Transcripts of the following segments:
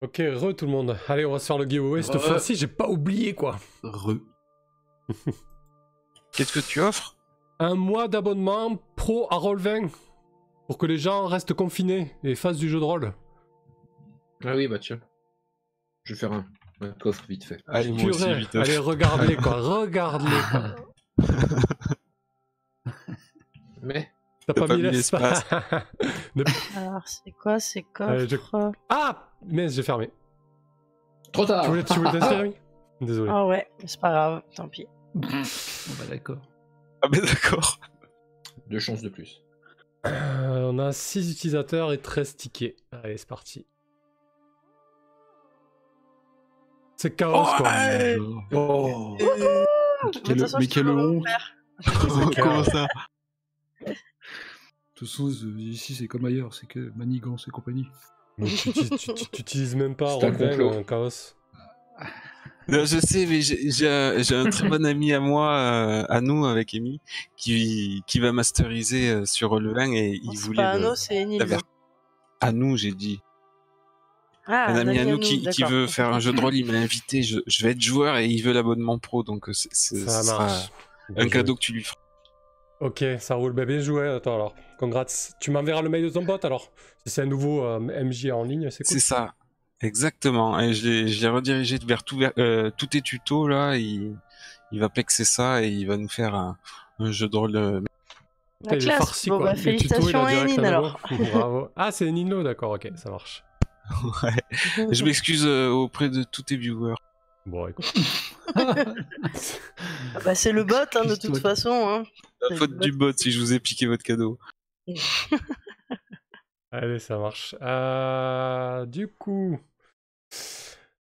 Ok, tout le monde. Allez, on va se faire le giveaway. Cette fois-ci, j'ai pas oublié quoi. Qu'est-ce que tu offres? Un mois d'abonnement pro à Roll20 pour que les gens restent confinés et fassent du jeu de rôle. Ah oui, bah tiens. Je vais faire un coffre vite fait. Allez, moi aussi, Purée. vite. Allez, regarde-les quoi. Regarde-les quoi. Mais T'as pas mis l'espace. Alors, c'est quoi ces coffres? Allez, Ah! Mais j'ai fermé. trop tard. Tu voulais t'inscrire, Rémi? Désolé. Ah ouais, mais c'est pas grave, tant pis. Bon bah d'accord. Ah ben d'accord. 2 chances de plus. On a 6 utilisateurs et 13 tickets. Allez, c'est parti. C'est chaos quoi. Ouais. Oh. Mais quelle honte. Comment ça? De toute façon, ici c'est comme ailleurs, c'est que manigance et compagnie. Mais tu utilises même pas C'est un Roll20 complot. Chaos. Non, je sais, mais j'ai un très bon ami à moi, à nous, avec Amy, qui va masteriser sur Roll20 et il C'est voulait pas Anno, c'est Enil. À nous, j'ai dit. Ah, Un ami à nous qui d'accord. veut faire un jeu de rôle, il m'a invité, je vais être joueur et il veut l'abonnement pro, donc ce Ça sera marche. un cadeau que tu lui feras. Ok, ça roule, bien joué. Attends alors, congrats. Tu m'enverras le mail de ton pote alors. Si c'est un nouveau MJ en ligne, c'est cool. C'est ça, exactement. Et je l'ai redirigé vers tous tes tutos là. Il va plexer ça et il va nous faire un jeu de rôle. La Il est classe. farci, Bon quoi. bah Les tutos, il a félicitations à direct Enil un alors. abo. Bravo. Ah, c'est Nino, d'accord, ok, ça marche. Ouais. Je m'excuse auprès de tous tes viewers. Bon, écoute. Bah c'est le bot hein, de toute façon. Hein. La faute du bot si je vous ai piqué votre cadeau. Allez, ça marche. Du coup...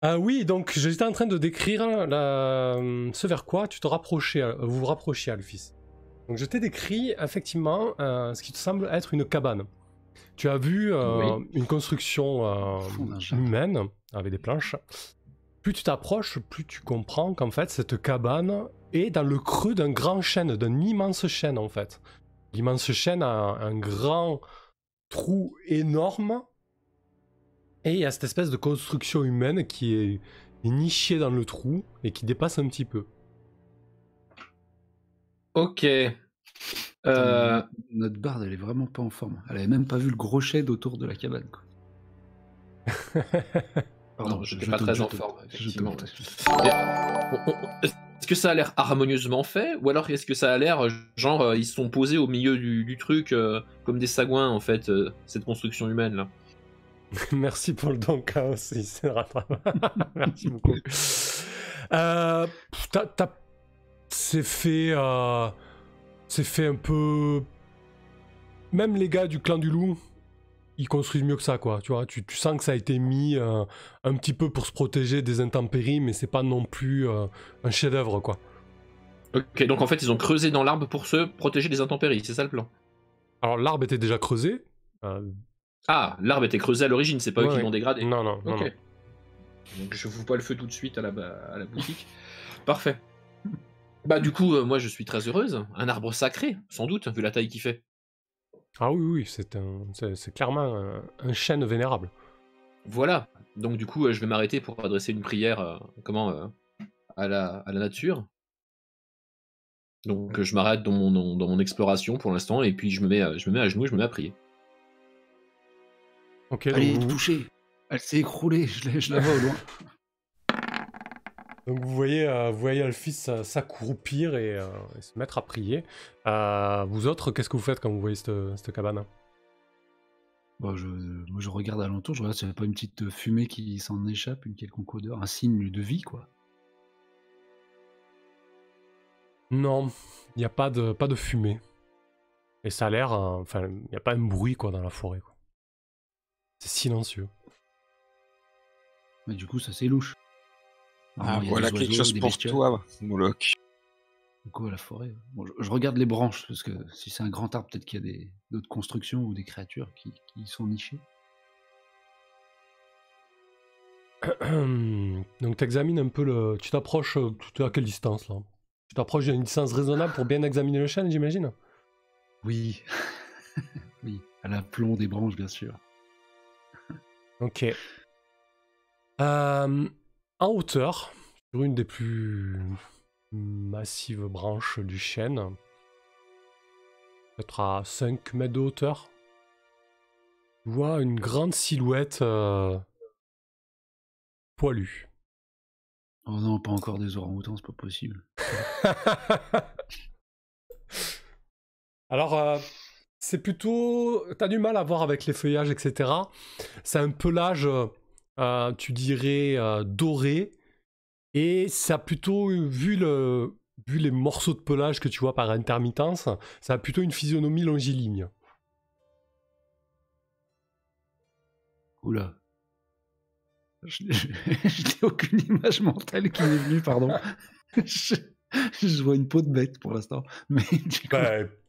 Ah oui, donc j'étais en train de décrire ce vers quoi vous vous rapprochiez, Alphys. Donc je t'ai décrit effectivement ce qui te semble être une cabane. Tu as vu une construction humaine avec des planches. Plus tu t'approches, plus tu comprends qu'en fait cette cabane est dans le creux d'un grand chêne, d'un immense chêne en fait. L'immense chêne a un grand trou énorme et il y a cette espèce de construction humaine qui est nichée dans le trou et qui dépasse un petit peu. Ok. Notre barde, elle est vraiment pas en forme. Elle avait même pas vu le gros shed autour de la cabane. Quoi. Non, j'étais pas très en forme, effectivement. Je Est-ce que ça a l'air harmonieusement fait, ou alors est-ce que ça a l'air genre ils se sont posés au milieu du truc comme des sagouins en fait, cette construction humaine là. Merci pour le don chaos, il s'est rattrapé. Merci beaucoup. C'est fait un peu. Même les gars du clan du loup, ils construisent mieux que ça, quoi. Tu vois, tu sens que ça a été mis un petit peu pour se protéger des intempéries, mais c'est pas non plus un chef-d'œuvre, quoi. Ok, donc en fait ils ont creusé dans l'arbre pour se protéger des intempéries, c'est ça le plan. Alors l'arbre était déjà creusé. Ah, l'arbre était creusé à l'origine, c'est pas eux qui l'ont dégradé. Non. Ok. Non. Donc je fous pas le feu tout de suite à la boutique. Parfait. Bah du coup, moi je suis très heureuse. Un arbre sacré, sans doute, vu la taille qu'il fait. Ah oui, c'est clairement un chêne vénérable. Voilà. Donc du coup, je vais m'arrêter pour adresser une prière à la nature. Donc je m'arrête dans mon exploration pour l'instant, et puis je me mets à genoux et je me mets à prier. Ok, Allez, donc, touché. Elle s'est écroulée, je la vois au loin. donc vous voyez Alphys s'accroupir et se mettre à prier. Vous autres, qu'est-ce que vous faites quand vous voyez cette cabane? Bon, moi je regarde alentour, je regarde s'il n'y a pas une petite fumée qui s'en échappe, une quelconque odeur, un signe de vie, quoi. Non, il n'y a pas de fumée. Et ça a l'air... Enfin, il n'y a pas un bruit, quoi, dans la forêt, quoi. C'est silencieux. Mais du coup, ça c'est louche. Ah, Il y a voilà des quelque oiseaux, chose des pour bestioles. toi, Moloch. Quoi, la forêt? Bon, je regarde les branches, parce que si c'est un grand arbre, peut-être qu'il y a d'autres constructions ou des créatures qui y sont nichées. Donc t'examines un peu le... Tu t'approches... Tu es à quelle distance, là? Tu t'approches à une distance raisonnable pour bien examiner le chêne, j'imagine? Oui. Oui, à l'aplomb des branches, bien sûr. Ok. En hauteur, sur une des plus massives branches du chêne, peut-être à 5 mètres de hauteur, tu vois une grande silhouette poilue. Oh non, pas encore des orang-outans, c'est pas possible. Alors, c'est plutôt... T'as du mal à voir avec les feuillages, etc. C'est un pelage, tu dirais, doré. Et ça a plutôt, vu les morceaux de pelage que tu vois par intermittence, ça a plutôt une physionomie longiligne. Oula. Je n'ai aucune image mentale qui m'est venue, pardon. Je vois une peau de bête pour l'instant. Mais du coup...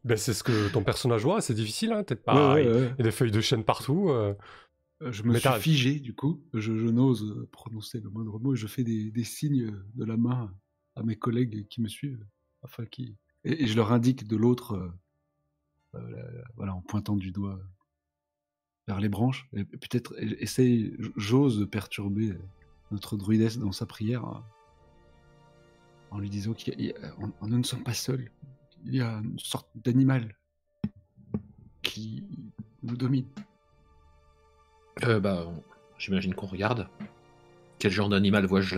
Ben, c'est ce que ton personnage voit, c'est difficile, hein, peut-être pas. Ouais. Il y a des feuilles de chêne partout. Je me suis figé, du coup. Je n'ose prononcer le moindre mot. Je fais des signes de la main à mes collègues qui me suivent. Afin et je leur indique de l'autre, voilà, en pointant du doigt vers les branches. Et peut-être j'ose perturber notre druidesse dans sa prière en lui disant nous ne sommes pas seuls. Il y a une sorte d'animal qui nous domine. J'imagine qu'on regarde. Quel genre d'animal vois-je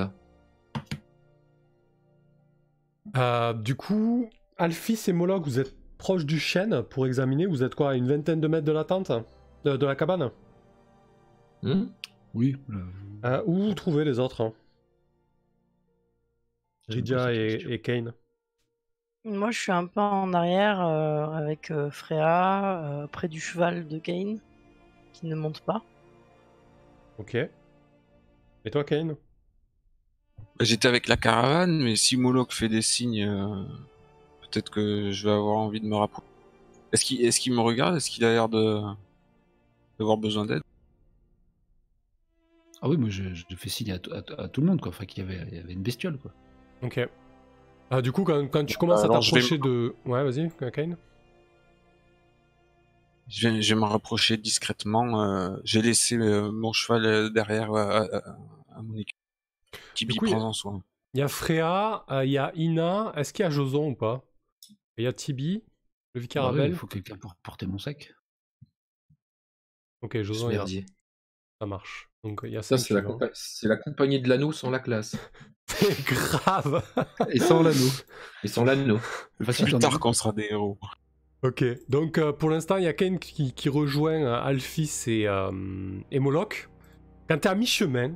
là? Du coup, Alphys et Moloch, vous êtes proches du chêne pour examiner. Vous êtes quoi, à une vingtaine de mètres de la tente, de la cabane? Oui. Où vous trouvez les autres, hein? Rydia et Kane. Moi, je suis un peu en arrière avec Freya, près du cheval de Kane, qui ne monte pas. Ok. Et toi, Kane? J'étais avec la caravane, mais si Moloch fait des signes, peut-être que je vais avoir envie de me rapprocher. Est-ce qu'il me regarde? Est-ce qu'il a l'air d'avoir besoin d'aide? Ah oui, moi je fais signe à tout le monde, quoi. Enfin, qu'il y avait une bestiole, quoi. Ok. Du coup, quand tu commences à t'approcher de... Ouais, vas-y, Kane. Je vais me rapprocher discrètement. J'ai laissé mon cheval derrière à mon équipe. Tibi prend soin. Il y a Freya, il y a Ina. Est-ce qu'il y a Joson ou pas? Il y a Tibi, le Vicarabel. Il faut quelqu'un pour porter mon sac. Ok, Joson est là. Ça marche. Donc, il y a ça, c'est la compagnie de l'anneau sans la classe. C'est grave. Et sans l'anneau. Et sans l'anneau. Plus tard qu'on sera des héros. Ok, donc pour l'instant, il y a Kane qui rejoint Alphys et Moloch. Quand t'es à mi-chemin,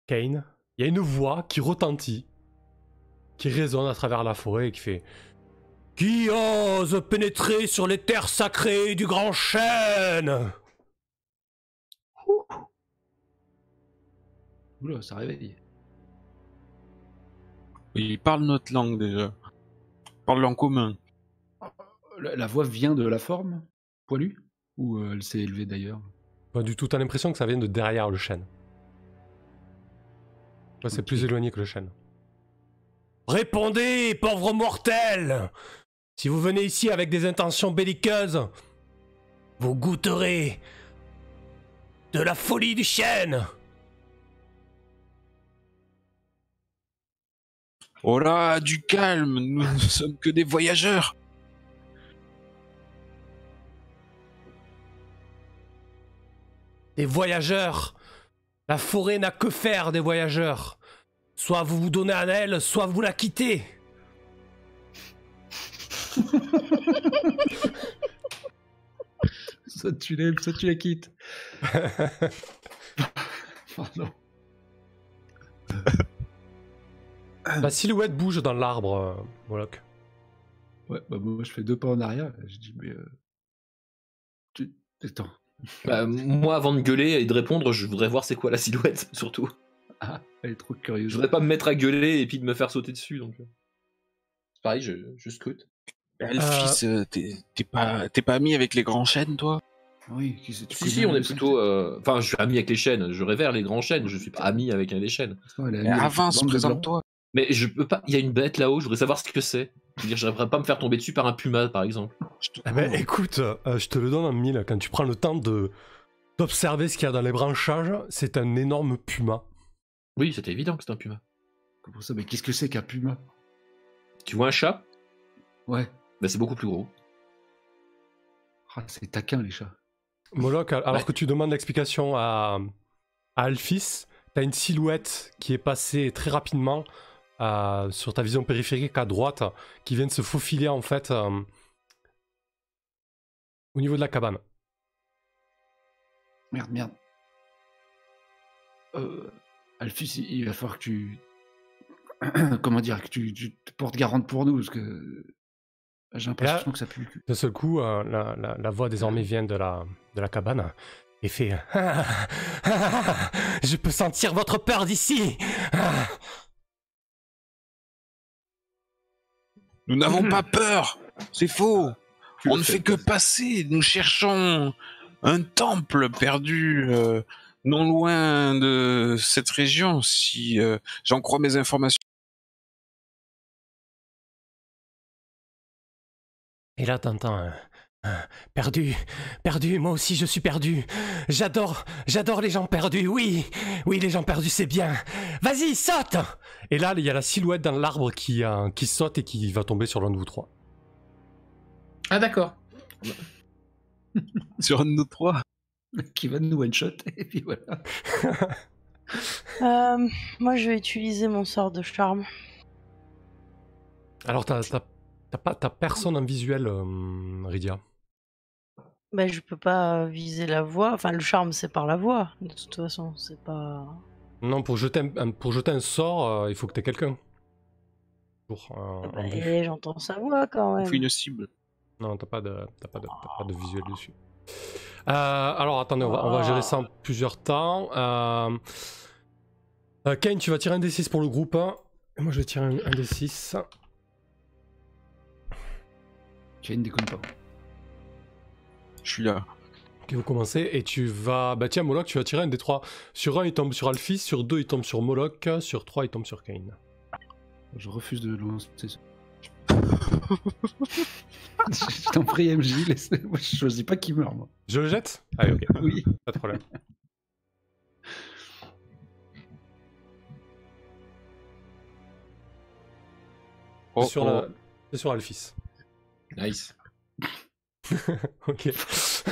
Kane, il y a une voix qui retentit, qui résonne à travers la forêt et qui fait « Qui ose pénétrer sur les terres sacrées du grand chêne ?» Oula, ça réveille. Il parle notre langue déjà. Il parle en commun. La voix vient de la forme poilue? Ou elle s'est élevée d'ailleurs? Pas du tout, t'as l'impression que ça vient de derrière le chêne. Ouais, c'est plus éloigné que le chêne. Répondez, pauvres mortels! Si vous venez ici avec des intentions belliqueuses, vous goûterez de la folie du chêne! Oh là, du calme, nous ne sommes que des voyageurs. Des voyageurs. La forêt n'a que faire des voyageurs. Soit vous vous donnez à elle, soit vous la quittez. Soit tu l'aimes, soit tu la quittes. Pardon. La silhouette bouge dans l'arbre, Moloch. Ouais, bah moi je fais 2 pas en arrière. Je dis, mais. Attends. Moi, avant de gueuler et de répondre, je voudrais voir c'est quoi la silhouette, surtout. Ah, elle est trop curieuse. Je voudrais pas me mettre à gueuler et puis de me faire sauter dessus, donc. C'est pareil, je scrute. Alphys, t'es pas ami avec les grands chênes, toi? Oui, si, on est plutôt. Enfin, je suis ami avec les chênes, je révère les grands chênes, je suis pas ami avec un des chênes. Avance, présente-toi. Mais je peux pas. Il y a une bête là-haut, je voudrais savoir ce que c'est. Je veux dire, j'aimerais pas me faire tomber dessus par un puma, par exemple. Écoute, je te le donne en 1000 quand tu prends le temps de d'observer ce qu'il y a dans les branchages. C'est un énorme puma. Oui, c'était évident que c'était un puma. Comment ça? Mais qu'est-ce que c'est qu'un puma? Tu vois un chat? Ouais. Bah, c'est beaucoup plus gros. Ah, c'est taquin, les chats. Moloch, alors que tu demandes l'explication à Alphys, t'as une silhouette qui est passée très rapidement sur ta vision périphérique à droite, qui vient de se faufiler en fait au niveau de la cabane. Merde. Alphys, il va falloir que tu... Comment dire? Que tu te portes garante pour nous, parce que j'ai l'impression que ça pue le cul. D'un seul coup, la voix désormais vient de la cabane et fait je peux sentir votre peur d'ici. Nous n'avons pas peur. C'est faux. On ne fait que passer. Nous cherchons un temple perdu non loin de cette région, si j'en crois mes informations. Et là, t'entends perdu, moi aussi je suis perdu. J'adore les gens perdus, oui, les gens perdus c'est bien. Vas-y, saute! Et là, il y a la silhouette dans l'arbre qui saute et qui va tomber sur l'un de vous trois. Ah d'accord. Sur un de nous trois. Qui va nous one-shot, et puis voilà. Moi, je vais utiliser mon sort de charme. Alors, t'as personne en visuel, Rydia. Bah, je peux pas viser la voix. Enfin, le charme, c'est par la voix. De toute façon, c'est pas... Non, pour jeter un sort, il faut que t'aies quelqu'un. Et j'entends sa voix quand même. Il faut une cible. Non, t'as pas de visuel dessus. Alors, attendez, on va gérer ça en plusieurs temps. Kane, tu vas tirer un D6 pour le groupe. Et moi, je vais tirer un D6. Kane, déconne pas. Je suis là. Ok, vous commencez et tu vas... Bah tiens, Moloch, tu vas tirer un des trois. Sur 1, il tombe sur Alphys. Sur 2, il tombe sur Moloch. Sur 3, il tombe sur Kane. Je refuse de lancer ça. Je t'en prie, MJ, moi je choisis pas qui meurt, moi. Je le jette? Allez, ok. Oui. Pas de problème. C'est sur Alphys. Nice. Ok. C'est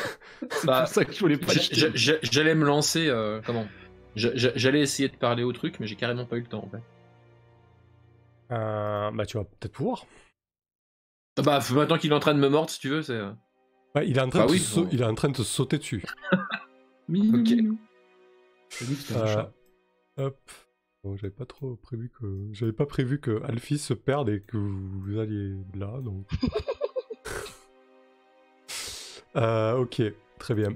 pour ça que je voulais pas J'allais me lancer... J'allais essayer de parler au truc, mais j'ai carrément pas eu le temps, en fait. Bah tu vas peut-être pouvoir. Bah, maintenant qu'il est en train de me mordre, si tu veux, c'est... Bah, il est en train de te sauter dessus. Ok. Hop. Bon, j'avais pas prévu que Alphys se perde et que vous alliez là, donc. Ok, très bien.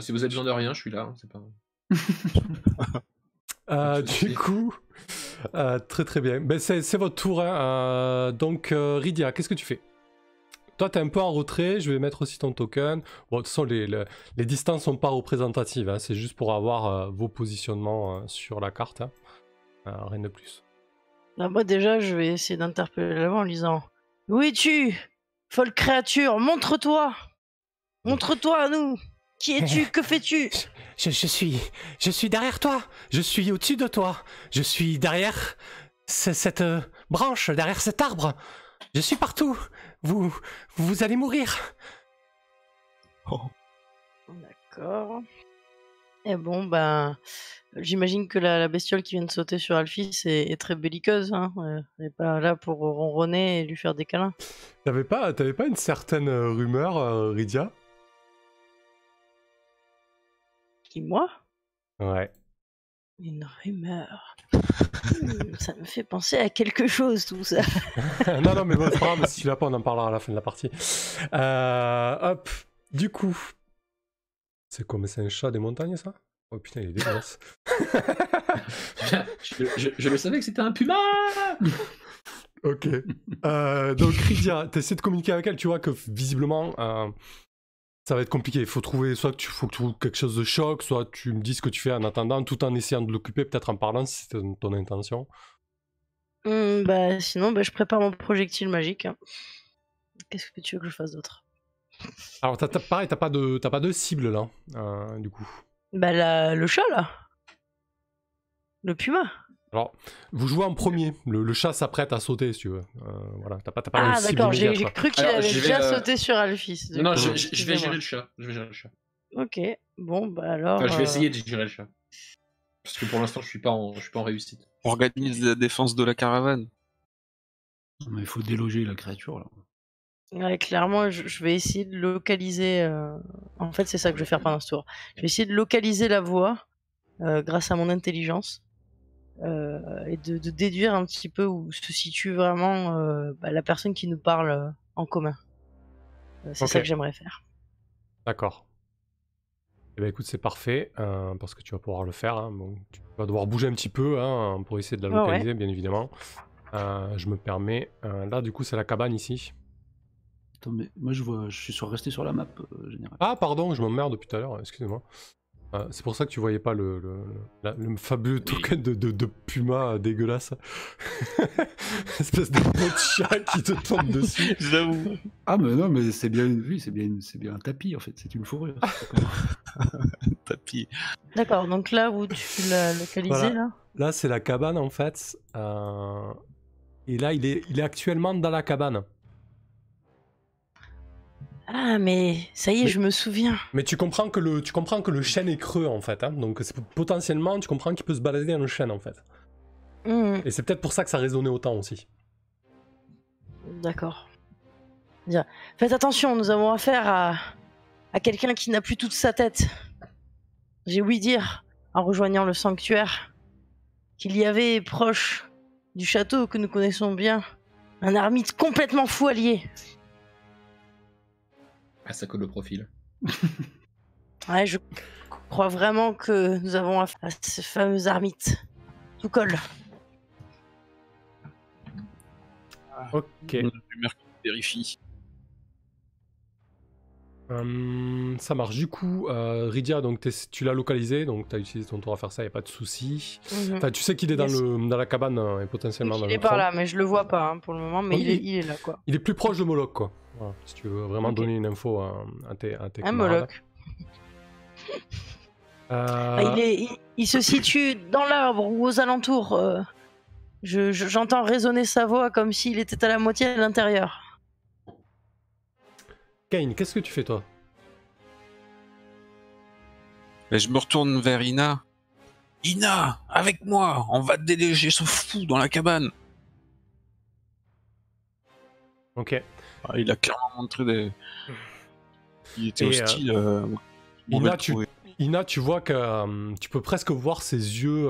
Si vous avez besoin de rien, je suis là, hein, c'est pas... Du coup, très très bien. Ben, c'est votre tour. Hein. Donc, Rydia, qu'est-ce que tu fais? Toi, t'es un peu en retrait. Je vais mettre aussi ton token. Bon, de toute façon, les distances sont pas représentatives. Hein. C'est juste pour avoir vos positionnements sur la carte. Hein. Rien de plus. Là, moi, déjà, je vais essayer d'interpeller la voix en lui disant: où es-tu, folle créature? Montre-toi! Montre-toi à nous! Qui es-tu? Que fais-tu? Je suis derrière toi. Je suis au-dessus de toi. Je suis derrière cette branche, derrière cet arbre. Je suis partout. Vous allez mourir. Oh. D'accord. Et bon, ben, j'imagine que la bestiole qui vient de sauter sur Alphys est très belliqueuse. Hein. Elle n'est pas là pour ronronner et lui faire des câlins. T'avais pas une certaine rumeur, Rydia? Qui, moi? Ouais. Une rumeur. Ça me fait penser à quelque chose, tout ça. non, mais bon, c'est pas grave, si tu l'as pas, on en parlera à la fin de la partie. Hop, du coup. C'est quoi, mais c'est un chat des montagnes, ça? Oh putain, il est dégueulasse. je le savais que c'était un puma. Ok. Donc, Rydia, t'essaies de communiquer avec elle, tu vois que visiblement... ça va être compliqué, il faut trouver, soit faut que tu trouves quelque chose de choc, soit tu me dis ce que tu fais en attendant, tout en essayant de l'occuper, peut-être en parlant si c'est ton intention. Sinon, je prépare mon projectile magique. Qu'est-ce que tu veux que je fasse d'autre? Alors, pareil, t'as pas de cible là, du coup. Bah, le chat, là. Le puma. Alors, vous jouez en premier. Le chat s'apprête à sauter, si tu veux. Voilà, t'as pas Ah, de cible d'accord, j'ai immédiate, quoi. cru qu'il Alors, avait je vais, déjà sauté sur Alphys. Non, je vais Excusez-moi. gérer le chat. Je vais gérer le chat. Ok, bon, bah alors. Enfin, je vais essayer de gérer le chat. Parce que pour l'instant, je suis pas en réussite. Organise la défense de la caravane. Mais il faut déloger la créature, là. Ouais, clairement, je vais essayer de localiser. En fait, c'est ça que je vais faire pendant ce tour. Je vais essayer de localiser la voix grâce à mon intelligence et de déduire un petit peu où se situe vraiment la personne qui nous parle en commun. C'est ça Ok. que j'aimerais faire. D'accord. Eh ben écoute, c'est parfait, parce que tu vas pouvoir le faire. Hein. Bon, tu vas devoir bouger un petit peu hein, pour essayer de la Ouais, localiser, bien évidemment. Je me permets. Là, du coup, c'est la cabane ici. Attends, mais moi je suis resté sur la map générale. Ah, pardon, je m'emmerde depuis tout à l'heure, excusez-moi. C'est pour ça que tu voyais pas le fabuleux token de puma dégueulasse. Espèce de gros chat qui te tombe dessus. J'avoue. Ah mais non, mais c'est bien c'est bien un tapis en fait, c'est une fourrure. Tapis. D'accord, donc là où tu l'as localisé, Voilà. là. Là, c'est la cabane en fait. Et là, il est actuellement dans la cabane. Ah, mais ça y est, Mais- je me souviens. Mais tu comprends que le chêne est creux en fait. Hein, donc potentiellement, tu comprends qu'il peut se balader dans le chêne en fait. Et c'est peut-être pour ça que ça résonnait autant aussi. D'accord. Bien. Faites attention, nous avons affaire à quelqu'un qui n'a plus toute sa tête. J'ai ouï dire, en rejoignant le sanctuaire, qu'il y avait proche du château que nous connaissons bien, un ermite complètement fou allié. Ah, ça colle au profil. Ouais, je crois vraiment que nous avons affaire à ce fameux ermite. Tout colle. Ok. Mercure vérifie. Ça marche. Du coup, Rydia, donc tu l'as localisé, donc tu as utilisé ton tour à faire ça, y a pas de souci. Enfin, tu sais qu'il est Yes. dans la cabane et potentiellement dans Il le est par fond. là, mais je le vois pas hein, pour le moment, mais Oui, il est là, quoi. Il est plus proche de Moloch, quoi. Voilà, si tu veux vraiment Ok. donner une info à tes Un camarades. Moloch. Il se situe dans l'arbre ou aux alentours. J'entends résonner sa voix comme s'il était à la moitié à l'intérieur. Kane, qu'est-ce que tu fais toi? Et je me retourne vers Ina. Ina, avec moi, on va déléger ce fou dans la cabane. Ok. Ah, il a clairement montré des. Il était Et, hostile. Ina, tu vois que tu peux presque voir ses yeux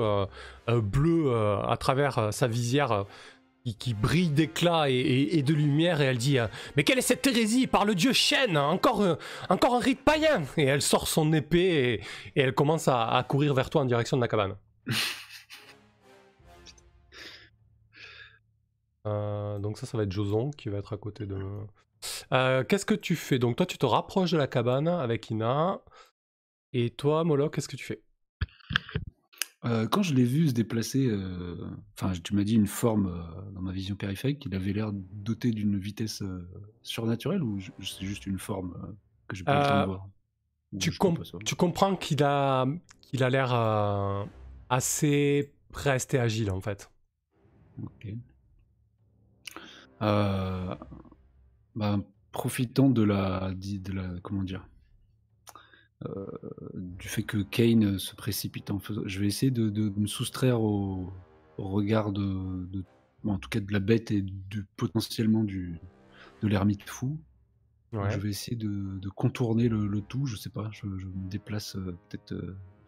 bleus à travers sa visière qui brille d'éclat et de lumière, et elle dit mais quelle est cette hérésie par le dieu Shen, encore un rite païen. Et elle sort son épée et elle commence à courir vers toi en direction de la cabane. Donc ça va être Joson qui va être à côté de... qu'est-ce que tu fais? Donc toi tu te rapproches de la cabane avec Ina, et toi Moloch, qu'est-ce que tu fais? Quand je l'ai vu se déplacer, enfin tu m'as dit une forme dans ma vision périphérique, il avait l'air doté d'une vitesse surnaturelle, ou c'est juste une forme que j'ai pas le temps de voir? Tu comprends qu'il a l'air assez prêt à rester agile en fait. Ok. Profitant de la comment dire, du fait que Kane se précipite en faisant, je vais essayer de me soustraire au regard bon, en tout cas de la bête et potentiellement de l'ermite fou. Ouais. Je vais essayer de contourner le tout, je sais pas, je me déplace peut-être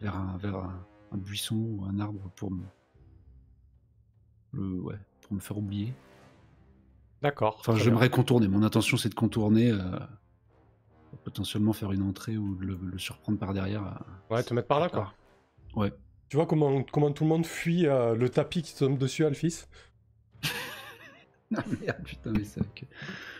vers un buisson ou un arbre pour me faire oublier. D'accord. Enfin, j'aimerais contourner. Mon intention, c'est de contourner, potentiellement faire une entrée ou le surprendre par derrière. Ouais, te mettre par là, quoi. Ouais. Tu vois comment tout le monde fuit le tapis qui tombe dessus, Alphys? Ah merde, putain, mais c'est ok.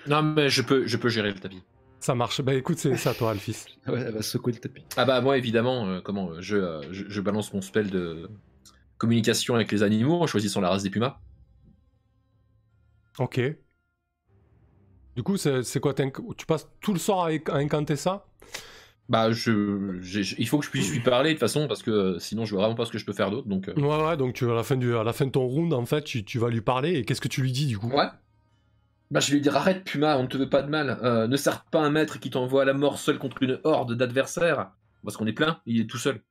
Non, mais je peux gérer le tapis. Ça marche. Bah écoute, c'est ça, toi, Alphys. Ouais, elle va secouer le tapis. Ah bah moi, évidemment, je balance mon spell de communication avec les animaux en choisissant la race des pumas. Ok. Du coup, c'est quoi? Tu passes tout le soir à incanter ça? Bah, il faut que je puisse lui parler de toute façon, parce que sinon je vois vraiment pas ce que je peux faire d'autre. Donc, Ouais, donc à la fin de ton round, en fait, tu vas lui parler, et qu'est-ce que tu lui dis du coup? Ouais. Bah, je vais lui dire arrête, Puma, on ne te veut pas de mal. Ne sers pas un maître qui t'envoie à la mort seul contre une horde d'adversaires. Parce qu'on est plein, il est tout seul.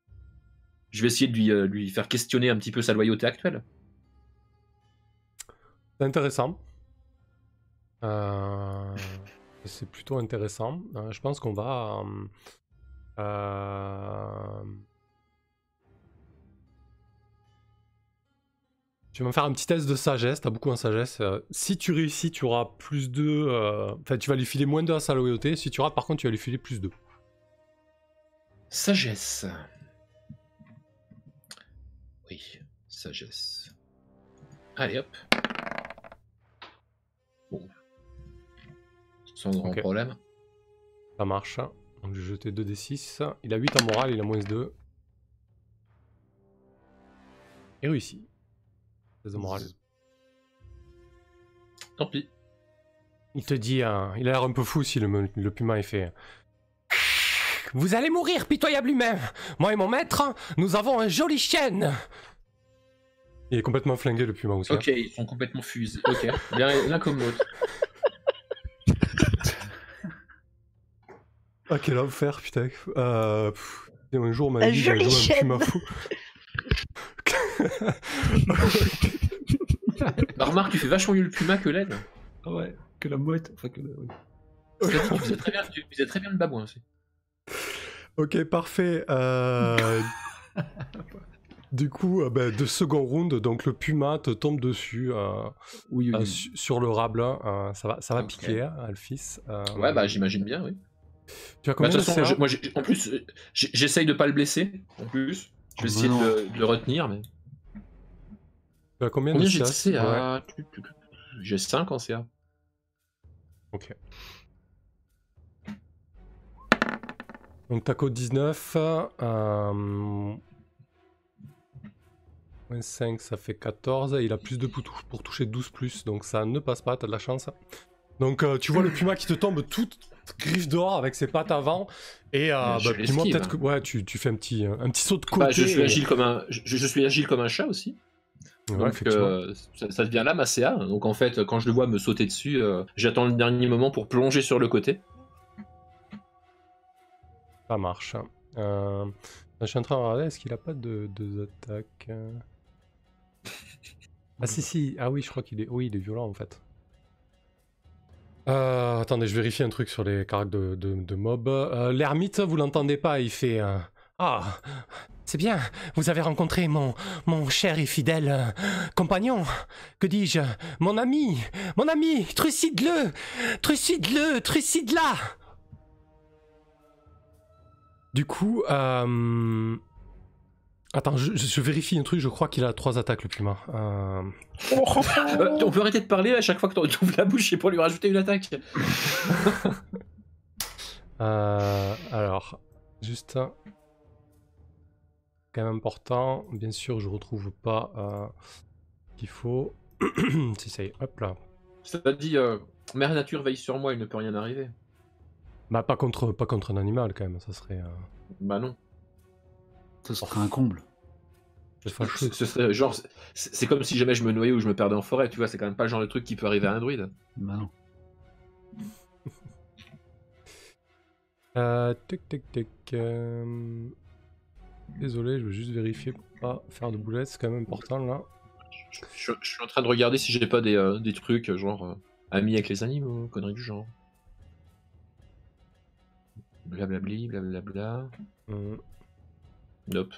Je vais essayer de lui faire questionner un petit peu sa loyauté actuelle. C'est intéressant. C'est plutôt intéressant. Je pense qu'on va... Je vais me faire un petit test de sagesse. T'as beaucoup en sagesse. Si tu réussis, tu auras plus 2. Enfin, tu vas lui filer moins 2 à sa loyauté. Si tu rates, par contre, tu vas lui filer plus 2. Sagesse. Oui, sagesse. Allez hop. Bon. Sans grand problème. Ça marche. Donc je vais jeter 2d6. Il a 8 en morale, il a moins 2. Et réussi. 16 de morale. Tant pis. Il te dit, il a l'air un peu fou si le puma est fait. Vous allez mourir, pitoyable humain. Moi et mon maître, nous avons un joli chien. Il est complètement flingué, le puma aussi. Ok, ils sont complètement fusés. Ok, bien l'un comme l'autre. Ah, quel enfer, putain. Un jour, on m'a dit joli un puma fou. Bah, remarque, tu fais vachement mieux le puma que l'aide. Ah ouais, que la mouette. Enfin, que oui. Tu faisais très bien le babouin aussi. Ok, parfait. Du coup, de second round, donc le puma te tombe dessus Oui. sur le rat blanc. Ça va Ok. piquer, Alphys. Ouais, bah j'imagine bien, oui. Tu as Bah, combien de de toute façon, CA? moi, en plus, j'essaye de pas le blesser. En plus, je vais essayer de le retenir, mais. Tu as combien Combien de j'ai de CA? CA? J'ai 5 en CA. Ok. Donc t'as code 19. Moins 5, ça fait 14. Il a plus de pour toucher 12 plus. Donc ça ne passe pas, t'as de la chance. Donc tu vois le puma qui te tombe toute griffe dehors avec ses pattes avant. Et dis-moi peut-être que ouais, tu fais un petit saut de côté. Bah, je suis agile comme je suis agile comme un chat aussi. Ouais, Donc effectivement. ça devient là ma CA. Donc en fait, quand je le vois me sauter dessus, j'attends le dernier moment pour plonger sur le côté. Ça marche. Je suis en train de regarder, est-ce qu'il a pas de attaques Ah si. Ah oui, je crois qu'il est... Oui, il est violent en fait. Attendez, je vérifie un truc sur les caractères de mob. L'ermite, vous l'entendez pas, il fait... Ah, c'est bien, vous avez rencontré mon cher et fidèle compagnon. Que dis-je? Mon ami, trucide-le, trucide-la. Du coup, attends, je vérifie un truc, je crois qu'il a 3 attaques le puma. On peut arrêter de parler à chaque fois que tu ouvres la bouche et pour lui rajouter une attaque. Alors, juste quand même important, bien sûr je retrouve pas qu'il faut. Si ça y est, hop là. Ça dit, Mère Nature veille sur moi, il ne peut rien arriver. Bah pas contre un animal quand même, ça serait... Bah non. Ce serait un comble. Ce serait genre, c'est comme si jamais je me noyais ou je me perdais en forêt, tu vois, c'est quand même pas le genre de truc qui peut arriver à un druide. Bah non. Désolé, je veux juste vérifier pour pas faire de boulettes, c'est quand même important là. Je suis en train de regarder si j'ai pas des trucs genre amis avec les animaux, conneries du genre. Blablabli, blablabla. Nope.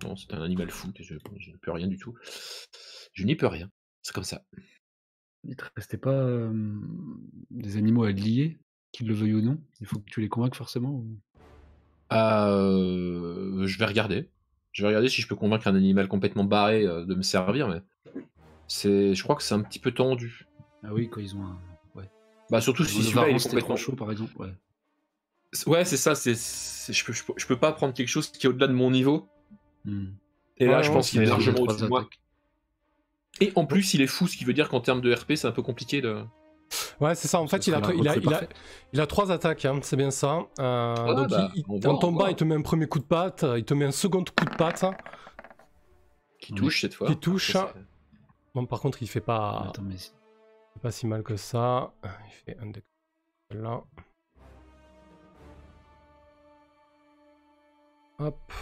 Non, c'est un animal fou, je ne peux rien du tout. Je n'y peux rien, c'est comme ça. Il te restait pas des animaux à lier, qu'ils le veuillent ou non? Il faut que tu les convainques forcément ou... Je vais regarder. Je vais regarder si je peux convaincre un animal complètement barré de me servir, mais je crois que c'est un petit peu tendu. Ah oui, quand ils ont un... Ouais. Bah surtout si celui-là est complètement chaud, par exemple. Ouais. Ouais, c'est ça. Je peux pas prendre quelque chose qui est au-delà de mon niveau. Et là, je pense qu'il est largement au-dessus de moi. Et en plus, il est fou, ce qui veut dire qu'en termes de RP, c'est un peu compliqué de... Ouais, c'est ça. En fait, il a 3 attaques, hein, c'est bien ça. Donc, en tombant, il te met un premier coup de patte, il te met un second coup de patte. Qui touche cette fois. Qui touche. Bon, par contre, il fait pas. Attends, mais... pas si mal que ça. Il fait un deck là. Hop.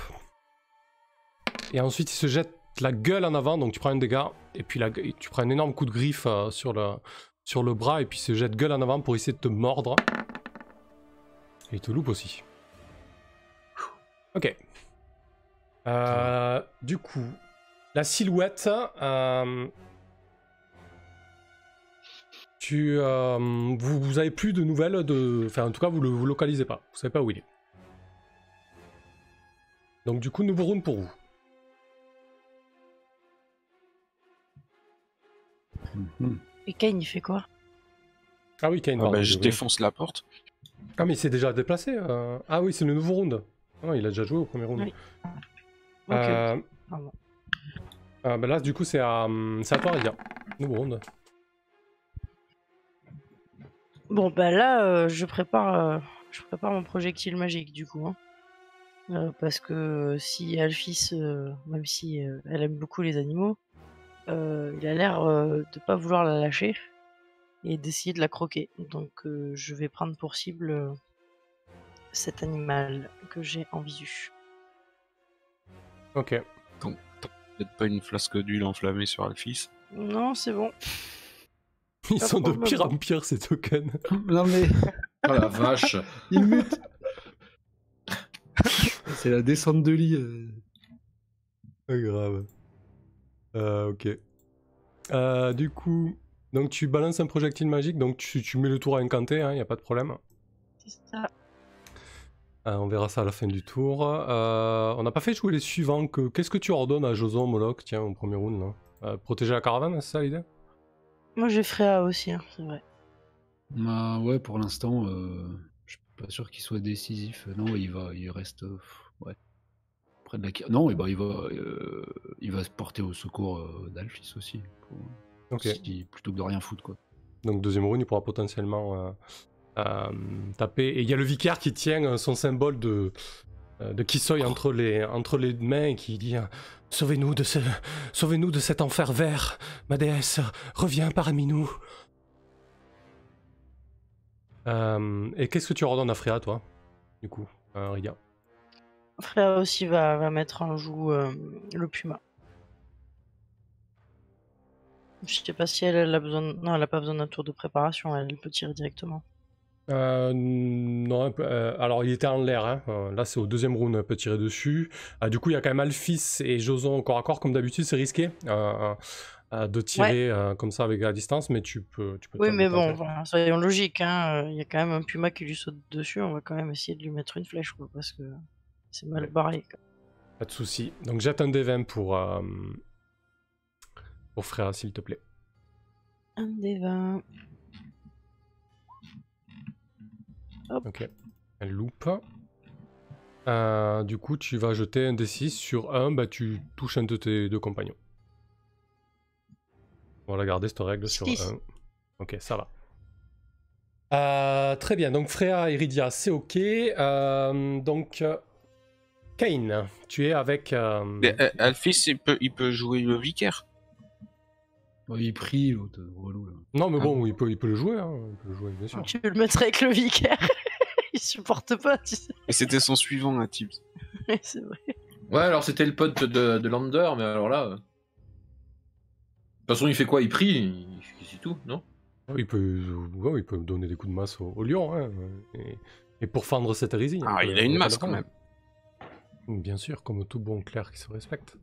Et ensuite, il se jette la gueule en avant, donc tu prends un dégât, et puis tu prends un énorme coup de griffe sur le bras, et puis il se jette gueule en avant pour essayer de te mordre. Et il te loupe aussi. Ok. Du coup, la silhouette... vous avez plus de nouvelles de... Enfin, en tout cas, vous le localisez pas. Vous savez pas où il est. Donc du coup, nouveau round pour vous. Et Kane, il fait quoi? Ah oui, Kane. Je défonce la porte. Ah mais il s'est déjà déplacé. Ah oui, c'est le nouveau round. Ah, il a déjà joué au premier round. Oui. Ok. Bah là, du coup, c'est à toi, Ridia. Nouveau round. Bon, bah là, je prépare mon projectile magique, du coup. Hein. Parce que si Alphys, même si elle aime beaucoup les animaux, il a l'air de pas vouloir la lâcher et d'essayer de la croquer. Donc je vais prendre pour cible cet animal que j'ai en visu. Ok. Donc, peut-être pas une flasque d'huile enflammée sur Alphys. Non, c'est bon. Ils sont de pire en pire, ces tokens. Non mais... Oh la vache. Il mute. C'est la descente de lit. Pas grave. Ok. Du coup, donc tu balances un projectile magique, donc tu mets le tour à incanter, hein, y a pas de problème. C'est ça. On verra ça à la fin du tour. On n'a pas fait jouer les suivants. Qu'est-ce que tu ordonnes à Joson, Moloch, tiens, au premier round là protéger la caravane, c'est ça l'idée? Moi j'ai Freya aussi, hein, c'est vrai. Bah ouais, pour l'instant, je suis pas sûr qu'il soit décisif. Non, il reste ouais, près de la... Non, et bah, il va se porter au secours d'Alphys aussi. Plutôt que de rien foutre, quoi. Donc deuxième round, il pourra potentiellement taper. Et il y a le vicaire qui tient son symbole de Kisoi entre les mains et qui dit sauvez-nous de cet enfer vert, ma déesse, reviens parmi nous. Et qu'est-ce que tu ordonnes à Freya, toi, du coup, Ridia? Freya aussi va mettre en joue le puma. Je sais pas si elle a besoin... Non, elle a pas besoin d'un tour de préparation, elle peut tirer directement. Non, alors il était en l'air, hein. Là c'est au deuxième round, elle peut tirer dessus. Du coup il y a quand même Alphys et Joson au corps à corps, comme d'habitude c'est risqué de tirer comme ça avec la distance, mais tu peux oui mais bon, voilà, soyons logiques, hein. Il y a quand même un puma qui lui saute dessus, on va quand même essayer de lui mettre une flèche, quoi, parce que c'est mal barré, quoi. Pas de soucis. Donc jette un D20 pour Freya, s'il te plaît. Un D20. Hop. Ok, elle loupe. Du coup, tu vas jeter un D6 sur 1, bah tu touches un de tes deux compagnons. On va la garder cette règle sur 1. Ok, ça va. Très bien, donc Freya et Ridia, c'est ok. Donc, Kane, tu es avec... Alphys, il peut jouer le vicaire. Il prie, l'autre relou, là. Non, mais bon, il peut le jouer, hein. Il peut le jouer, bien sûr. Tu veux le mettre avec le vicaire. Il supporte pas, tu sais. Et c'était son suivant, un type. C'est vrai. Ouais, alors c'était le pote de Lander, mais alors là... De toute façon, il fait quoi? Il prie, c'est tout, non? Il peut donner des coups de masse au lion, hein, et pour fendre cette hérésie. Ah, il a une masse, quand même. Bien sûr, comme tout bon clerc qui se respecte.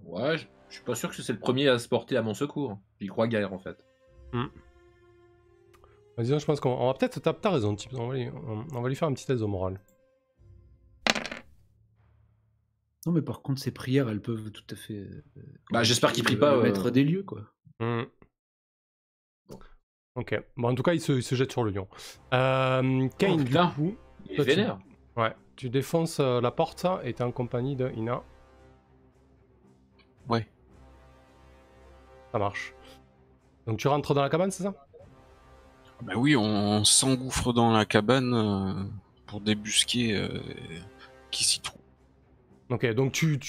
Ouais, je suis pas sûr que c'est le premier à se porter à mon secours. J'y crois guère, en fait. Vas-y, je pense qu'on va peut-être... T'as raison, type. On va lui faire un petit test de morale. Non, mais par contre, ces prières, elles peuvent tout à fait... Bah, j'espère qu'il prie pas... Maître des lieux, quoi. Ok. Bon, en tout cas, il se jette sur le lion. Kane, du coup... Il est vénère. Ouais. Tu défonces la porte et t'es en compagnie de Ina. Ouais. Ça marche. Donc tu rentres dans la cabane, c'est ça? Bah oui, on s'engouffre dans la cabane pour débusquer qui s'y trouve. Ok, donc tu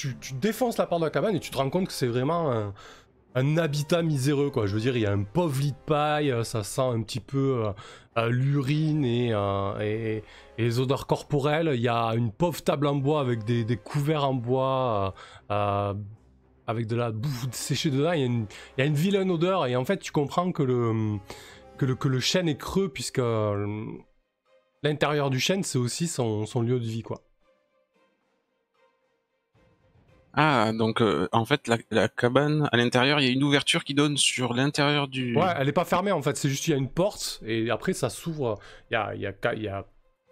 défonces la porte de la cabane et tu te rends compte que c'est vraiment un habitat miséreux, quoi. Je veux dire, il y a un pauvre lit de paille, ça sent un petit peu l'urine et les odeurs corporelles. Il y a une pauvre table en bois avec des couverts en bois, avec de la bouffe séchée dedans. Il y a une vilaine odeur et en fait, tu comprends que le chêne est creux puisque l'intérieur du chêne, c'est aussi son lieu de vie, quoi. Ah, donc en fait, la cabane, à l'intérieur, il y a une ouverture qui donne sur l'intérieur du... Ouais, elle est pas fermée en fait, c'est juste il y a une porte et après ça s'ouvre. Il y a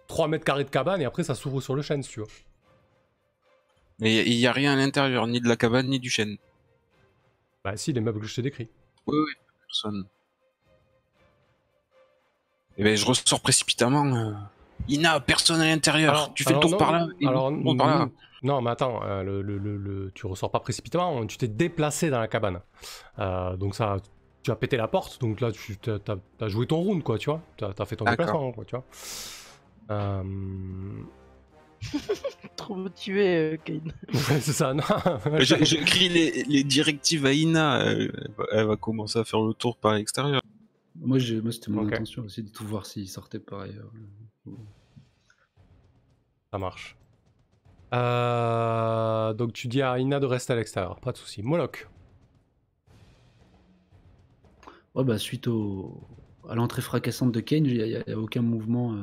3 mètres carrés de cabane et après ça s'ouvre sur le chêne, si tu veux. Mais il y a rien à l'intérieur, ni de la cabane, ni du chêne. Bah si, les meubles que je t'ai décrits. Oui, oui, personne. Et ben je ressors précipitamment. Ina, personne à l'intérieur. Tu fais le tour non, par là. Et alors, bon, par là. non, mais attends, tu ressors pas précipitamment, tu t'es déplacé dans la cabane. Donc ça, tu as pété la porte, donc là tu as joué ton round, quoi, tu vois. T'as fait ton déplacement, quoi, tu vois. Trop motivé, Kane. Ouais, c'est ça, non. Je crie les directives à Ina. Elle va commencer à faire le tour par l'extérieur. Moi, c'était mon intention aussi de tout voir s'il sortait par ailleurs. Ça marche. Donc tu dis à Ina de rester à l'extérieur, pas de soucis. Moloch. Ouais, bah suite à l'entrée fracassante de Kane, il n'y a aucun mouvement.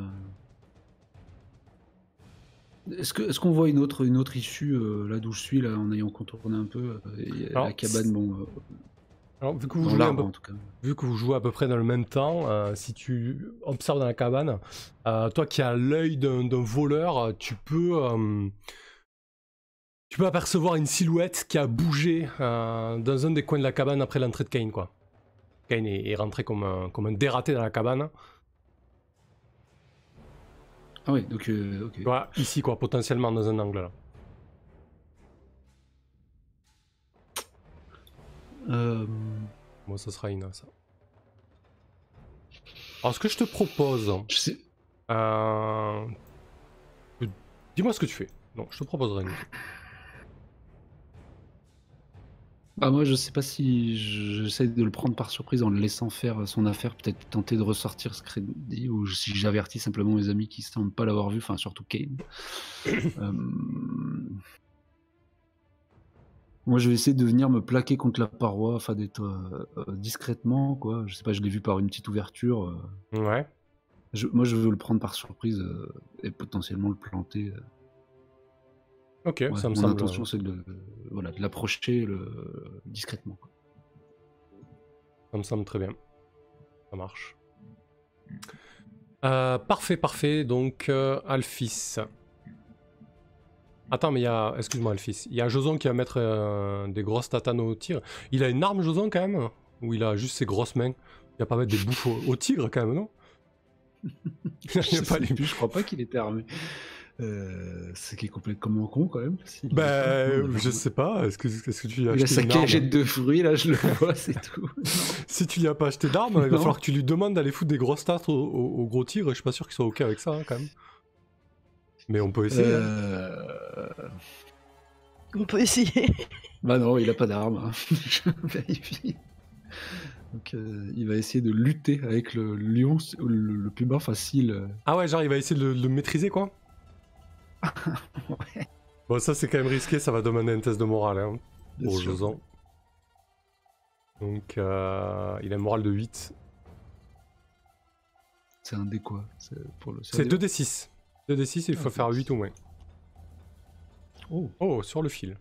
Est-ce qu'on voit une autre issue là d'où je suis, là, en ayant contourné un peu alors, la cabane, bon. Alors, vu que vous jouez à peu près dans le même temps, si tu observes dans la cabane, toi qui as l'œil d'un voleur, tu peux apercevoir une silhouette qui a bougé dans un des coins de la cabane après l'entrée de Kane, quoi. Kane est rentré comme un dératé dans la cabane. Ah oui, donc ok. Ouais, ici, quoi, potentiellement dans un angle là. Moi, ça sera Ina, ça. Alors, ce que je te propose... Je sais... Dis-moi ce que tu fais. Non, je te proposerai une. Bah moi, je sais pas si j'essaie de le prendre par surprise en le laissant faire son affaire, peut-être tenter de ressortir ce crédit, ou si j'avertis simplement mes amis qui semblent pas l'avoir vu, enfin surtout Kane. Moi, je vais essayer de venir me plaquer contre la paroi, enfin d'être discrètement, quoi. Je sais pas, je l'ai vu par une petite ouverture. Ouais. Moi, je veux le prendre par surprise et potentiellement le planter. Ok, ouais, ça me mon semble... intention, c'est de l'approcher discrètement, quoi. Ça me semble très bien. Ça marche. Parfait. Donc, Alphys. Attends, mais il y a... Excuse-moi, Alphys. Il y a Joson qui va mettre des grosses tatanes au tigre. Il a une arme, Joson, quand même? Ou il a juste ses grosses mains? Il va pas mettre des bouffes au tigre, quand même, non? Je crois pas qu'il était armé. C'est qu'il est complètement con quand même. Je sais pas. Est-ce que tu lui as acheté sa cagette de fruits là, je le vois, c'est tout. Si tu lui as pas acheté d'armes, il va falloir que tu lui demandes d'aller foutre des grosses tartes au gros tigre. Et je suis pas sûr qu'il soit ok avec ça, hein, quand même. Mais on peut essayer. On peut essayer. Bah non, il a pas d'armes. Je vérifie. Donc il va essayer de lutter avec le lion, le plus bas facile. Ah ouais, genre il va essayer de le maîtriser, quoi. Ouais. Bon, ça c'est quand même risqué, ça va demander un test de morale, hein, pour Joson. Donc il a un moral de 8. C'est un dé quoi? C'est 2d6. 2d6 et il faut faire 8 ou moins. Oh, sur le fil.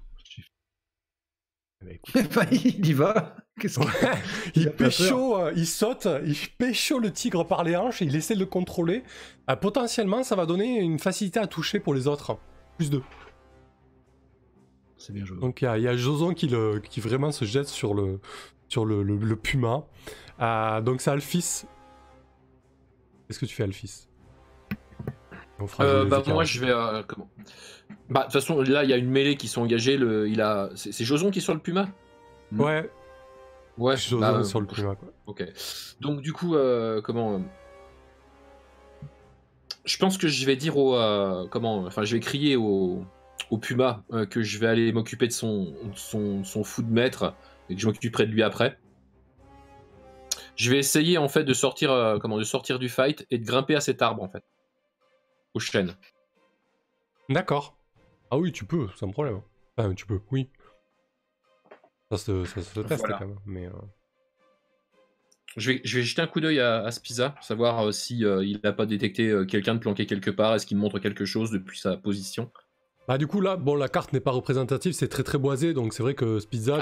Bah, il y va. Il pécho, il saute, il pécho le tigre par les hanches et il essaie de le contrôler. Potentiellement, ça va donner une facilité à toucher pour les autres. Plus 2. C'est bien joué. Donc il y a Joson qui vraiment se jette sur le puma. Donc c'est Alphys. Qu'est-ce que tu fais, Alphys? Moi je vais... comment de toute façon, là il y a une mêlée qui sont engagées. C'est Joson qui est sur le puma? Ouais. Ouais, sur le Puma, quoi. Ok. Donc du coup, je pense que je vais dire je vais crier au Puma que je vais aller m'occuper de son fou de maître et que je m'occuperai de lui après. Je vais essayer en fait de sortir du fight et de grimper à cet arbre en fait, aux chênes. D'accord. Ah oui, tu peux, sans problème. Enfin, tu peux, oui. Ça se teste Voilà. quand même, mais... Je vais jeter un coup d'œil à Spiza, savoir si il n'a pas détecté quelqu'un de planqué quelque part, est-ce qu'il me montre quelque chose depuis sa position. Bah du coup là, bon, la carte n'est pas représentative, c'est très très boisé, donc c'est vrai que Spiza,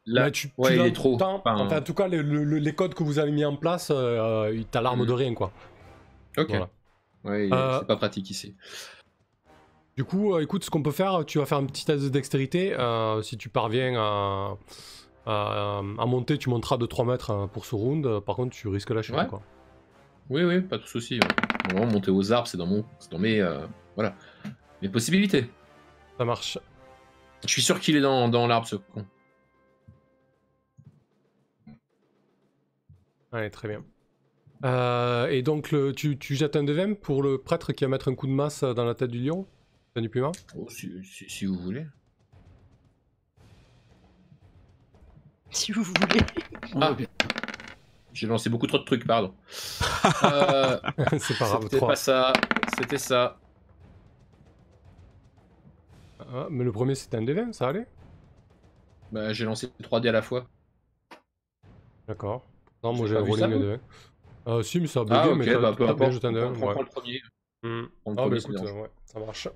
Là, tu il est trop. Enfin, en tout cas, les codes que vous avez mis en place, t'as l'arme de rien, quoi. Ok. Voilà. Ouais, c'est pas pratique ici. Du coup, écoute, ce qu'on peut faire, tu vas faire un petit test de dextérité. Si tu parviens à monter, tu monteras de 3 mètres pour ce round. Par contre, tu risques la chaîne, quoi. Oui, pas de soucis. Vraiment, monter aux arbres, c'est dans mes mes possibilités. Ça marche. Je suis sûr qu'il est dans l'arbre, ce con. Allez, très bien. Et donc, tu jettes un DVM pour le prêtre qui va mettre un coup de masse dans la tête du lion, du Puma. Oh, si vous voulez. Si vous voulez. J'ai lancé beaucoup trop de trucs, pardon. C'est pas grave, C'était 3. pas ça, c'était ça. Ah, mais le premier c'était un D20, ça allait? Bah, j'ai lancé 3 dés à la fois. D'accord. Non, moi J'ai j'ai pas vu rolling ça, un D20. Si, mais ça a bugué, mais peu t'as bien importe. jeté un D20. On Ouais. prend le premier. Ah, bah écoute, ouais, ça marche.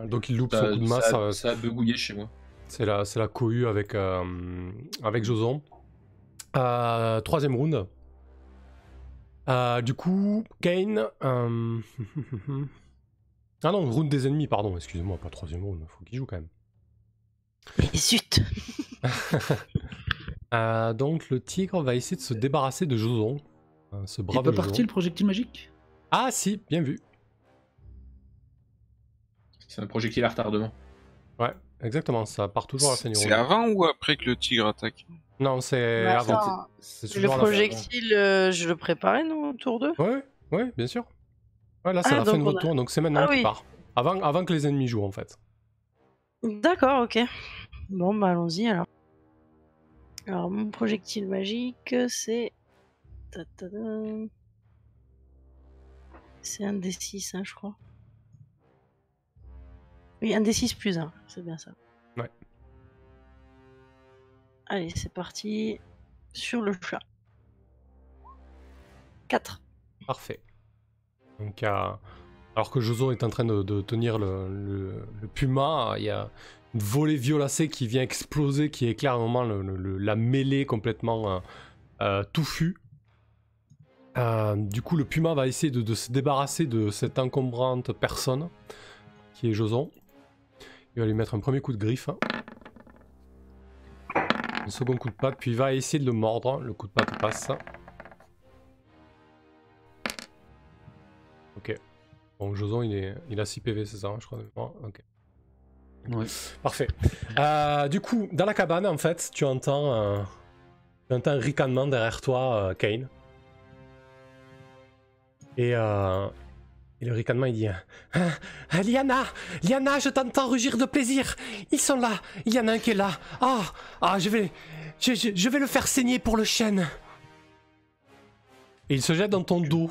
Donc il loupe son coup de masse. Ça a begouillé chez moi. C'est la cohue avec Joson. 3ème round. Du coup, Kane. Ah non, round des ennemis, pardon, excusez-moi, pas 3ème round, faut qu'il joue quand même. Et zut. Donc le tigre va essayer de se débarrasser de Joson. Ce Il est brave pas Joson. parti le projectile magique? Ah si, bien vu. C'est un projectile à retardement. Ouais, exactement, ça part toujours à la fin du round. C'est avant ou après que le tigre attaque? Non, c'est Bah, avant. attends, C'est le toujours à la fin. projectile, je le préparais, non, tour 2? Ouais, bien sûr. Ouais, là c'est la fin de votre tour, donc c'est maintenant qu'il part. Avant que les ennemis jouent en fait. D'accord, ok. Bon, bah allons-y alors. Alors, mon projectile magique, c'est... C'est un D6, hein, je crois. Oui, un D6 plus 1, c'est bien ça. Ouais. Allez, c'est parti. Sur le chat. 4. Parfait. Donc, alors que Joson est en train de tenir le Puma, il y a une volée violacée qui vient exploser, qui éclaire à un moment la mêlée complètement touffue. Du coup, le Puma va essayer de se débarrasser de cette encombrante personne qui est Joson. Il va lui mettre un premier coup de griffe. Un second coup de patte, puis il va essayer de le mordre. Le coup de patte passe. Ok. Bon, Joson, il a 6 PV, c'est ça, hein, je crois. Ok. Ouais. Parfait. Du coup, dans la cabane, en fait, tu entends un ricanement derrière toi, Kane. Et le ricanement, il dit Liana, je t'entends rugir de plaisir. Ils sont là. Il y en a un qui est là. Je vais le faire saigner pour le chêne. Et il se jette dans ton dos.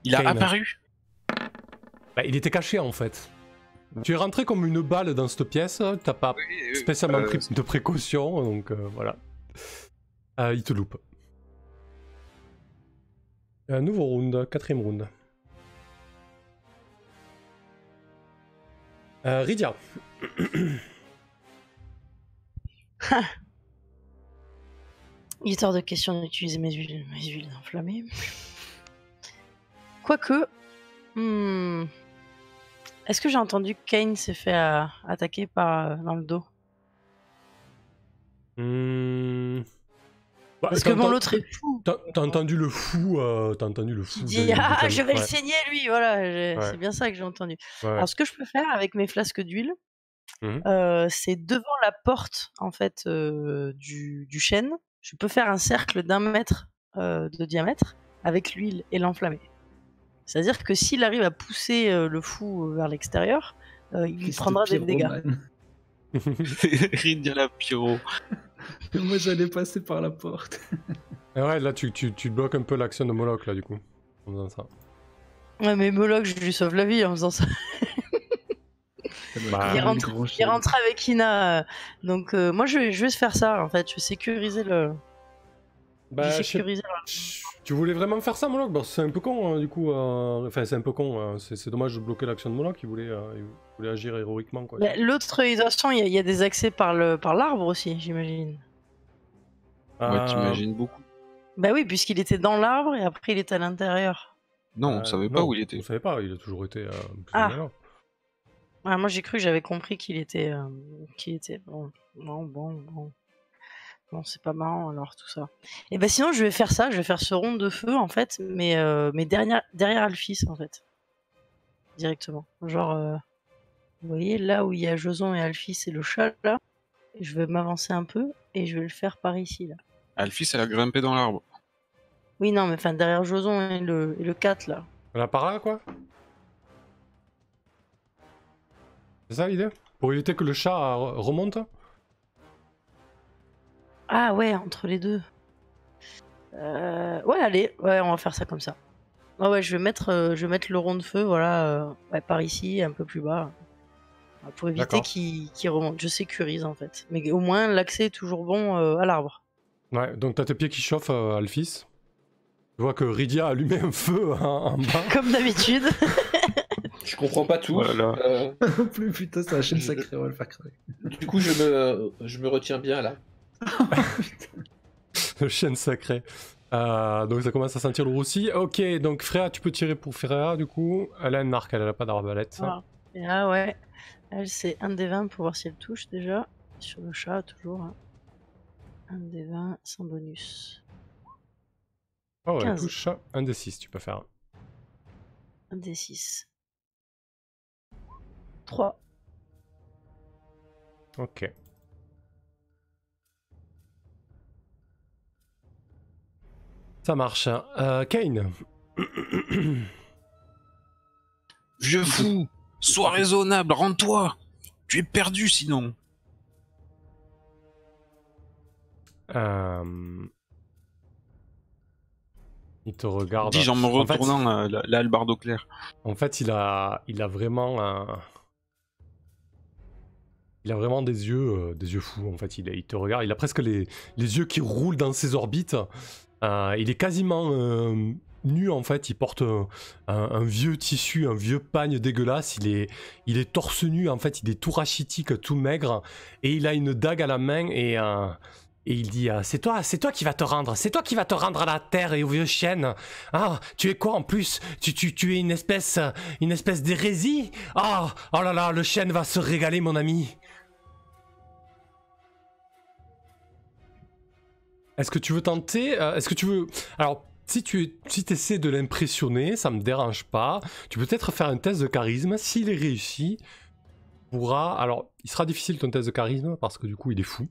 Il a Kane. apparu. Bah, il était caché en fait. Tu es rentré comme une balle dans cette pièce. T'as pas spécialement pris de précaution, donc voilà. Il te loupe. Un nouveau round, 4ème round. Rydia. Il est hors de question d'utiliser mes huiles enflammées. Quoique... Est-ce que j'ai entendu que Kane s'est fait attaquer dans le dos? Parce que bon, l'autre est fou. T'as entendu le fou, Il dit je vais le saigner lui, voilà, c'est bien ça que j'ai entendu. Ouais. Alors ce que je peux faire avec mes flasques d'huile, c'est devant la porte en fait du chêne. Je peux faire un cercle d'1 mètre de diamètre avec l'huile et l'enflammer. C'est-à-dire que s'il arrive à pousser le fou vers l'extérieur, il prendra des dégâts. Rydia la pyro. Moi j'allais passer par la porte. Et ouais, là tu bloques un peu l'action de Moloch là du coup, en faisant ça. Ouais, mais Moloch, je lui sauve la vie en faisant ça. Bah, il rentre avec Ina. Donc moi je vais faire ça en fait, je vais sécuriser le... Tu voulais vraiment faire ça, Moloch? Bah, c'est un peu con, hein, du coup. Enfin, c'est un peu con. C'est dommage de bloquer l'action de Moloch. Il voulait agir héroïquement, quoi. L'autre, de toute façon, il y a des accès par l'arbre aussi, j'imagine. Ouais, t'imagines beaucoup. Bah oui, puisqu'il était dans l'arbre et après il était à l'intérieur. Non, on savait pas où il était. On savait pas, il a toujours été moi j'ai cru, j'avais compris qu'il était... Bon, non, c'est pas marrant alors tout ça. Et bah sinon je vais faire ça, je vais faire ce rond de feu en fait, mais derrière Alphys en fait. Directement. Genre, vous voyez là où il y a Joson et Alphys et le chat là, je vais m'avancer un peu et je vais le faire par ici là. Alphys elle a grimpé dans l'arbre. Oui non mais enfin derrière Joson et le 4 là. Là par là quoi? C'est ça l'idée? Pour éviter que le chat remonte? Ah ouais, entre les deux. Ouais, allez, ouais, on va faire ça comme ça. Ah ouais, je vais mettre le rond de feu, voilà, par ici, un peu plus bas, pour éviter qu'il remonte. Je sécurise en fait, mais au moins l'accès est toujours bon à l'arbre. Ouais, donc t'as tes pieds qui chauffent, Alphys. Je vois que Rydia a allumé un feu en bas. Comme d'habitude. Je comprends pas tout. Voilà. Non plus, putain, c'est la chaîne sacrée, on va le faire crever. Du coup, je me retiens bien là. Le chien sacré. Donc ça commence à sentir le roussi. Ok, donc Freya, tu peux tirer pour Freya du coup. Elle a un arc, elle a pas d'arbalète. Ah. Et là, ouais. Elle, c'est 1 des 20 pour voir si elle touche déjà. Sur le chat, toujours. Hein. 1 des 20 sans bonus. Oh, elle 15. touche 1 des 6, tu peux faire. 1 des 6. 3. Ok. Ça marche. Kane. Vieux fou, sois raisonnable, rends-toi. Tu es perdu sinon. Il te regarde. Dis-je en me retournant l'albarde au clair. En fait, il a vraiment il a vraiment des yeux fous. En fait, il te regarde. Il a presque les yeux qui roulent dans ses orbites. Il est quasiment nu en fait. Il porte un vieux tissu, un vieux pagne dégueulasse. Il est torse nu en fait. Il est tout rachitique, tout maigre, et il a une dague à la main et il dit c'est toi qui vas te rendre. C'est toi qui vas te rendre à la terre et aux vieux chênes. Ah, tu es quoi en plus? Tu es une espèce d'hérésie? Oh là là, le chêne va se régaler, mon ami. Est-ce que tu veux tenter? Est-ce que tu veux... Alors, si tu essaies de l'impressionner, ça me dérange pas. Tu peux peut-être faire un test de charisme. S'il est réussi, pourra... Alors, il sera difficile ton test de charisme parce que du coup, il est fou.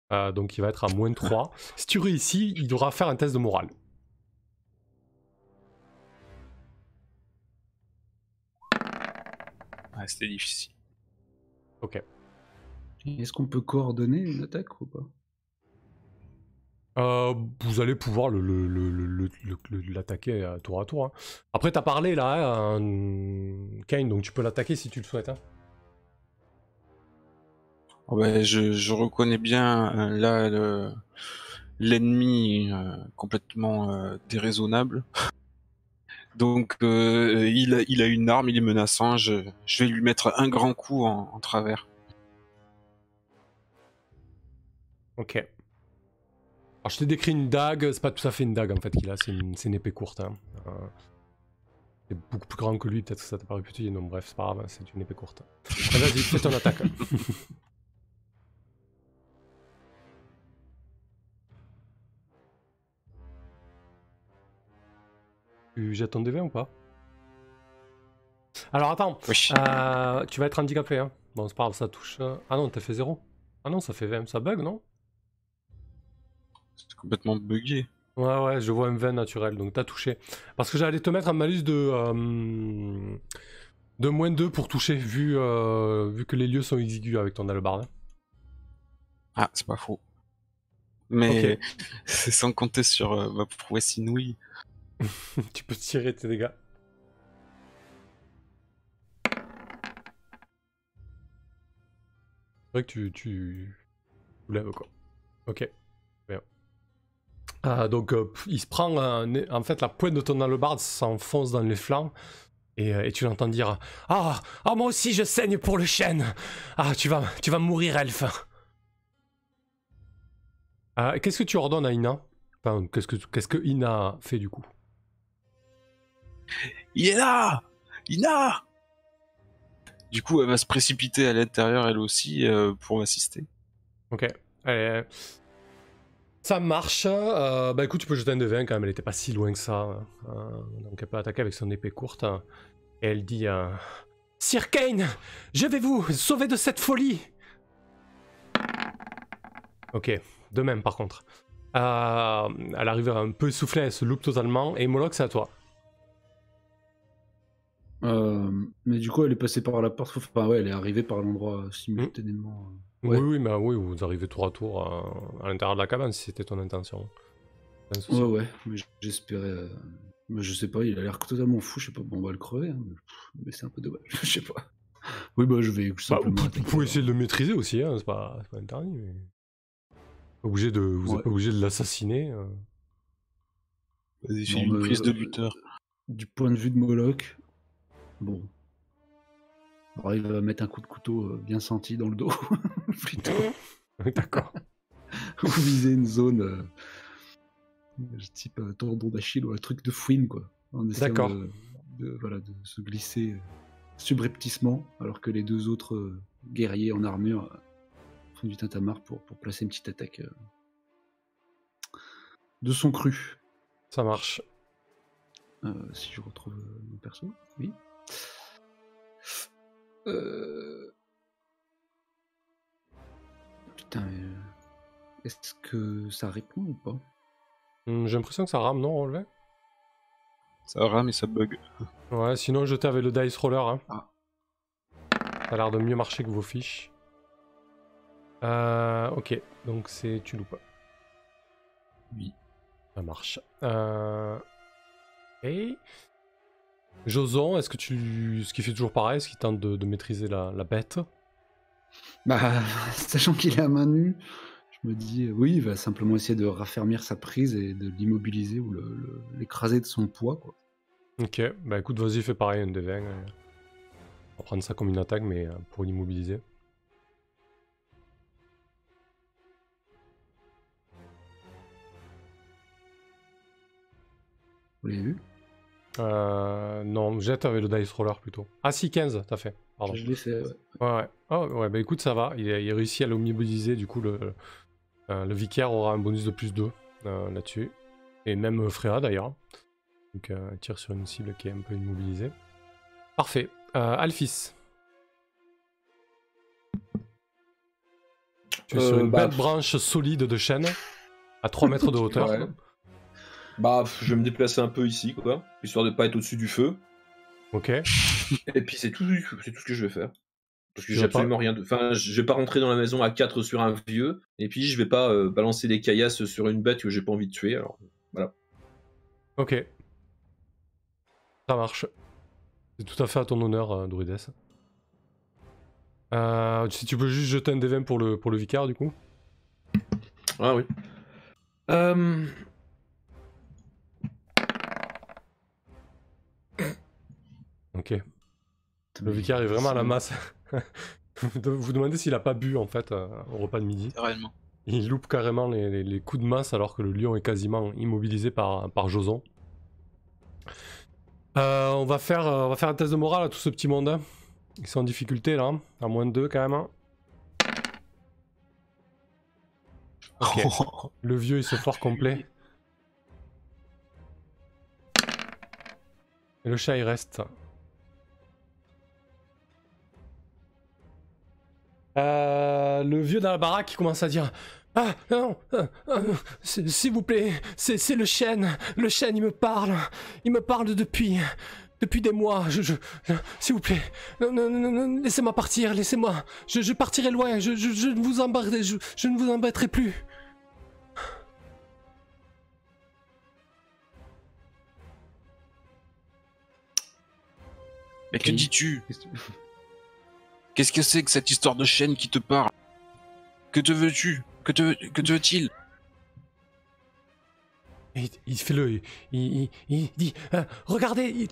Donc, il va être à moins 3. Si tu réussis, il devra faire un test de morale. Ah, c'était difficile. Ok. Est-ce qu'on peut coordonner une attaque ou pas? Vous allez pouvoir l'attaquer tour à tour. Hein. Après, t'as parlé là, Kane, donc tu peux l'attaquer si tu le souhaites. Hein. Oh bah, je reconnais bien là l'ennemi complètement déraisonnable. Donc il a une arme, il est menaçant. Je vais lui mettre un grand coup en travers. Ok. Alors je t'ai décrit une dague, c'est pas tout à fait une dague en fait qu'il a, c'est une épée courte. Hein. C'est beaucoup plus grand que lui, peut-être que ça t'a paru petit, non bref, c'est pas grave, c'est une épée courte. Vas-y, fais ton attaque. Tu jettes ton DV ou pas? Alors attends, Oui. tu vas être handicapé, hein. Bon, c'est pas grave, ça touche. Ah non, t'as fait 0. Ah non, ça fait 20. Ça bug, non? C'est complètement buggé. Ouais, je vois un 20 naturel, donc t'as touché. Parce que j'allais te mettre un malus de -2 pour toucher, vu que les lieux sont exigus avec ton hallebarde. Ah, c'est pas faux. Mais Ok. c'est sans compter sur ma prouesse inouïe. Tu peux tirer tes dégâts. C'est vrai que tu lèves, quoi. Ok. Bien. Donc, il se prend... en fait, la pointe de ton hallebarde s'enfonce dans les flancs. Et tu l'entends dire « Ah, moi aussi je saigne pour le chêne. Ah, tu vas mourir, elfe. » Qu'est-ce que tu ordonnes à Ina? Enfin, qu'est-ce que Ina fait du coup? Il est là! Ina! Du coup, elle va se précipiter à l'intérieur, elle aussi, pour m'assister. Ok. Ça marche. Bah écoute, tu peux jeter un de 20 quand même, elle était pas si loin que ça. Donc elle peut attaquer avec son épée courte. Et elle dit Sir Kane, je vais vous sauver de cette folie. Ok, de même par contre. Elle arrive un peu essoufflée, elle se loupe totalement. Et Moloch, c'est à toi. Mais du coup, elle est passée par la porte. Enfin, ouais, elle est arrivée par l'endroit simultanément. Ouais. Oui, mais oui, vous arrivez tour à tour à l'intérieur de la cabane si c'était ton intention. Ouais, mais j'espérais. Mais je sais pas, il a l'air totalement fou. Je sais pas, bon, on va le crever, hein, mais c'est un peu dommage. Je sais pas. Oui, bah, je vais simplement. Vous pouvez essayer de le maîtriser aussi, hein, c'est pas interdit. Mais... Vous n'êtes pas obligé de l'assassiner. Vas-y, fais une prise de lutteur. Du point de vue de Moloch, bon. Alors, il va mettre un coup de couteau bien senti dans le dos, plutôt. D'accord. Ou viser une zone type tendon d'Achille ou un truc de fouine, quoi. En essayant de se glisser subrepticement, alors que les deux autres guerriers en armure font du tintamarre pour placer une petite attaque de son cru. Ça marche. Si je retrouve mon perso, oui. Putain, mais... Est-ce que ça répond ou pas? J'ai l'impression que ça rame, non, relevé? Ça rame et ça bug. Ouais, sinon jetez avec le dice roller. Hein. Ah. Ça a l'air de mieux marcher que vos fiches. Ok, donc c'est... Tu loupes. Oui. Ça marche. Et... Joson, est-ce que tu... Ce qui fait toujours pareil, est-ce qu'il tente de maîtriser la bête? Bah, sachant qu'il est à main nue, je me dis, oui, il va simplement essayer de raffermir sa prise et de l'immobiliser ou l'écraser de son poids, quoi. Ok, bah écoute, vas-y, fais pareil, un des 20. On va prendre ça comme une attaque, mais pour l'immobiliser. Vous l'avez vu? Non, jette avec le dice roller plutôt. Ah si, 15, t'as fait. Pardon. Je l'ai fait, ouais. Ouais. Oh, ouais, bah écoute, ça va. Il réussit à l'immobiliser, du coup, le vicaire aura un bonus de +2 là-dessus. Et même Freya d'ailleurs. Donc, il tire sur une cible qui est un peu immobilisée. Parfait. Alphys. Tu es sur une belle branche solide de chêne, à 3 mètres de hauteur. Ouais. Bah, je vais me déplacer un peu ici, quoi, histoire de pas être au-dessus du feu. Ok. Et puis c'est tout ce que je vais faire. Parce que j'ai absolument rien de... Enfin, je vais pas rentrer dans la maison à 4 sur un vieux, et puis je vais pas balancer des caillasses sur une bête que j'ai pas envie de tuer, alors voilà. Ok. Ça marche. C'est tout à fait à ton honneur, Druides. Si tu peux juste jeter un D20 pour le vicaire, du coup. Ah oui. Ok. Le vicaire est vraiment à la masse. Vous demandez s'il a pas bu, en fait, au repas de midi. Réellement. Il loupe carrément les coups de masse alors que le lion est quasiment immobilisé par Joson. On va faire un test de morale à tout ce petit monde. Ils sont en difficulté là, à -2 quand même. Ok. Le vieux il se foire complet. Et le chat il reste. Le vieux dans la baraque qui commence à dire ah non, s'il vous plaît, c'est le chêne, il me parle depuis des mois, s'il vous plaît, non, laissez-moi partir, laissez-moi, je partirai loin, je ne vous embêterai plus. Mais que dis-tu? Qu'est-ce que c'est que cette histoire de chêne qui te parle? Que te veux-tu? Que te veut-il? Il fait il dit regardez,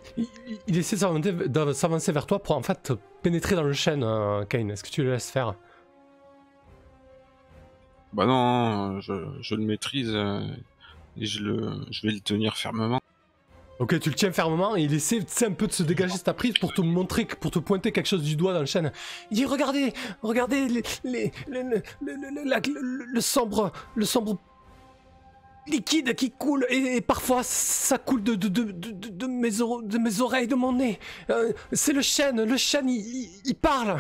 il essaie de s'avancer vers toi pour en fait pénétrer dans le chêne, Kane. Est-ce que tu le laisses faire? Bah non, je le maîtrise et je vais le tenir fermement. Ok, tu le tiens fermement et il essaie un peu de se dégager de ta prise pour te montrer, pour te pointer quelque chose du doigt dans le chêne. Il dit regardez le sombre liquide qui coule et parfois ça coule de mes oreilles, de mon nez. C'est le chêne il parle.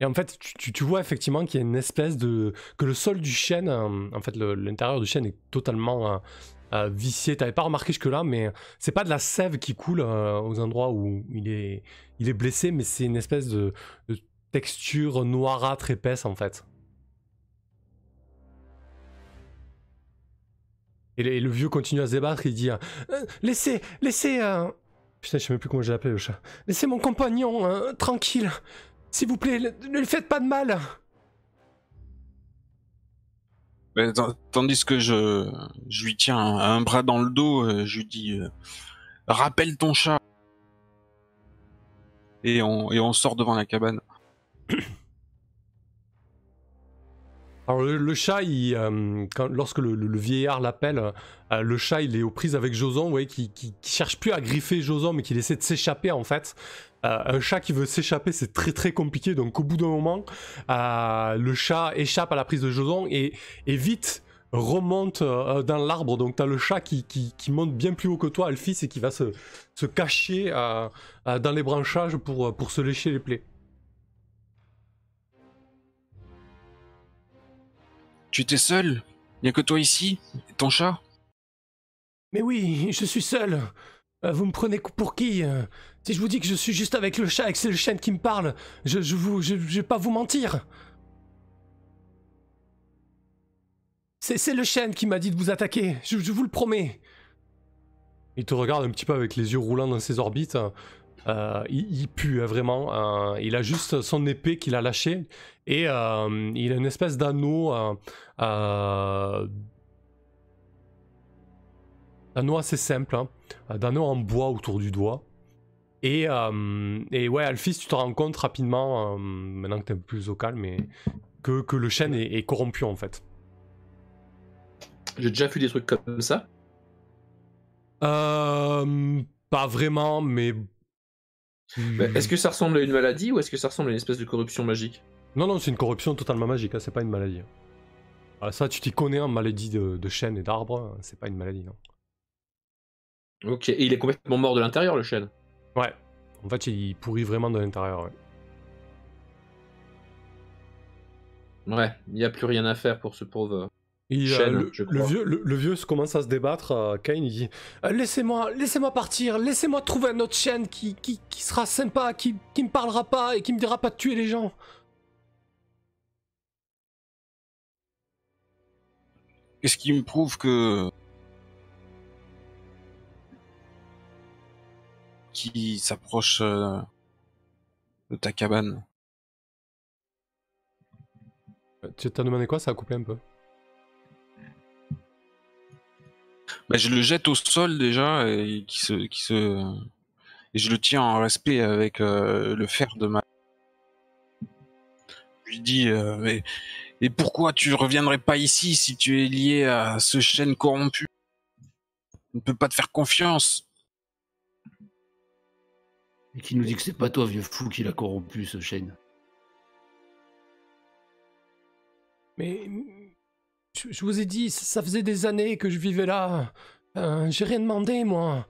Et en fait, tu vois effectivement qu'il y a une espèce que le sol du chêne, en fait l'intérieur du chêne est totalement vicié. T'avais pas remarqué jusque-là, mais c'est pas de la sève qui coule aux endroits où il est blessé, mais c'est une espèce de texture noirâtre épaisse en fait. Et le vieux continue à se débattre, il dit laissez putain, je sais même plus comment j'ai appelé le chat. Laissez mon compagnon tranquille. S'il vous plaît, ne lui faites pas de mal. Mais tandis que je lui tiens un bras dans le dos, je lui dis rappelle ton chat. Et on sort devant la cabane. Alors le chat, lorsque le vieillard l'appelle, le chat il est aux prises avec Joson, ouais, qui cherche plus à griffer Joson, mais qui essaie de s'échapper en fait. Un chat qui veut s'échapper, c'est très très compliqué, donc au bout d'un moment, le chat échappe à la prise de Joson et vite remonte dans l'arbre. Donc t'as le chat qui monte bien plus haut que toi, Alphys, et qui va se cacher dans les branchages pour se lécher les plaies. Tu étais seul? Il n'y a que toi ici? Et ton chat? Mais oui, je suis seul. Vous me prenez pour qui? Si je vous dis que je suis juste avec le chat et que c'est le chêne qui me parle, je vais pas vous mentir. C'est le chêne qui m'a dit de vous attaquer, je vous le promets. Il te regarde un petit peu avec les yeux roulants dans ses orbites. Il pue vraiment. Il a juste son épée qu'il a lâchée et il a une espèce d'anneau, anneau assez simple, d'anneau en bois autour du doigt. Et ouais, Alphys, tu te rends compte rapidement, maintenant que t'es un peu plus au calme, mais que le chêne est corrompu en fait. J'ai déjà vu des trucs comme ça. Pas vraiment, mais... Est-ce que ça ressemble à une maladie ou est-ce que ça ressemble à une espèce de corruption magique? Non, c'est une corruption totalement magique, c'est pas une maladie. Ça, tu t'y connais en maladie de chêne et d'arbres, c'est pas une maladie, non. Ok, et il est complètement mort de l'intérieur, le chêne? Ouais, en fait, il pourrit vraiment de l'intérieur, ouais. Ouais, il n'y a plus rien à faire pour ce pauvre... chêne, le vieux commence à se débattre. Kane, il dit laissez-moi partir, laissez-moi trouver un autre chêne qui sera sympa, qui me parlera pas et qui me dira pas de tuer les gens. Qu'est-ce qui me prouve qui s'approche de ta cabane? Tu t'as demandé quoi? Ça a coupé un peu. Bah, je le jette au sol déjà et et je le tiens en respect avec le fer de ma... Je lui dis et pourquoi tu reviendrais pas ici si tu es lié à ce chêne corrompu? On ne peut pas te faire confiance. Et qui nous dit que c'est pas toi, vieux fou, qui l'a corrompu, ce chêne? Mais je vous ai dit, ça faisait des années que je vivais là. J'ai rien demandé, moi.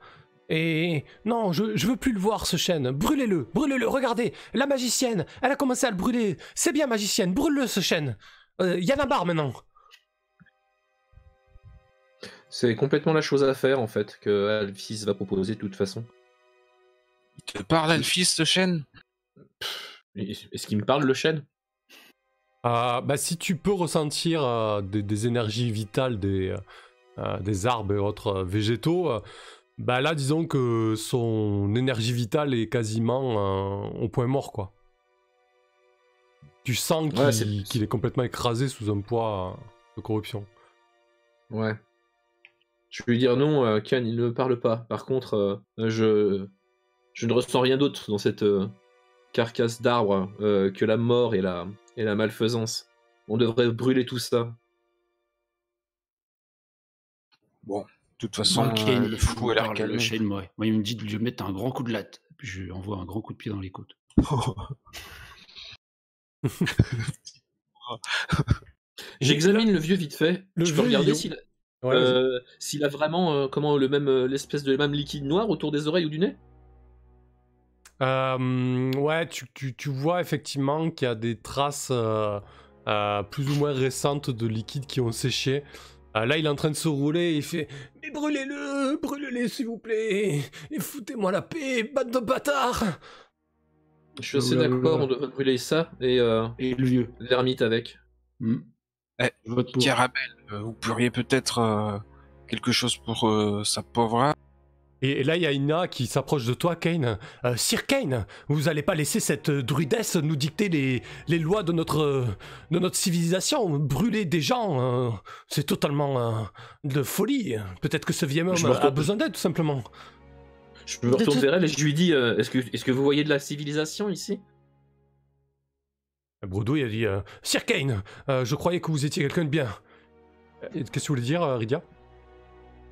Et non, je veux plus le voir, ce chêne. Brûlez-le, regardez. La magicienne, elle a commencé à le brûler. C'est bien, magicienne, brûle-le, ce chêne. Y en a marre maintenant. C'est complètement la chose à faire, en fait, que Alphys va proposer de toute façon. Il te parle, Alphys, ce chêne? Est-ce qu'il me parle, le chêne? Bah, si tu peux ressentir des énergies vitales des arbres et autres végétaux, bah là, disons que son énergie vitale est quasiment au point mort, quoi. Tu sens qu'il est complètement écrasé sous un poids de corruption. Ouais. Je vais lui dire non, Ken, il ne me parle pas. Par contre, je ne ressens rien d'autre dans cette carcasse d'arbre que la mort et la malfaisance. On devrait brûler tout ça. Bon, de toute façon, le fou a l'air calme. Moi, il me dit de lui mettre un grand coup de latte. Puis je lui envoie un grand coup de pied dans les côtes. J'examine le vieux vite fait. Je peux regarder s'il a vraiment l'espèce de même liquide noir autour des oreilles ou du nez. Ouais, tu vois effectivement qu'il y a des traces plus ou moins récentes de liquides qui ont séché. Là, il est en train de se rouler et il fait « Mais brûlez-le s'il vous plaît, et foutez-moi la paix, bande de bâtards !» Je suis assez d'accord, on devrait brûler ça et le vieux. L'ermite avec. Carabelle, vous pourriez peut-être quelque chose pour sa pauvre âme. Et là, il y a Ina qui s'approche de toi, Kane. Sir Kane, vous allez pas laisser cette druidesse nous dicter les lois de notre civilisation. Brûler des gens, c'est totalement de folie. Peut-être que ce vieil homme a besoin d'aide, tout simplement. Je me retourne vers elle et je lui dis est-ce que vous voyez de la civilisation ici? Brodouille a dit Sir Kane, je croyais que vous étiez quelqu'un de bien. Qu'est-ce que vous voulez dire, Rydia?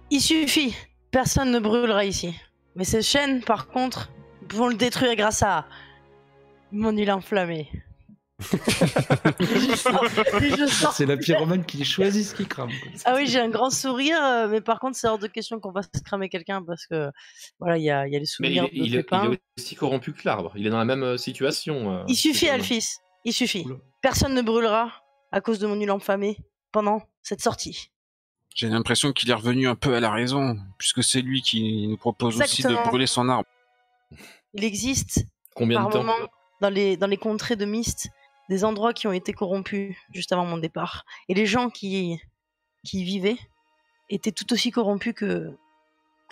Il suffit. Personne ne brûlera ici. Mais ces chênes, par contre, nous pouvons le détruire grâce à mon huile enflammée. C'est la pyromane qui choisit ce qui crame. Ah oui, j'ai un grand sourire, mais par contre, c'est hors de question qu'on va se cramer quelqu'un parce que voilà, il y a les souvenirs il est aussi corrompu que l'arbre. Il est dans la même situation. Il suffit, Alphys. Il suffit. Personne ne brûlera à cause de mon huile enflammée pendant cette sortie. J'ai l'impression qu'il est revenu un peu à la raison, puisque c'est lui qui nous propose aussi de brûler son arbre. Il existe combien de temps moment, dans les contrées de Myst, des endroits qui ont été corrompus juste avant mon départ. Et les gens qui y vivaient étaient tout aussi corrompus que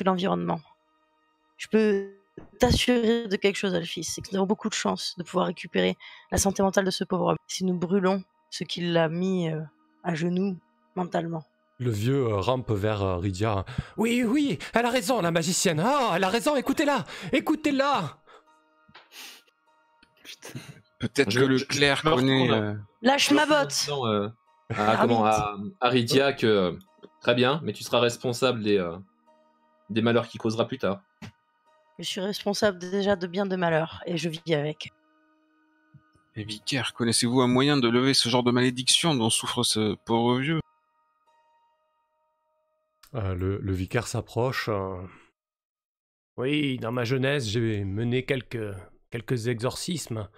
l'environnement. Je peux t'assurer de quelque chose, Alphys, c'est que nous avons beaucoup de chance de pouvoir récupérer la santé mentale de ce pauvre homme si nous brûlons ce qui l'a mis à genoux mentalement. Le vieux rampe vers Rydia. Oui, elle a raison, la magicienne. Ah, elle a raison, écoutez-la. Peut-être que le clerc connaît... Lâche ma botte. À Rydia que... Très bien, mais tu seras responsable des malheurs qu'il causera plus tard. Je suis responsable déjà de bien de malheurs, et je vis avec. Et vicaire, connaissez-vous un moyen de lever ce genre de malédiction dont souffre ce pauvre vieux? Le vicaire s'approche. Oui, dans ma jeunesse, j'ai mené quelques exorcismes.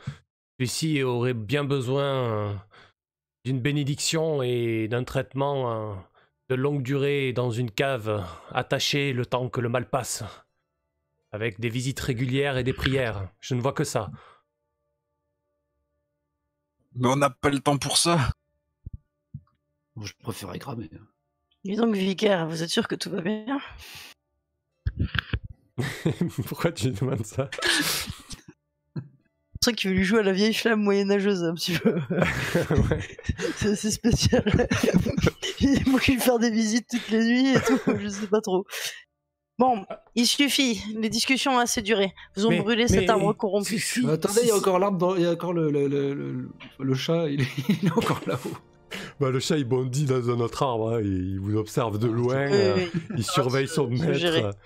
Celui-ci aurait bien besoin d'une bénédiction et d'un traitement de longue durée dans une cave, attaché le temps que le mal passe. Avec des visites régulières et des prières. Je ne vois que ça. Mais on n'a pas le temps pour ça. Bon, je préférerais cramer. Dis donc, vicaire, vous êtes sûr que tout va bien? Pourquoi tu demandes ça? C'est vrai qu'il veut lui jouer à la vieille flamme moyenâgeuse un petit peu. Ouais. C'est spécial. Moi qui vais faire des visites toutes les nuits et tout, je sais pas trop. Bon, il suffit, les discussions ont assez duré. Vous ont brûlé cet arbre corrompu. Attendez, il y a encore l'arbre, il y a encore le chat, il est encore là-haut. Bah, le chat il bondit dans un autre arbre, hein, il vous observe de loin, il surveille son maître.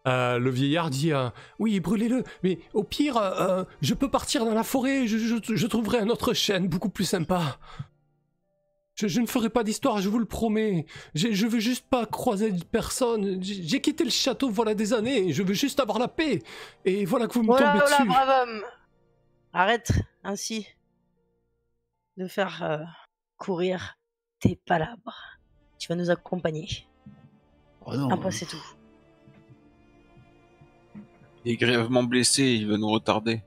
Le vieillard dit oui, brûlez-le, mais au pire, je peux partir dans la forêt, je trouverai un autre chêne beaucoup plus sympa. Je ne ferai pas d'histoire, je vous le promets. Je veux juste pas croiser personne. J'ai quitté le château voilà des années. Je veux juste avoir la paix. Et voilà que vous me tombez dessus. Brave homme. Arrête ainsi de faire courir tes palabres. Tu vas nous accompagner. Oh non. Après, c'est tout. Il est grièvement blessé, il veut nous retarder.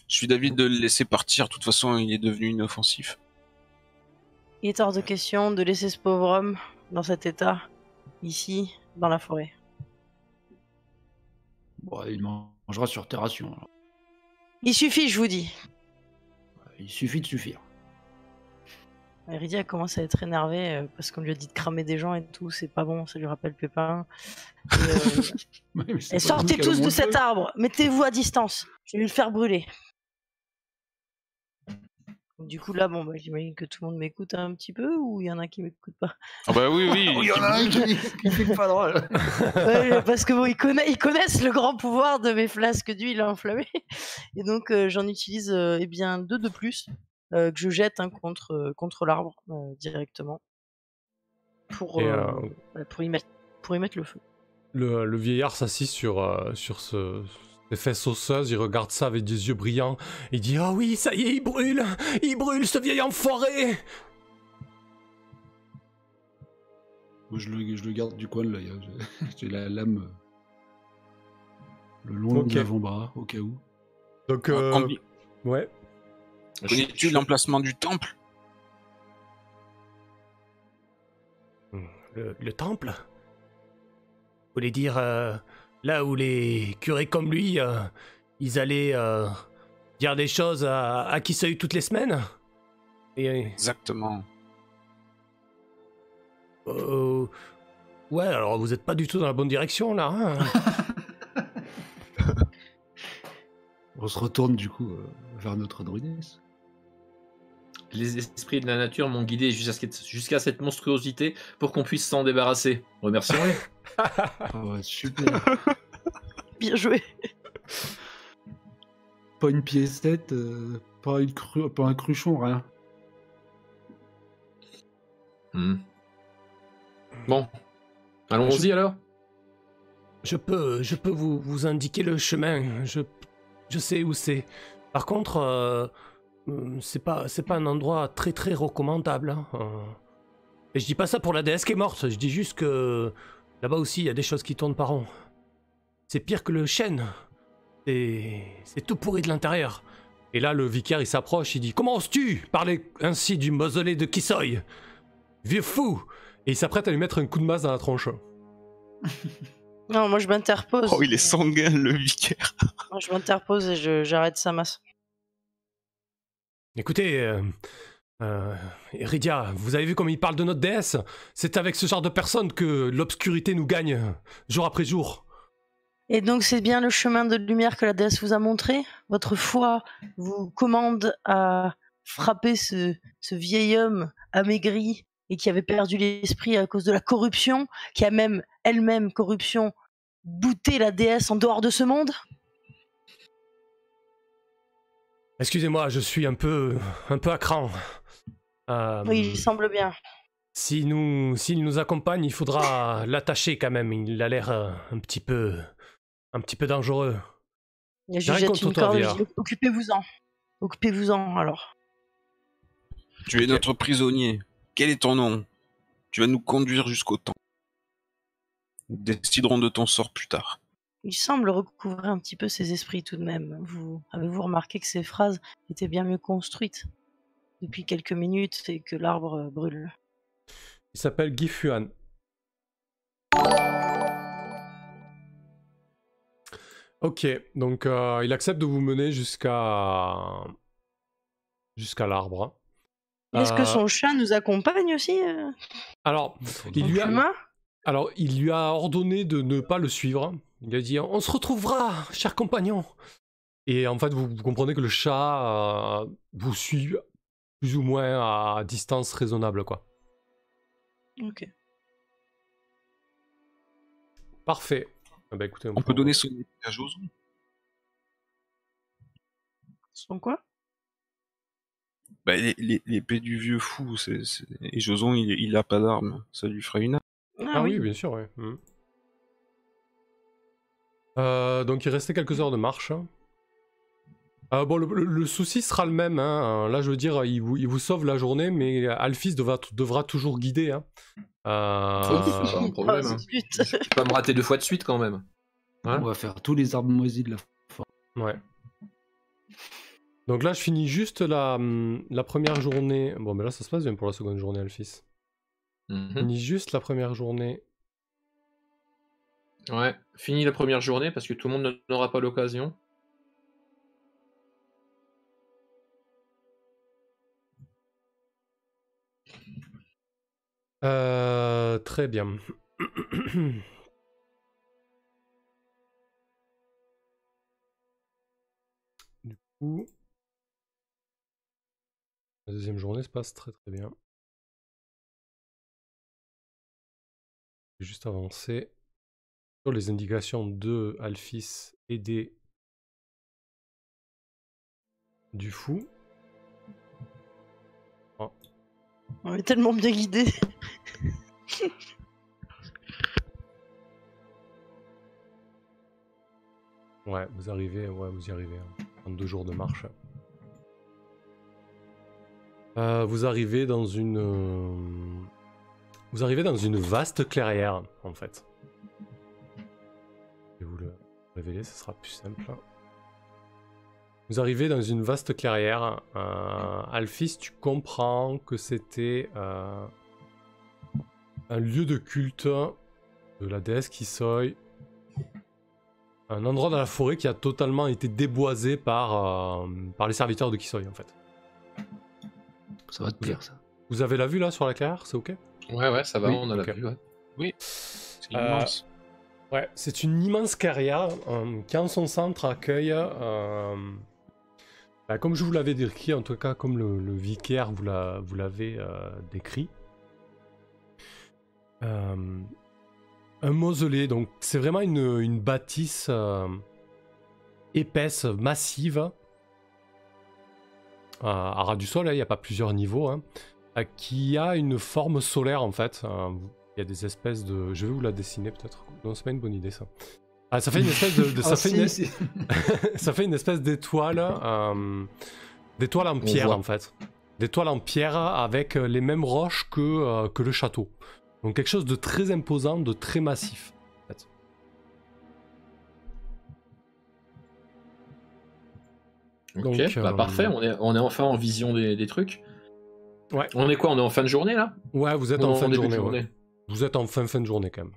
Je suis d'avis de le laisser partir, de toute façon il est devenu inoffensif. Il est hors de question de laisser ce pauvre homme dans cet état, ici, dans la forêt. Bon, il mangera sur tes rations. Alors. Il suffit, je vous dis. Il suffit de suffire. Iridia commence à être énervée parce qu'on lui a dit de cramer des gens et tout, c'est pas bon, ça lui rappelle Pépin. Et sortez tous de cet arbre, mettez-vous à distance, je vais le faire brûler. Du coup là, bon, bah, j'imagine que tout le monde m'écoute un petit peu ou il y en a qui m'écoutent pas. Ah bah oui, Il y en a un qui fait pas drôle. Ouais, parce que bon, ils connaissent le grand pouvoir de mes flasques d'huile enflammée. Et donc j'en utilise eh bien 2 de plus que je jette contre l'arbre directement pour y mettre le feu. Le vieillard s'assit sur ses fesses osseuses, il regarde ça avec des yeux brillants, il dit « Ah oui, ça y est, il brûle ce vieil enfoiré !» Moi, je le garde du coin de l'œil. J'ai la lame le long de l'avant-bras, au cas où. Donc, ouais. Connais-tu l'emplacement du temple? Le temple? Vous voulez dire là où les curés comme lui, ils allaient dire des choses à qui ça eu toutes les semaines? Exactement. Ouais, alors vous êtes pas du tout dans la bonne direction là. Hein. On se retourne du coup vers notre druidesse. Les esprits de la nature m'ont guidé jusqu'à cette monstruosité pour qu'on puisse s'en débarrasser. Remercions-les. Oh, ouais, super. Bien joué. Pas une piécette, pas un cruchon, rien. Bon, allons-y alors. Je peux vous indiquer le chemin. Je sais où c'est. Par contre, c'est pas un endroit très très recommandable. Hein. Et je dis pas ça pour la déesse qui est morte. Je dis juste que là-bas aussi il y a des choses qui tournent par rond. C'est pire que le chêne. C'est tout pourri de l'intérieur. Et là le vicaire il s'approche, il dit « Comment oses-tu parler ainsi du mausolée de Kisoi? Vieux fou !» Et il s'apprête à lui mettre un coup de masse dans la tronche. Non, moi je m'interpose. Oh, il est sanguin, le vicaire. Moi, je m'interpose et j'arrête sa masse. Écoutez, Iridia, vous avez vu comme il parle de notre déesse? C'est avec ce genre de personnes que l'obscurité nous gagne, jour après jour. Et donc c'est bien le chemin de lumière que la déesse vous a montré? Votre foi vous commande à frapper ce vieil homme amaigri et qui avait perdu l'esprit à cause de la corruption, qui a même elle-même, corruption, bouté la déesse en dehors de ce monde? Excusez-moi, je suis un peu à cran. Oui, il semble bien. S'il nous accompagne, il faudra l'attacher quand même. Il a l'air un petit peu dangereux. Je jette une corde, je dis, occupez-vous-en. Occupez-vous-en alors. Tu es notre prisonnier. Quel est ton nom? Tu vas nous conduire jusqu'au temple. Nous déciderons de ton sort plus tard. Il semble recouvrir un petit peu ses esprits tout de même. Avez-vous remarqué que ces phrases étaient bien mieux construites depuis quelques minutes et que l'arbre brûle? Il s'appelle Guy Fuan. Ok, donc il accepte de vous mener jusqu'à l'arbre. Est-ce que son chat nous accompagne aussi? Alors, il lui a ordonné de ne pas le suivre. Il a dit « On se retrouvera, cher compagnon !» Et en fait, vous comprenez que le chat vous suit plus ou moins à distance raisonnable, quoi. Ok. Parfait. Ah bah, écoutez, on peut donner son épée à Joson. Son quoi? Bah, l'épée du vieux fou, et Joson, il a pas d'arme. Ça lui ferait une arme. Ah oui, bien sûr, ouais. Donc il restait quelques heures de marche. Bon, le souci sera le même. Hein. Là, je veux dire, il vous sauve la journée, mais Alphys devra toujours guider. Hein. C'est pas un problème. Ah, Hein. zut. Je vais pas me rater 2 fois de suite quand même. Hein. On va faire tous les arbres moisis de la forêt. Ouais. Donc là, je finis juste la première journée. Bon, mais là, ça se passe bien pour la seconde journée, Alphys. Je finis juste la première journée. Ouais, fini la première journée parce que tout le monde n'aura pas l'occasion. Très bien. Du coup, la deuxième journée se passe très très bien. Je vais juste avancer sur les indications de Alphys et du fou. Oh. On est tellement bien guidés. Ouais, vous y arrivez hein, en 2 jours de marche. Vous arrivez dans une vaste clairière, en fait. Je vais vous le révéler, ce sera plus simple. Vous arrivez dans une vaste clairière. Alphys, tu comprends que c'était un lieu de culte de la déesse Kisoi. Un endroit dans la forêt qui a totalement été déboisé par les serviteurs de Kisoi, en fait. Ça va te plaire, ça. Vous avez la vue là sur la clairière, c'est ok? Ouais, ça va, Oui, on a ok. la vue. Ouais. Oui, c'est immense. Ouais, c'est une immense carrière qui en son centre accueille, comme je vous l'avais décrit, en tout cas comme le vicaire vous l'avez décrit, un mausolée. Donc c'est vraiment une bâtisse épaisse, massive, à ras du sol, il n'y a pas plusieurs niveaux, hein, qui a une forme solaire en fait. Il y a des espèces de... Je vais vous la dessiner peut-être. Non, c'est pas une bonne idée ça. Ça fait une espèce de... ça, ça fait une espèce d'étoile. D'étoile en pierre en fait. D'étoile en pierre avec les mêmes roches que le château. Donc quelque chose de très imposant, de très massif. En fait. Ok, Donc, parfait, on est enfin en vision des trucs. Ouais. On est quoi? On est en fin de journée là? Ouais, vous êtes en fin de début journée. Ouais. Vous êtes en fin de journée quand même.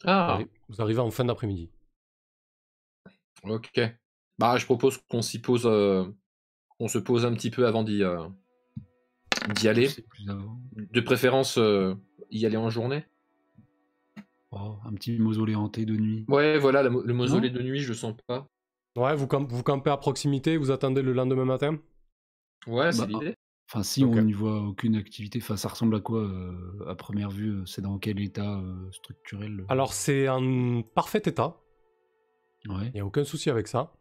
Là, vous arrivez en fin d'après-midi. Ok. Bah, je propose qu'on s'y pose, qu'on se pose un petit peu avant d'y aller. De préférence, y aller en journée. Oh, un petit mausolée hanté de nuit. Ouais, voilà, le mausolée de nuit, je sens pas. Ouais, vous campez à proximité, vous attendez le lendemain matin? Ouais, c'est l'idée. Enfin, si on n'y voit aucune activité, enfin, ça ressemble à quoi à première vue? C'est dans quel état structurel? Alors, c'est en parfait état. Ouais. Il n'y a aucun souci avec ça.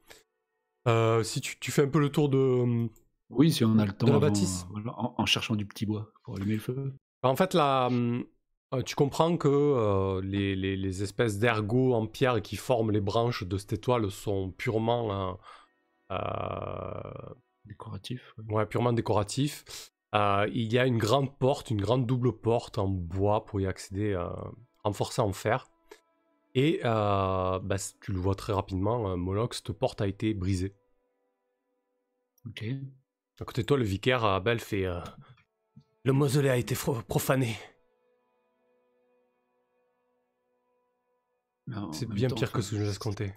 Si tu fais un peu le tour de... Oui, si on a le temps de la avant, bâtisse. en cherchant du petit bois pour allumer le feu. En fait, là, tu comprends que les espèces d'ergots en pierre qui forment les branches de cette étoile sont purement... décoratif. Ouais, purement décoratif. Il y a une grande porte, une grande double porte en bois pour y accéder, renforcée en fer. Et tu le vois très rapidement, Moloch, cette porte a été brisée. Ok. À côté de toi, le vicaire, Abel, fait le mausolée a été profané. C'est bien pire que ce que je laisse compter.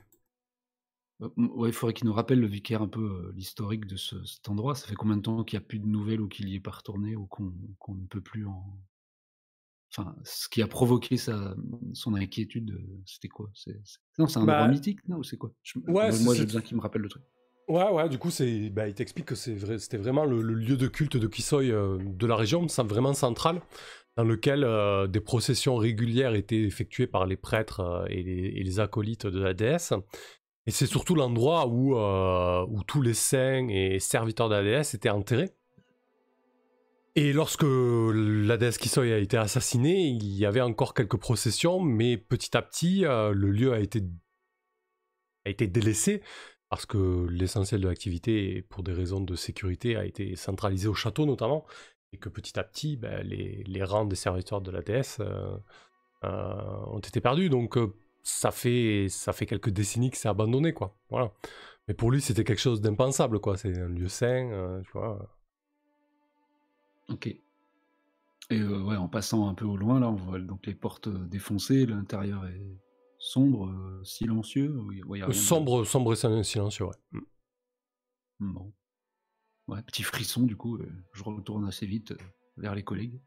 Ouais, il faudrait qu'il nous rappelle, le vicaire, un peu l'historique de cet endroit. Ça fait combien de temps qu'il n'y a plus de nouvelles ou qu'il n'y est pas retourné ou qu'on ne peut plus en... Enfin, ce qui a provoqué son inquiétude, c'était quoi? Non, c'est un endroit mythique, non? Ou c'est quoi? Moi, j'ai besoin qu'il me rappelle le truc. Ouais, du coup, il t'explique que c'était vraiment le lieu de culte de Kisoi de la région, vraiment central, dans lequel des processions régulières étaient effectuées par les prêtres et les acolytes de la déesse. Et c'est surtout l'endroit où tous les saints et serviteurs de la déesse étaient enterrés. Et lorsque la déesse Kisoi a été assassinée, il y avait encore quelques processions, mais petit à petit, le lieu a été délaissé parce que l'essentiel de l'activité, pour des raisons de sécurité, a été centralisé au château notamment, et que petit à petit, les rangs des serviteurs de la déesse ont été perdus. Donc ça fait quelques décennies que c'est abandonné, quoi. Voilà. Mais pour lui, c'était quelque chose d'impensable, quoi. C'est un lieu saint, tu vois. Ok. Et ouais, en passant un peu au loin, là, on voit donc les portes défoncées, l'intérieur est sombre, silencieux. Ouais, y a rien Sombre et silencieux, ouais. Bon. Ouais, petit frisson, du coup, je retourne assez vite vers les collègues.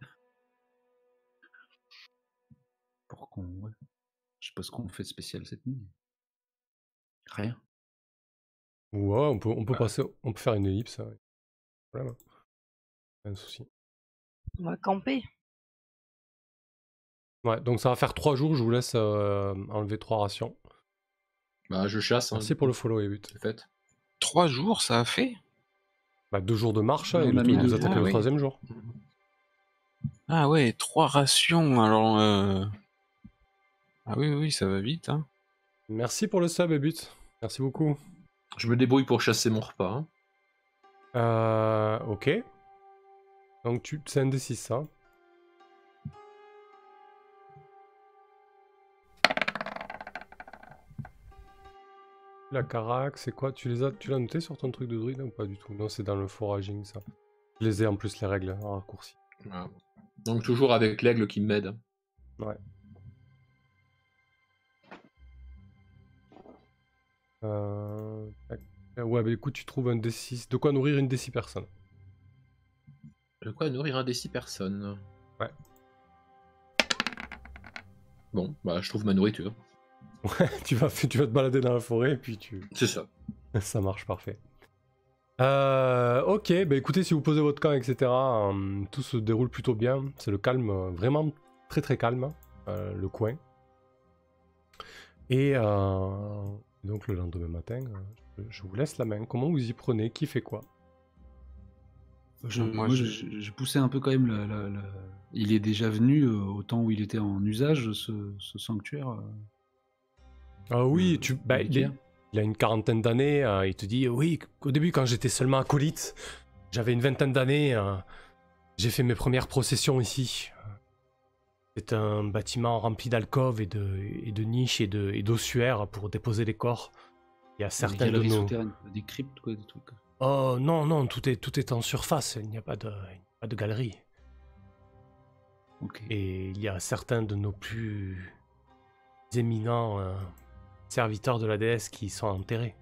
Pour qu'on... Ouais. Je sais pas ce qu'on fait de spécial cette nuit. Rien. Ouais, on peut passer, on peut faire une ellipse. Ouais. Voilà. Pas de souci. On va camper. Ouais, donc ça va faire 3 jours, je vous laisse enlever 3 rations. Bah, je chasse. Merci pour le follow et but. C'est fait. 3 jours, ça a fait? 2 jours de marche, Ouais, et on a le mis tout, vous deux attaquez jours. le Ah oui. 3e jour. Ah ouais, 3 rations, alors... Ah oui, ça va vite, hein. Merci pour le sub et but. Merci beaucoup. Je me débrouille pour chasser mon repas. Hein. Ok. Donc c'est un D6, ça. La carac, c'est quoi? Tu l'as noté sur ton truc de druide ou pas du tout? Non, c'est dans le foraging, ça. Je les ai en plus, les règles, en raccourci. Voilà. Donc toujours avec l'aigle qui m'aide. Ouais. Ouais, bah écoute, tu trouves un D6. De quoi nourrir une D6 personnes. De quoi nourrir un des 6 personnes. Ouais. Bon, bah je trouve ma nourriture. Ouais, tu vas te balader dans la forêt et puis C'est ça. ça marche, parfait. Ok, bah écoutez, si vous posez votre camp, etc., tout se déroule plutôt bien. C'est le calme, vraiment très très calme, le coin. Et donc le lendemain matin, je vous laisse la main. Comment vous y prenez? Qui fait quoi? Moi, j'ai poussé un peu quand même. Il est déjà venu au temps où il était en usage, ce sanctuaire. Ah oui, il a une quarantaine d'années. Il te dit oui, au début, quand j'étais seulement acolyte, j'avais une vingtaine d'années. J'ai fait mes premières processions ici. C'est un bâtiment rempli d'alcôves et de niches et d'ossuaires pour déposer les corps. Il y a certains de nos... souterraines, des cryptes, quoi, des trucs. Oh non, tout est en surface. Il n'y a pas de galerie. Ok. Et il y a certains de nos plus éminents serviteurs de la déesse qui sont enterrés.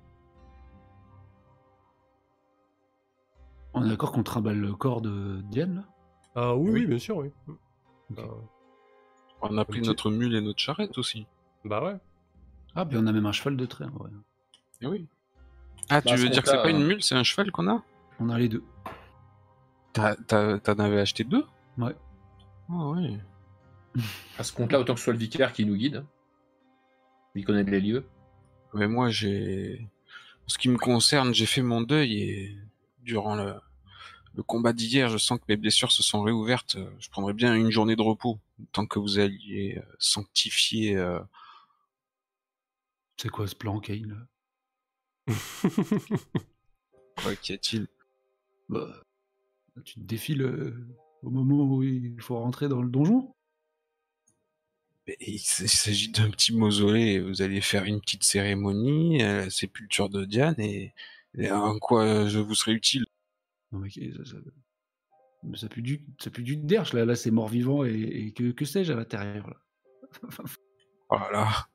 On est d'accord qu'on trimballe le corps de Diane, là? Oui, bien sûr, oui. Ok. On a pris notre mule et notre charrette aussi. Bah ouais. Ah, puis on a même un cheval de trait, en vrai. Eh oui. Ah, tu veux dire que c'est pas une mule, c'est un cheval qu'on a? On a les deux. T'en avais acheté 2? Ouais. Ah ouais. À ce compte-là, autant que ce soit le vicaire qui nous guide. Il connaît les lieux. Mais moi, en ce qui me concerne, j'ai fait mon deuil et durant le combat d'hier, je sens que mes blessures se sont réouvertes. Je prendrais bien une journée de repos, tant que vous alliez sanctifier... C'est quoi ce plan, Kane, là? Quoi, qu'y a-t-il? Bah, tu te défiles au moment où il faut rentrer dans le donjon? Mais il s'agit d'un petit mausolée. Vous allez faire une petite cérémonie à la sépulture de Diane et en quoi je vous serai utile? Non, mais ça pue du derche, là c'est mort-vivant et que sais-je à l'intérieur, là. Oh là là,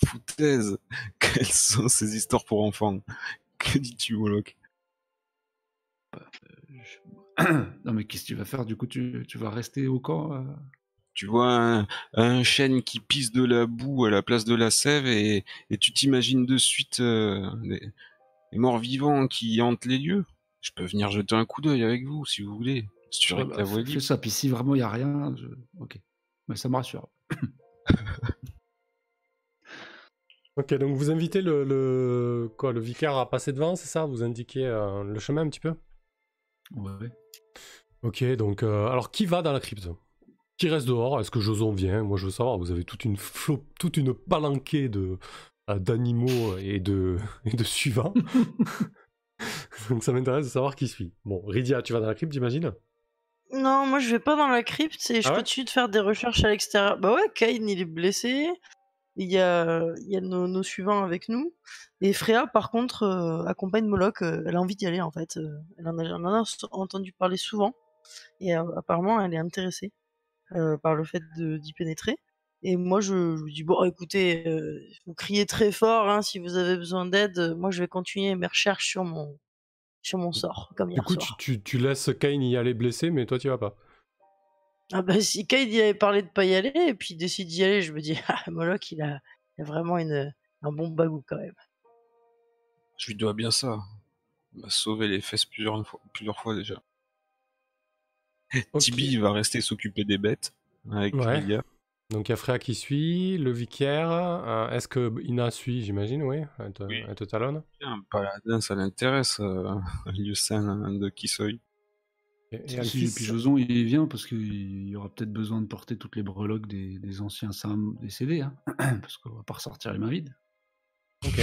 foutaise. Quelles sont ces histoires pour enfants? Que dis-tu, Moloch? Non, mais qu'est-ce que tu vas faire? Du coup, tu vas rester au camp? Tu vois un chêne qui pisse de la boue à la place de la sève et tu t'imagines de suite les morts-vivants qui hantent les lieux. Je peux venir jeter un coup d'œil avec vous, si vous voulez. C'est Ouais, que la voie est fais libre. ça, puis si vraiment il n'y a rien, ok. Mais ça me rassure. Ok, donc vous invitez le vicaire à passer devant, c'est ça? Vous indiquez le chemin un petit peu? Ouais. Ok, donc alors qui va dans la crypte? Qui reste dehors? Est-ce que Joson vient? Moi je veux savoir, vous avez toute une palanquée d'animaux et de suivants. Donc ça m'intéresse de savoir qui suit. Bon, Rydia, tu vas dans la crypte, j'imagine? Non, moi je vais pas dans la crypte et je Ah ouais? continue de faire des recherches à l'extérieur. Bah ouais, Kain il est blessé. Il y a nos suivants avec nous. Et Freya, par contre, accompagne Moloch. Elle a envie d'y aller en fait. Elle en a entendu parler souvent. Et apparemment, elle est intéressée par le fait d'y pénétrer. Et moi, je lui dis bon, écoutez, vous criez très fort hein, si vous avez besoin d'aide. Moi, je vais continuer mes recherches sur mon sort, comme Du hier coup, soir. tu laisses Kain y aller blessé, mais toi tu vas pas. Ah bah si Kain y avait parlé de pas y aller, et puis il décide d'y aller, je me dis, ah, Moloch, il a vraiment un bon bagou quand même. Je lui dois bien ça. Il m'a sauvé les fesses plusieurs fois déjà. Ok. Tibi, il va rester s'occuper des bêtes avec Ouais. Lydia. Donc il y a Freya qui suit, le vicaire. Est-ce que Ina suit, j'imagine, oui? Elle te talonne? Un paladin, ça l'intéresse, un lieu sain de Kisoi. Et Et Alphys? puis Joson, il vient parce qu'il y aura peut-être besoin de porter toutes les breloques des anciens saints décédés, hein, parce qu'on va pas ressortir les mains vides. Ok.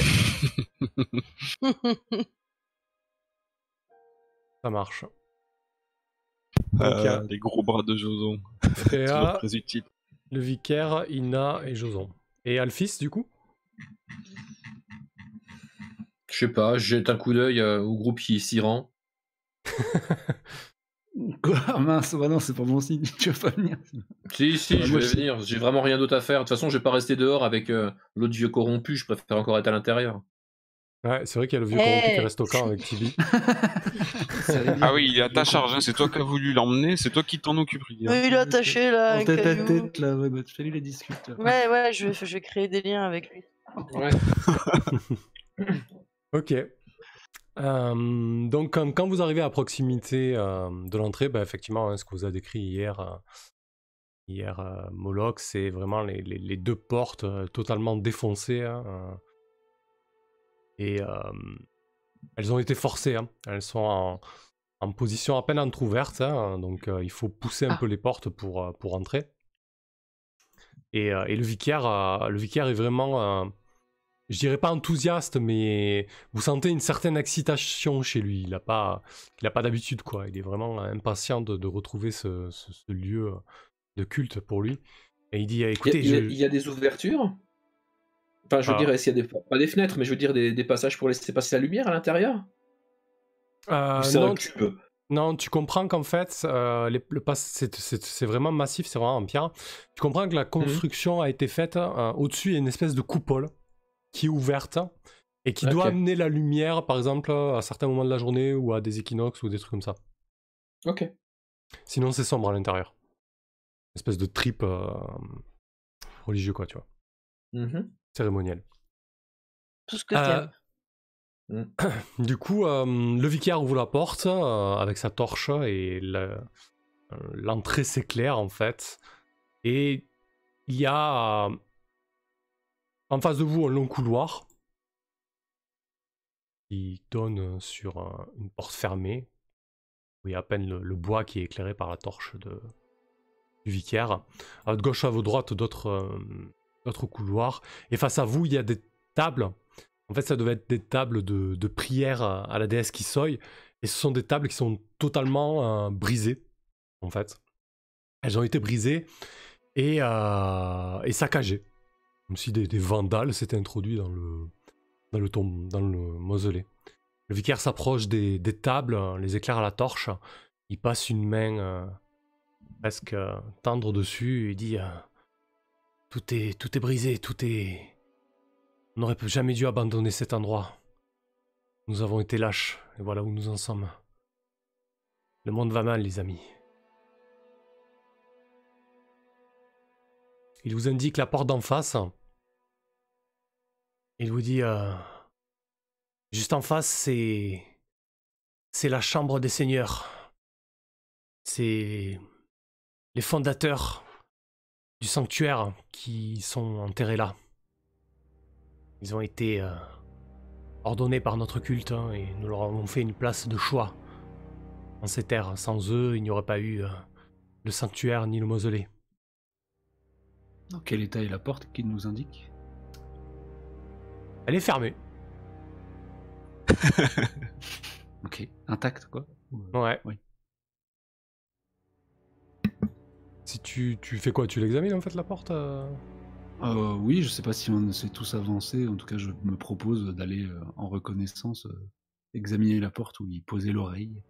Ça marche. Donc, il y a Les gros bras de Joson. Freya, Toujours très utile. le vicaire, Ina et Joson. Et Alphys, du coup? Je sais pas, je jette un coup d'œil au groupe qui s'y rend. Quoi? Ah mince, bah non, c'est pas bon signe, tu vas pas venir. Si, Ah, je moi, vais venir, j'ai vraiment rien d'autre à faire. De toute façon, je vais pas rester dehors avec l'autre vieux corrompu, je préfère encore être à l'intérieur. Ouais, c'est vrai qu'il y a le vieux corrompu qui reste au camp avec Tibi. Ah oui, il est à ta charge, hein, c'est toi qui as voulu l'emmener, c'est toi qui t'en occupes, Lydia. Oui, il est attaché là, En un tête à caillou. tête, là, ouais, bah tu fais les discutes. Là. Ouais, je vais créer des liens avec lui. Ouais. Ok. Donc quand vous arrivez à proximité de l'entrée, bah, effectivement, hein, ce que vous a décrit hier, Moloch, c'est vraiment les deux portes totalement défoncées. Hein, et elles ont été forcées. Hein. Elles sont en position à peine entrouverte. Hein, donc il faut pousser un peu les portes pour entrer. Et le vicaire est vraiment... je dirais pas enthousiaste, mais vous sentez une certaine excitation chez lui. Il a pas d'habitude, quoi. Il est vraiment impatient de retrouver ce lieu de culte pour lui. Et il dit, écoutez, Il y a des ouvertures. Enfin, je veux dire, est-ce qu'il y a pas des fenêtres, mais je veux dire des passages pour laisser passer la lumière à l'intérieur? C'est un cube. Non, tu comprends qu'en fait, c'est vraiment massif, c'est vraiment en pierre. Tu comprends que la construction a été faite au-dessus, il y a une espèce de coupole qui est ouverte et qui doit amener la lumière, par exemple, à certains moments de la journée ou à des équinoxes ou des trucs comme ça. Ok. Sinon, c'est sombre à l'intérieur. Une espèce de trip religieux, quoi, tu vois. Cérémoniel. Tout ce que t'aimes. Du coup, le vicaire ouvre la porte avec sa torche et l'entrée s'éclaire, en fait. Et il y a en face de vous un long couloir qui donne sur une porte fermée. Où il y a à peine le bois qui est éclairé par la torche du vicaire. À votre gauche, à votre droite, d'autres couloirs. Et face à vous, il y a des tables. En fait, ça devait être des tables de prière à la déesse Kisoi. Et ce sont des tables qui sont totalement brisées, en fait. Elles ont été brisées et saccagées. Comme si des vandales s'étaient introduits dans le mausolée. Le vicaire s'approche des tables, les éclaire à la torche. Il passe une main presque tendre dessus et dit tout est brisé, on n'aurait jamais dû abandonner cet endroit. Nous avons été lâches, et voilà où nous en sommes. Le monde va mal, les amis. Il vous indique la porte d'en face. Il vous dit juste en face, c'est la chambre des seigneurs. C'est les fondateurs du sanctuaire qui sont enterrés là. Ils ont été ordonnés par notre culte et nous leur avons fait une place de choix. en ces terres. Sans eux, il n'y aurait pas eu le sanctuaire ni le mausolée. Dans quel état est la porte qui nous indique? Elle est fermée. Ok, intacte quoi? Ouais. Oui. Si tu fais quoi? Tu l'examines en fait la porte Oui, je sais pas si on s'est tous avancés. En tout cas, je me propose d'aller en reconnaissance examiner la porte ou y poser l'oreille.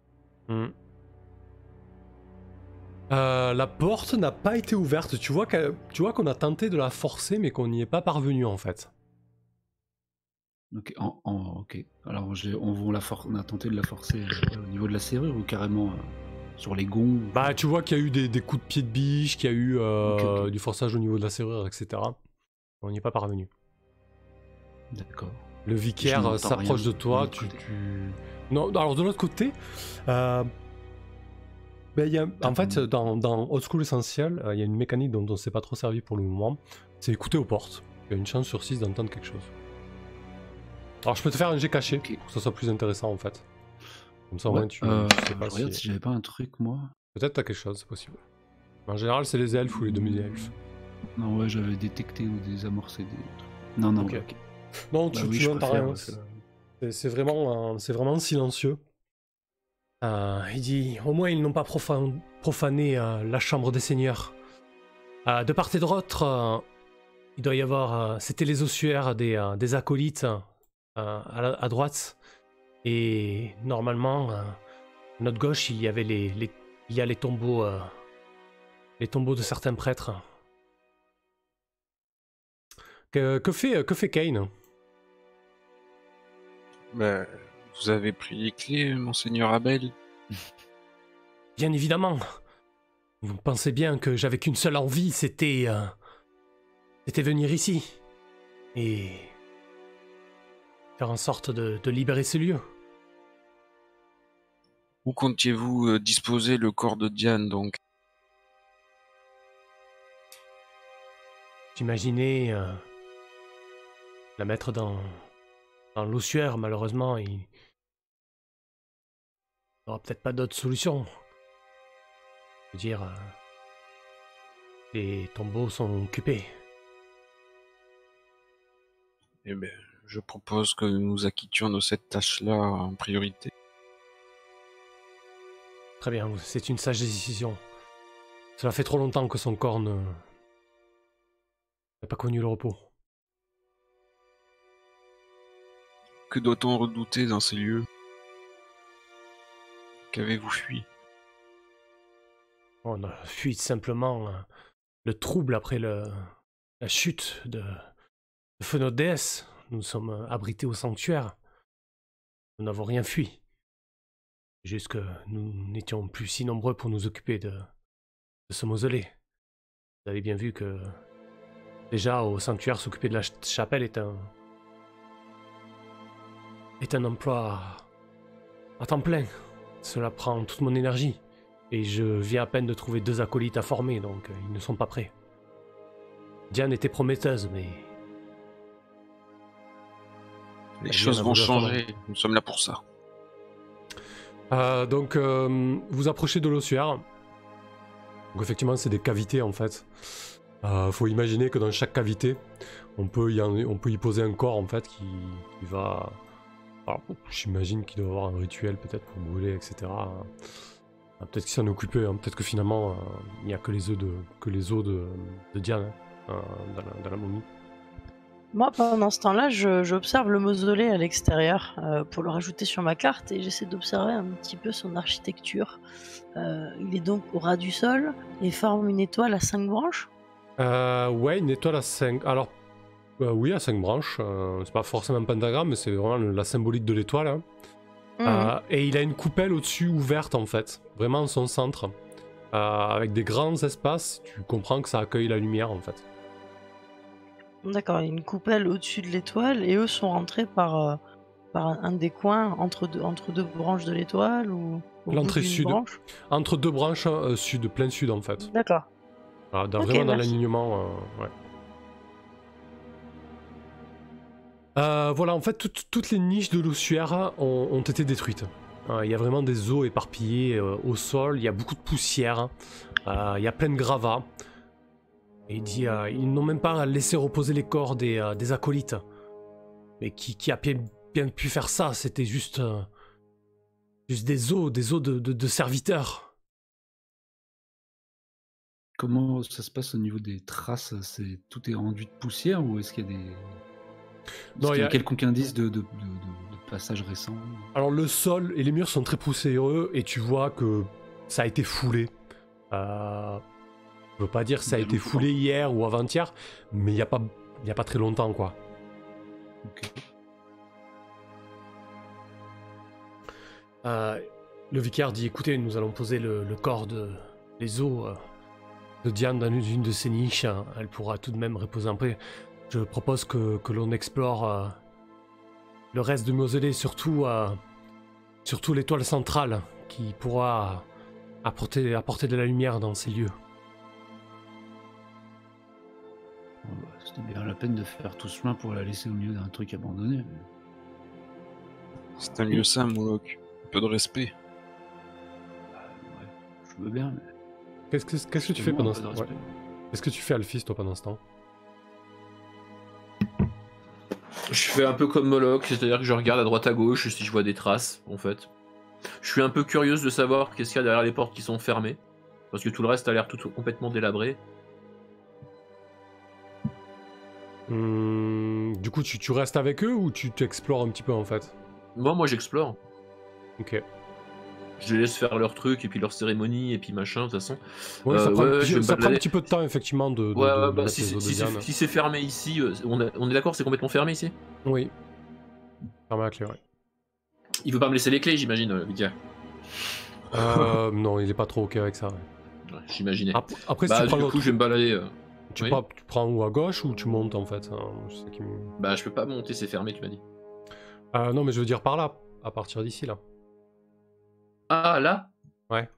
La porte n'a pas été ouverte. Tu vois qu'on a tenté de la forcer, mais qu'on n'y est pas parvenu en fait. Ok, ok. Alors on a tenté de la forcer au niveau de la serrure ou carrément sur les gonds? Bah, tu vois qu'il y a eu des coups de pied de biche, qu'il y a eu Ok. du forçage au niveau de la serrure, etc. On n'y est pas parvenu. D'accord. Le vicaire s'approche de toi. Non, alors de l'autre côté, en fait, dans Old School Essentiel, il y a une mécanique dont on ne s'est pas trop servi pour le moment. C'est écouter aux portes. Il y a une chance sur 6 d'entendre quelque chose. Alors je peux te faire un jet caché, pour que ça soit plus intéressant en fait. Comme ça au moins tu sais pas regarde si j'avais pas un truc moi. Peut-être t'as quelque chose, c'est possible. En général c'est les elfes ou les demi-elfes. Non ouais, j'avais détecté ou désamorcé des trucs. Non, ok. Ok. Non, tu n'entends rien. C'est vraiment silencieux. Il dit, au moins ils n'ont pas profané la chambre des seigneurs. De part et d'autre, il doit y avoir... C'était les ossuaires des acolytes à droite. Et normalement, à notre gauche, il y avait il y a les tombeaux de certains prêtres. Que fait Kane? Bah, vous avez pris les clés, monseigneur Abel? Bien évidemment. Vous pensez bien que j'avais qu'une seule envie, c'était venir ici. Et faire en sorte de libérer ce lieu. Où comptiez-vous disposer le corps de Diane, donc? J'imaginais la mettre dans l'ossuaire, malheureusement, il n'y aura peut-être pas d'autre solution. Je veux dire, les tombeaux sont occupés. Eh bien, je propose que nous acquittions de cette tâche-là en priorité. Très bien, c'est une sage décision. Cela fait trop longtemps que son corps n'a pas connu le repos. Que doit-on redouter dans ces lieux? Qu'avez-vous fui? On a fui simplement le trouble après la chute de feu notre déesse. Nous sommes abrités au sanctuaire. Nous n'avons rien fui. Juste que nous n'étions plus si nombreux pour nous occuper de ce mausolée. Vous avez bien vu que déjà au sanctuaire, s'occuper de la chapelle est un emploi à temps plein. Cela prend toute mon énergie. Et je viens à peine de trouver 2 acolytes à former, donc ils ne sont pas prêts. Diane était prometteuse, mais... Les choses vont changer, nous sommes là pour ça. Donc, vous approchez de l'ossuaire. Donc effectivement, c'est des cavités en fait. Faut imaginer que dans chaque cavité, on peut y poser un corps en fait qui va... Alors, j'imagine qu'il doit y avoir un rituel peut-être pour brûler, etc. Peut-être qu'il s'en est occupé, hein. Peut-être que finalement, il n'y a que les os de Diane dans la momie. Moi, pendant ce temps-là, j'observe le mausolée à l'extérieur pour le rajouter sur ma carte et j'essaie d'observer un petit peu son architecture. Il est donc au ras du sol et forme une étoile à 5 branches. Ouais, une étoile à 5... Alors, oui, à 5 branches. C'est pas forcément un pentagramme, mais c'est vraiment la symbolique de l'étoile. Hein. Et il a une coupelle au-dessus ouverte en fait, vraiment en son centre, avec des grands espaces. Tu comprends que ça accueille la lumière en fait. D'accord, il y a une coupelle au-dessus de l'étoile et eux sont rentrés par un des coins entre deux branches de l'étoile ou l'entrée sud, branche. Entre 2 branches sud, plein sud en fait. D'accord. Vraiment dans l'alignement, ouais. Voilà, en fait, toutes les niches de l'ossuaire ont été détruites. Il y a vraiment des os éparpillés au sol. Il y a beaucoup de poussière. Il y a plein de gravats. Et il dit ils n'ont même pas laissé reposer les corps des acolytes. Mais qui a bien pu faire ça? C'était juste des os de serviteurs. Comment ça se passe au niveau des traces? Tout est enduit de poussière ou est-ce qu'il y a Non, il y a quelconque indice de passage récent? Alors le sol et les murs sont très poussiéreux et tu vois que ça a été foulé. Je veux pas dire que ça a été foulé hier ou avant-hier, mais il y a pas très longtemps quoi. Ok. Le vicaire dit écoutez, nous allons poser le corps les os de Diane dans une de ses niches. Elle pourra tout de même reposer un peu. Je propose que l'on explore le reste du mausolée, surtout l'étoile centrale qui pourra apporter de la lumière dans ces lieux. C'était bien la peine de faire tout ce chemin pour la laisser au milieu d'un truc abandonné. C'est un lieu saint, Moloch. Un peu de respect. Ouais, je veux bien, mais... Qu'est-ce que tu fais pendant ce temps? Qu'est-ce que tu fais, Alphys, toi, pendant ce temps? Je fais un peu comme Moloch, c'est-à-dire que je regarde à droite à gauche si je vois des traces, en fait. Je suis un peu curieuse de savoir qu'est-ce qu'il y a derrière les portes qui sont fermées, parce que tout le reste a l'air tout complètement délabré. Du coup, tu restes avec eux ou tu t'explores un petit peu, en fait? Moi j'explore. Ok. Je les laisse faire leur truc et puis leur cérémonie et puis machin, de toute façon. Ouais, ça prend un balader. petit peu de temps, effectivement, de Bah, mettre si les os de Diane. c'est fermé ici, on est d'accord, c'est complètement fermé ici? Oui. Fermé à clé, ouais. Il veut pas me laisser les clés, j'imagine, Vicaire. Non, il est pas trop ok avec ça. Ouais. Ouais, j'imaginais. Après, si tu prends du l'autre, coup, je vais me balader. tu oui. prends où, à gauche ou tu montes en fait? Je sais Bah, je peux pas monter, c'est fermé, tu m'as dit. Non, mais je veux dire par là, à partir d'ici là. Ah, là? Ouais.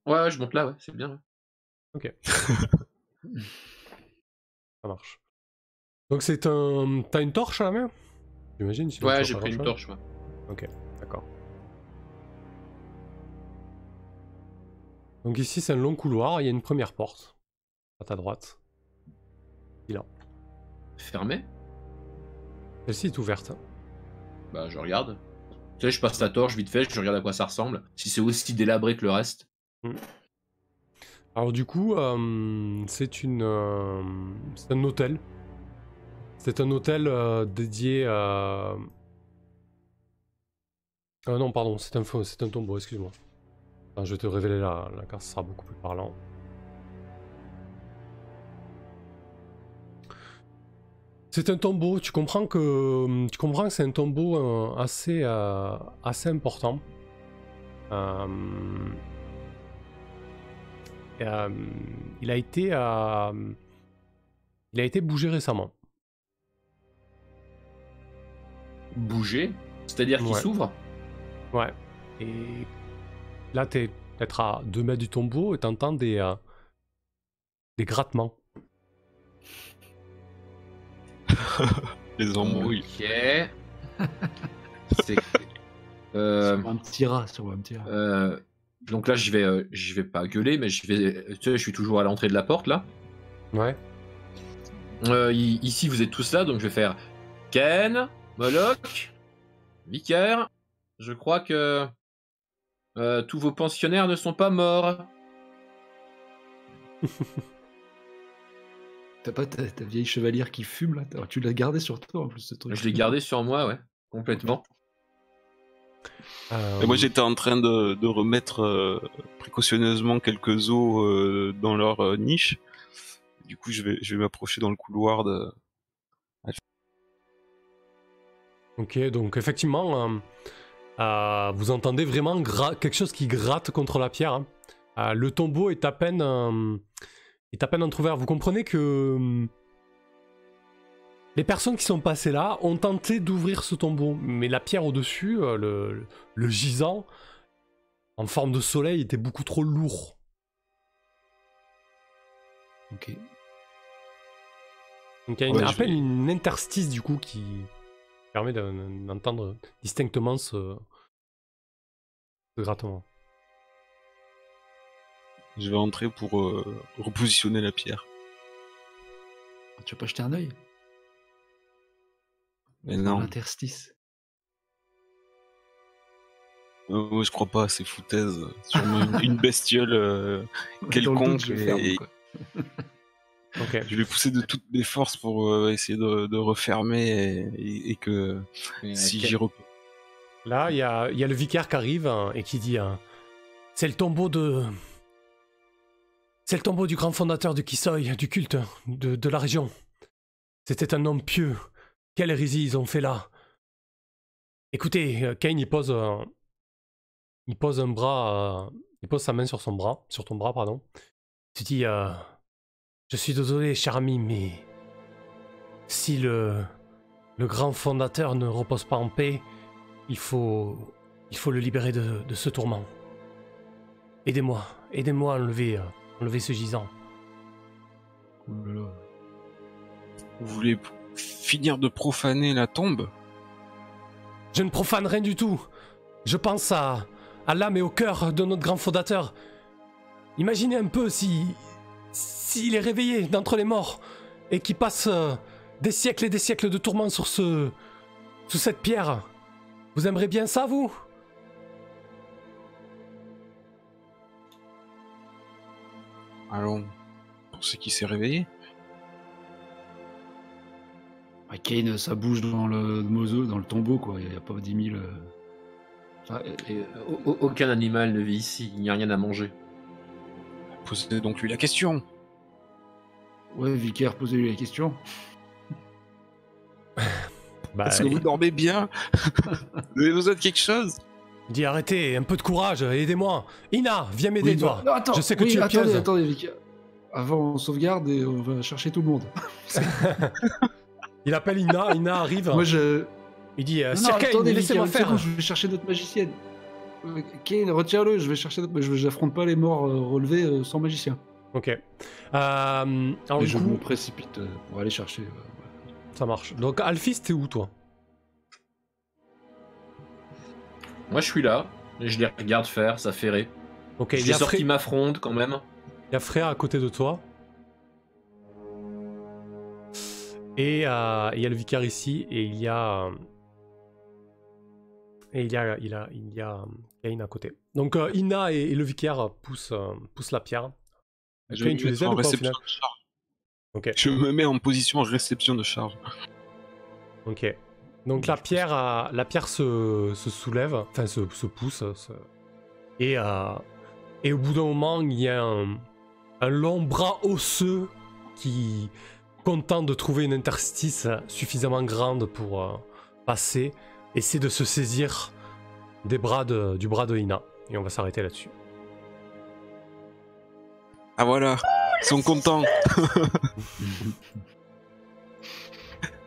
Ouais, je monte là, ouais, c'est bien. Ouais. Ok. Ça marche. Donc t'as une torche à la main? J'imagine. Ouais, j'ai pris une torche, ouais. Ok, d'accord. Donc ici c'est un long couloir, il y a une première porte. À ta droite. Là. Fermé? Celle-ci est ouverte. Bah, je regarde. Tu sais, je passe la torche vite fait, je regarde à quoi ça ressemble. Si c'est aussi délabré que le reste. Alors du coup, c'est un hôtel. C'est un hôtel dédié à... non, pardon, c'est un tombeau, excuse-moi. Enfin, je vais te révéler la carte, ce sera beaucoup plus parlant. C'est un tombeau, tu comprends que c'est un tombeau assez important. Il a été bougé récemment. Bougé? C'est-à-dire qu'il s'ouvre? Ouais. Et là, t'es peut-être à 2 mètres du tombeau et t'entends des grattements. Les embrouilles. Ok. C'est... Sur un petit rat, Donc là, je vais pas gueuler, mais tu sais, je suis toujours à l'entrée de la porte là. Ouais. Ici, vous êtes tous là, donc je vais faire Ken, Moloch, Vicaire. Je crois que tous vos pensionnaires ne sont pas morts. T'as pas ta vieille chevalière qui fume là? Tu l'as gardée sur toi en plus ce truc. Je l'ai gardé sur moi, ouais, complètement. Et moi j'étais en train de remettre précautionneusement quelques os dans leur niche. Du coup je vais m'approcher dans le couloir de... Ok, donc effectivement, vous entendez vraiment quelque chose qui gratte contre la pierre. Hein. Le tombeau est à peine entrouvert. Vous comprenez que les personnes qui sont passées là ont tenté d'ouvrir ce tombeau, mais la pierre au-dessus, le gisant, en forme de soleil, était beaucoup trop lourd. Ok. Donc il y a à peine une interstice du coup qui permet d'entendre distinctement ce grattement. Je vais entrer pour repositionner la pierre. Tu vas pas jeter un œil Mais dans non, l'interstice? je crois pas à ces foutaises sur une bestiole Dans le quelconque. doute, je ferme, Et quoi. Ok. je vais pousser de toutes mes forces pour essayer de refermer et que si j'y repose. Là, il y a le vicaire qui arrive et qui dit c'est le tombeau de... C'est le tombeau du grand fondateur du Kisoi, du culte de la région. C'était un homme pieux. Quelle hérésie ils ont fait là. Écoutez, Kane, il pose un bras... il pose sa main sur ton bras, pardon. Il te dit je suis désolé, cher ami, mais... Si le grand fondateur ne repose pas en paix, il faut le libérer de ce tourment. Aidez-moi à enlever ce gisant. Oh là là. Vous voulez finir de profaner la tombe? Je ne profane rien du tout. Je pense à l'âme et au cœur de notre grand fondateur. Imaginez un peu s'il est réveillé d'entre les morts et qu'il passe des siècles et des siècles de tourments sous cette pierre. Vous aimeriez bien ça, vous? Allons, pour ce qui s'est réveillé. Kane, ça bouge dans le mausolée, dans le tombeau, quoi. Il n'y a pas 10 000... Enfin, aucun animal ne vit ici, il n'y a rien à manger. Posez donc lui la question. Ouais, vicaire, posez-lui la question. Est-ce que vous dormez bien? Vous avez besoin de quelque chose? Il dit arrêtez, un peu de courage, aidez-moi. Ina, viens m'aider, toi. Non, attends, Je sais que tu es pieuse. Attendez, vicaire. Avant, on sauvegarde et on va chercher tout le monde. Il appelle Ina, Ina arrive. Moi, Il dit non, Sir Kane, attendez, laissez-moi vicaire, faire. je vais chercher notre magicienne. Kane, retiens-le, je vais chercher notre... J'affronte pas les morts relevés sans magicien. Ok. Alors, Et du je coup, me précipite pour aller chercher... ça marche. Donc, Alphys, t'es où, toi? Moi, je suis là, et je les regarde faire, ça fait rire. Ok, Je il y les a sortis m'affrontent quand même. Il y a Freya à côté de toi. Et il y a le vicaire ici. Et il y a... Kane à côté. Donc Ina et le vicaire poussent la pierre. Je Kane, me tu mets les aides en ou pas au réception final? de charge. Ok. Je me mets en position réception de charge. Ok. Donc la pierre se soulève, enfin se pousse. Et au bout d'un moment, il y a un long bras osseux qui content de trouver une interstice suffisamment grande pour passer, essaie de se saisir du bras de Ina. Et on va s'arrêter là-dessus. Ah voilà, ils sont contents.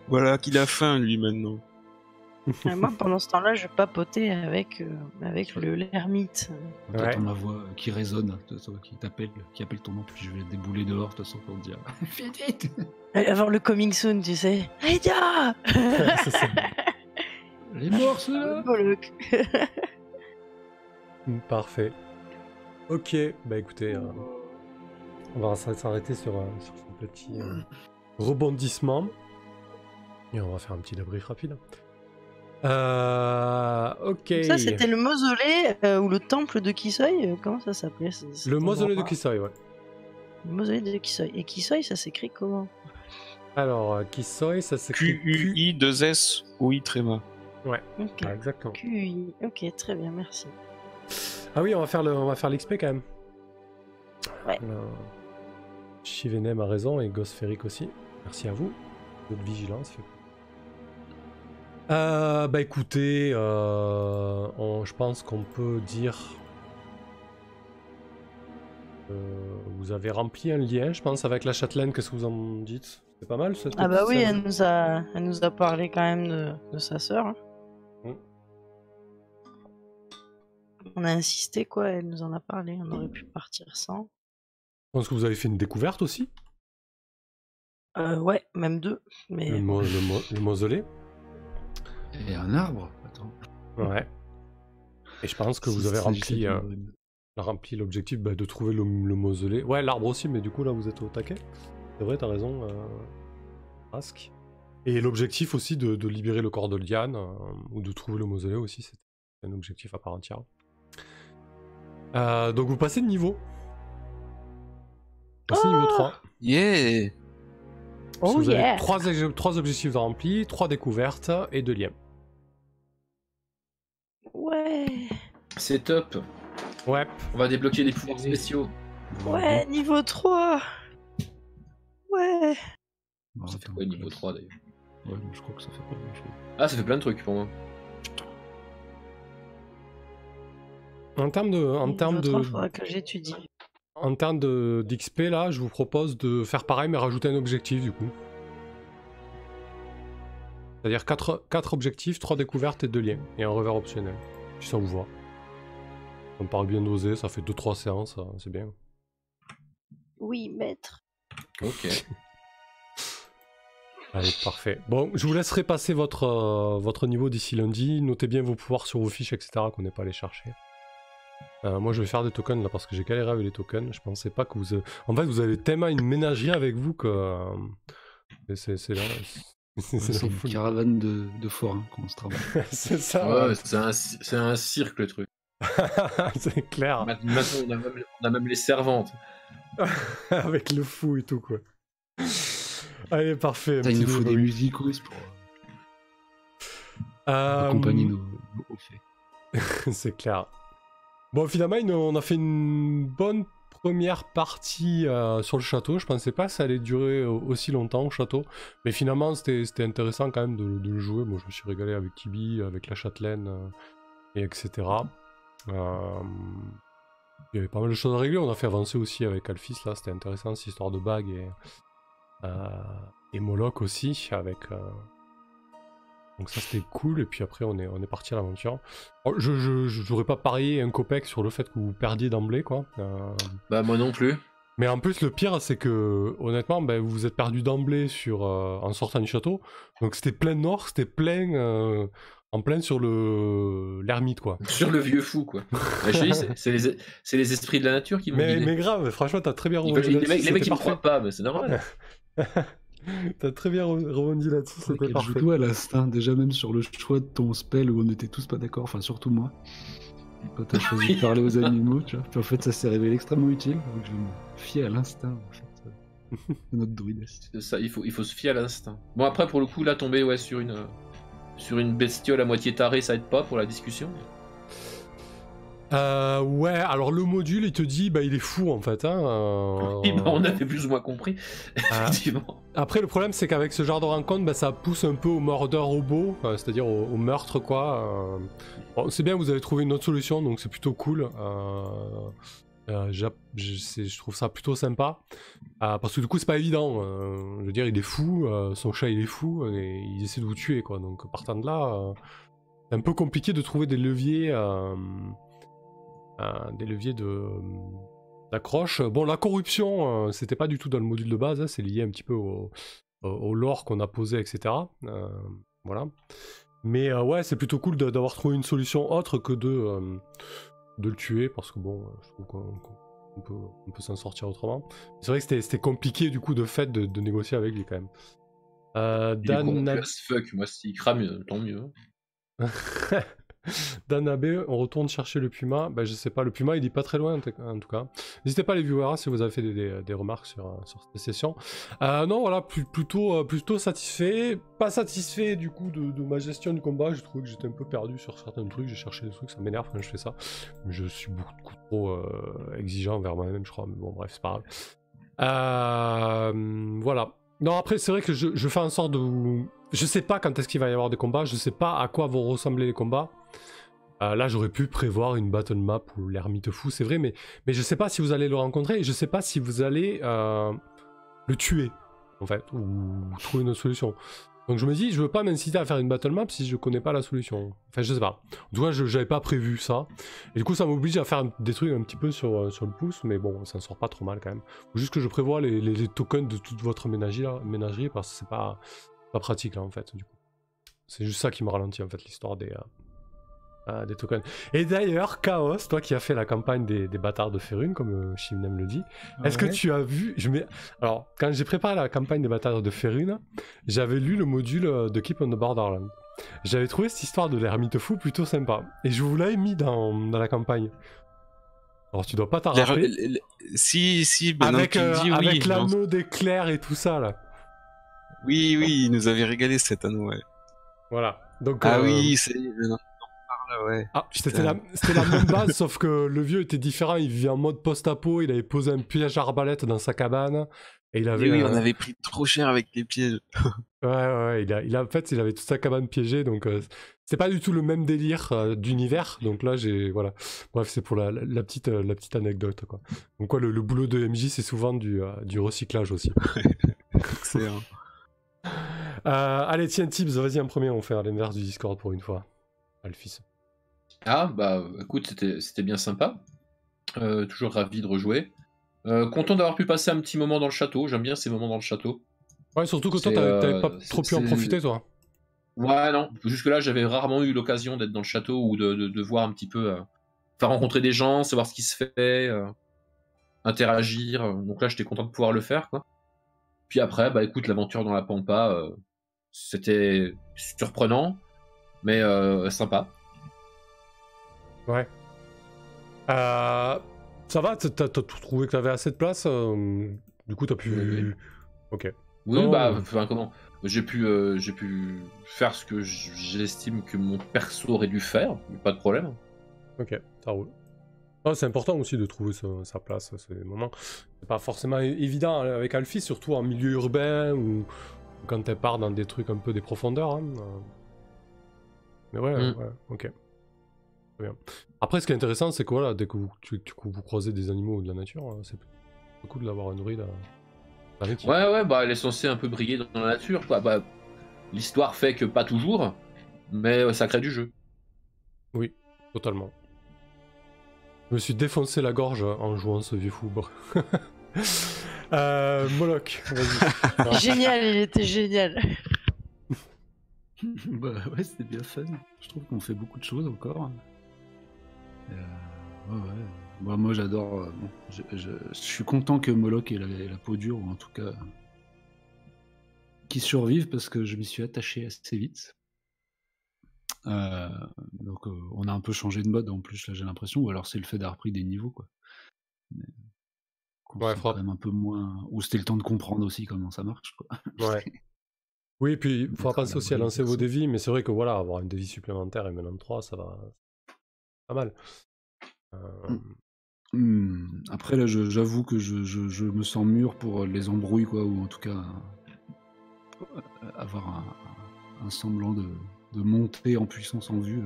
Voilà qu'il a faim lui maintenant. Moi, pendant ce temps-là, je papotais avec l'ermite. Ouais. T'entends ma voix qui résonne, qui appelle ton nom, puis je vais débouler dehors de toute façon pour te dire fais vite. Avant le coming soon, tu sais. Aïda. C'est ça. Les morts, ceux-là. Bollock. Parfait. Ok, bah écoutez, on va s'arrêter sur ce petit rebondissement. Et on va faire un petit débrief rapide. Ok. Ça, c'était le mausolée ou le temple de Kisoi. Comment ça s'appelait Le mausolée de Kisoi, ouais. Le mausolée de Kisoi. Et Kisoi, ça s'écrit comment? Alors, Kisoi, ça s'écrit QUI 2S OI tréma. Ouais, Ok. ah, exactement. QI. Ok, très bien, merci. Ah oui, on va faire l'XP quand même. Ouais. Chivenem a raison et Gosferic aussi. Merci à vous. Votre vigilance. Bah écoutez, je pense qu'on peut dire... vous avez rempli un lien, je pense, avec la châtelaine. Qu'est-ce que vous en dites? C'est pas mal cette Ah bah petite oui, scène. elle nous a parlé quand même de sa sœur. Hein. On a insisté, quoi, elle nous en a parlé. On aurait pu partir sans. Je pense que vous avez fait une découverte aussi. Ouais, même 2. Mais... Le mausolée. Et un arbre. Attends. Ouais. Et je pense que vous avez rempli l'objectif de trouver le mausolée. Ouais, l'arbre aussi, mais du coup là vous êtes au taquet. C'est vrai, t'as raison, Ask. Et l'objectif aussi de libérer le corps de Liane, ou de trouver le mausolée aussi, c'est un objectif à part entière. Donc vous passez de niveau. Passez niveau 3. Yeah! Parce que vous avez 3 objectifs de remplis, 3 découvertes et 2 liens. Ouais. C'est top. Ouais. On va débloquer des pouvoirs spéciaux. Ouais, niveau 3. Ouais. Bon, Ça fait attends, quoi niveau 3 d'ailleurs? Ouais, mais je crois que ça fait pas grand chose. Ah, ça fait plein de trucs pour moi. En termes de faudra que j'étudie. En termes d'XP, là, je vous propose de faire pareil, mais rajouter un objectif, du coup. C'est-à-dire 4 objectifs, 3 découvertes et 2 liens. Et un revers optionnel, si ça vous va. Ça me paraît bien dosé, ça fait 2-3 séances, c'est bien. Oui, maître. Ok. Allez, parfait. Bon, je vous laisserai passer votre niveau d'ici lundi. Notez bien vos pouvoirs sur vos fiches, etc., qu'on n'est pas allé chercher. Moi je vais faire des tokens là parce que j'ai galéré avec les tokens. Je pensais pas que vous... En fait vous avez tellement une ménagerie avec vous que... C'est là... C'est une caravane de forains qu'on se travaille. C'est ça. Ouais, c'est un cirque le truc. C'est clair. Maintenant on a même les servantes. Avec le fou et tout quoi. Allez parfait. Il nous faut des musicos pour accompagner nos hauts faits. C'est clair. Bon, finalement, on a fait une bonne première partie sur le château. Je pensais pas que ça allait durer aussi longtemps au château. Mais finalement, c'était intéressant quand même de le jouer. Moi, je me suis régalé avec Tibi, avec la châtelaine, et etc. Il y avait pas mal de choses à régler. On a fait avancer aussi avec Alphys, là. C'était intéressant, cette histoire de bague. Et Moloch aussi, avec... Donc ça c'était cool, et puis après on est parti à l'aventure. J'aurais pas parié un copec sur le fait que vous perdiez d'emblée quoi. Bah moi non plus. Mais en plus le pire c'est que honnêtement vous vous êtes perdu d'emblée en sortant du château. Donc c'était plein nord, c'était plein en plein sur l'ermite quoi. Sur le vieux fou quoi. C'est les esprits de la nature qui m'ont guidé. Mais grave, franchement t'as très bien rebondi. Les mecs ils me croient pas, mais c'est normal. T'as très bien rebondi là-dessus, c'était parfait. Joue tout à l'instinct, déjà même sur le choix de ton spell où on était tous pas d'accord, enfin surtout moi. Quand t'as choisi de parler aux animaux, tu vois. Puis en fait ça s'est révélé extrêmement utile, donc je me fie à l'instinct en fait, de notre druidesse. Ça, il faut se fier à l'instinct. Bon après pour le coup là tomber sur une bestiole à moitié tarée ça aide pas pour la discussion. Ouais, alors le module il te dit il est fou en fait. Oui, on avait plus ou moins compris. Effectivement. Après le problème c'est qu'avec ce genre de rencontre ça pousse un peu au mordeur robot, c'est-à-dire au meurtre quoi. Bon, c'est bien, vous avez trouvé une autre solution donc c'est plutôt cool. Je trouve ça plutôt sympa parce que du coup c'est pas évident. Je veux dire il est fou, son chat il est fou et il essaie de vous tuer quoi. Donc partant de là, c'est un peu compliqué de trouver des leviers. D'accroche. Bon, la corruption, c'était pas du tout dans le module de base, hein, c'est lié un petit peu au lore qu'on a posé, etc. Voilà. Mais ouais, c'est plutôt cool d'avoir trouvé une solution autre que de le tuer, parce que bon, je trouve qu'on peut s'en sortir autrement. C'est vrai que c'était compliqué du coup de fait de négocier avec lui quand même. Dan... fuck, moi s'il crame, tant mieux. Dan Abbé, on retourne chercher le Puma. Je sais pas, le Puma il est pas très loin en tout cas. N'hésitez pas les viewers si vous avez fait des remarques sur cette session. Non voilà, plutôt satisfait. Pas satisfait du coup de ma gestion du combat. J'ai trouvé que j'étais un peu perdu sur certains trucs. J'ai cherché des trucs, ça m'énerve quand je fais ça. Je suis beaucoup trop exigeant envers moi-même je crois. Mais bon bref, c'est pas grave. Voilà. Non après c'est vrai que je fais en sorte de... Je sais pas quand est-ce qu'il va y avoir des combats. Je sais pas à quoi vont ressembler les combats. Là j'aurais pu prévoir une battle map ou l'ermite fou, c'est vrai, mais je sais pas si vous allez le rencontrer et je sais pas si vous allez le tuer, en fait, ou trouver une autre solution. Donc je me dis, je veux pas m'inciter à faire une battle map si je connais pas la solution. Enfin, je sais pas. En tout cas, j'avais pas prévu ça. Et du coup, ça m'oblige à faire des trucs un petit peu sur le pouce, mais bon, ça ne sort pas trop mal quand même. Faut juste que je prévoie les tokens de toute votre ménagerie parce que c'est pas pratique là en fait, du coup. C'est juste ça qui me ralentit en fait, l'histoire des tokens. Et d'ailleurs, Chaos, toi qui as fait la campagne des bâtards de Férune, comme Shimnem le dit, est-ce que tu as vu... Alors, quand j'ai préparé la campagne des bâtards de Férune, j'avais lu le module de Keep on the Borderland. J'avais trouvé cette histoire de l'ermite fou plutôt sympa. Et je vous l'avais mis dans la campagne. Alors, tu dois pas t'en rappeler. Si, ben avec, non, tu dis, oui, avec l'anneau d'éclair et tout ça, là. Oui, il nous avait régalé cet anneau, ouais. Voilà. Donc, oui, c'est... Ouais. Ah, c'était la même base, sauf que le vieux était différent. Il vivait en mode post-apo. Il avait posé un piège à arbalète dans sa cabane. Et il avait. Oui, on avait pris trop cher avec les pièges. Ouais. En fait, il avait toute sa cabane piégée. Donc, c'est pas du tout le même délire d'univers. Donc là, voilà. Bref, c'est pour la petite anecdote, quoi. Donc, quoi, le boulot de MJ, c'est souvent du recyclage aussi. Excellent. Allez, tiens, Tips, vas-y en premier. On va faire l'inverse du Discord pour une fois. Alphys. Ah, bah écoute, c'était bien sympa. Toujours ravi de rejouer. Content d'avoir pu passer un petit moment dans le château. J'aime bien ces moments dans le château. Ouais, surtout que toi, t'avais pas trop pu en profiter, toi. Ouais, non. Jusque-là, j'avais rarement eu l'occasion d'être dans le château ou de voir un petit peu. Faire rencontrer des gens, savoir ce qui se fait, interagir. Donc là, j'étais content de pouvoir le faire, quoi. Puis après, bah écoute, l'aventure dans la Pampa, c'était surprenant, mais sympa. Ouais. Ça va, t'as trouvé que t'avais assez de place du coup, t'as pu... Oui. Ok. Oui, bah, enfin, comment j'ai pu faire ce que j'estime que mon perso aurait dû faire, pas de problème. Ok, ça roule. Oh, c'est important aussi de trouver sa place, ces moments. C'est pas forcément évident avec Alphys, surtout en milieu urbain ou quand elle part dans des trucs un peu des profondeurs. Hein. Mais ouais, ok. Bien. Après, ce qui est intéressant, c'est que voilà, dès que vous croisez des animaux ou de la nature, c'est cool de l'avoir nourri la rétine. Ouais, bah elle est censée un peu briller dans la nature, quoi. Bah, l'histoire fait que pas toujours, mais ça crée du jeu. Oui, totalement. Je me suis défoncé la gorge en jouant ce vieux fou. Moloch, vas-y. Génial, il était génial. Bah ouais, c'était bien fun. Je trouve qu'on fait beaucoup de choses encore. Ouais. Bah, moi j'adore. Je suis content que Moloch ait la peau dure, ou en tout cas qu'il survive, parce que je m'y suis attaché assez vite. Donc on a un peu changé de mode en plus, là j'ai l'impression, ou alors c'est le fait d'avoir pris des niveaux, quoi. Mais ouais, quand même un peu moins. Ou c'était le temps de comprendre aussi comment ça marche, quoi. Ouais. Oui, puis il faudra penser aussi à lancer vos dévis, mais c'est vrai que voilà, avoir un dévis supplémentaire et maintenant 3, ça va. Pas mal. Après là, j'avoue que je me sens mûr pour les embrouilles, quoi, ou en tout cas avoir un semblant de montée en puissance en vue,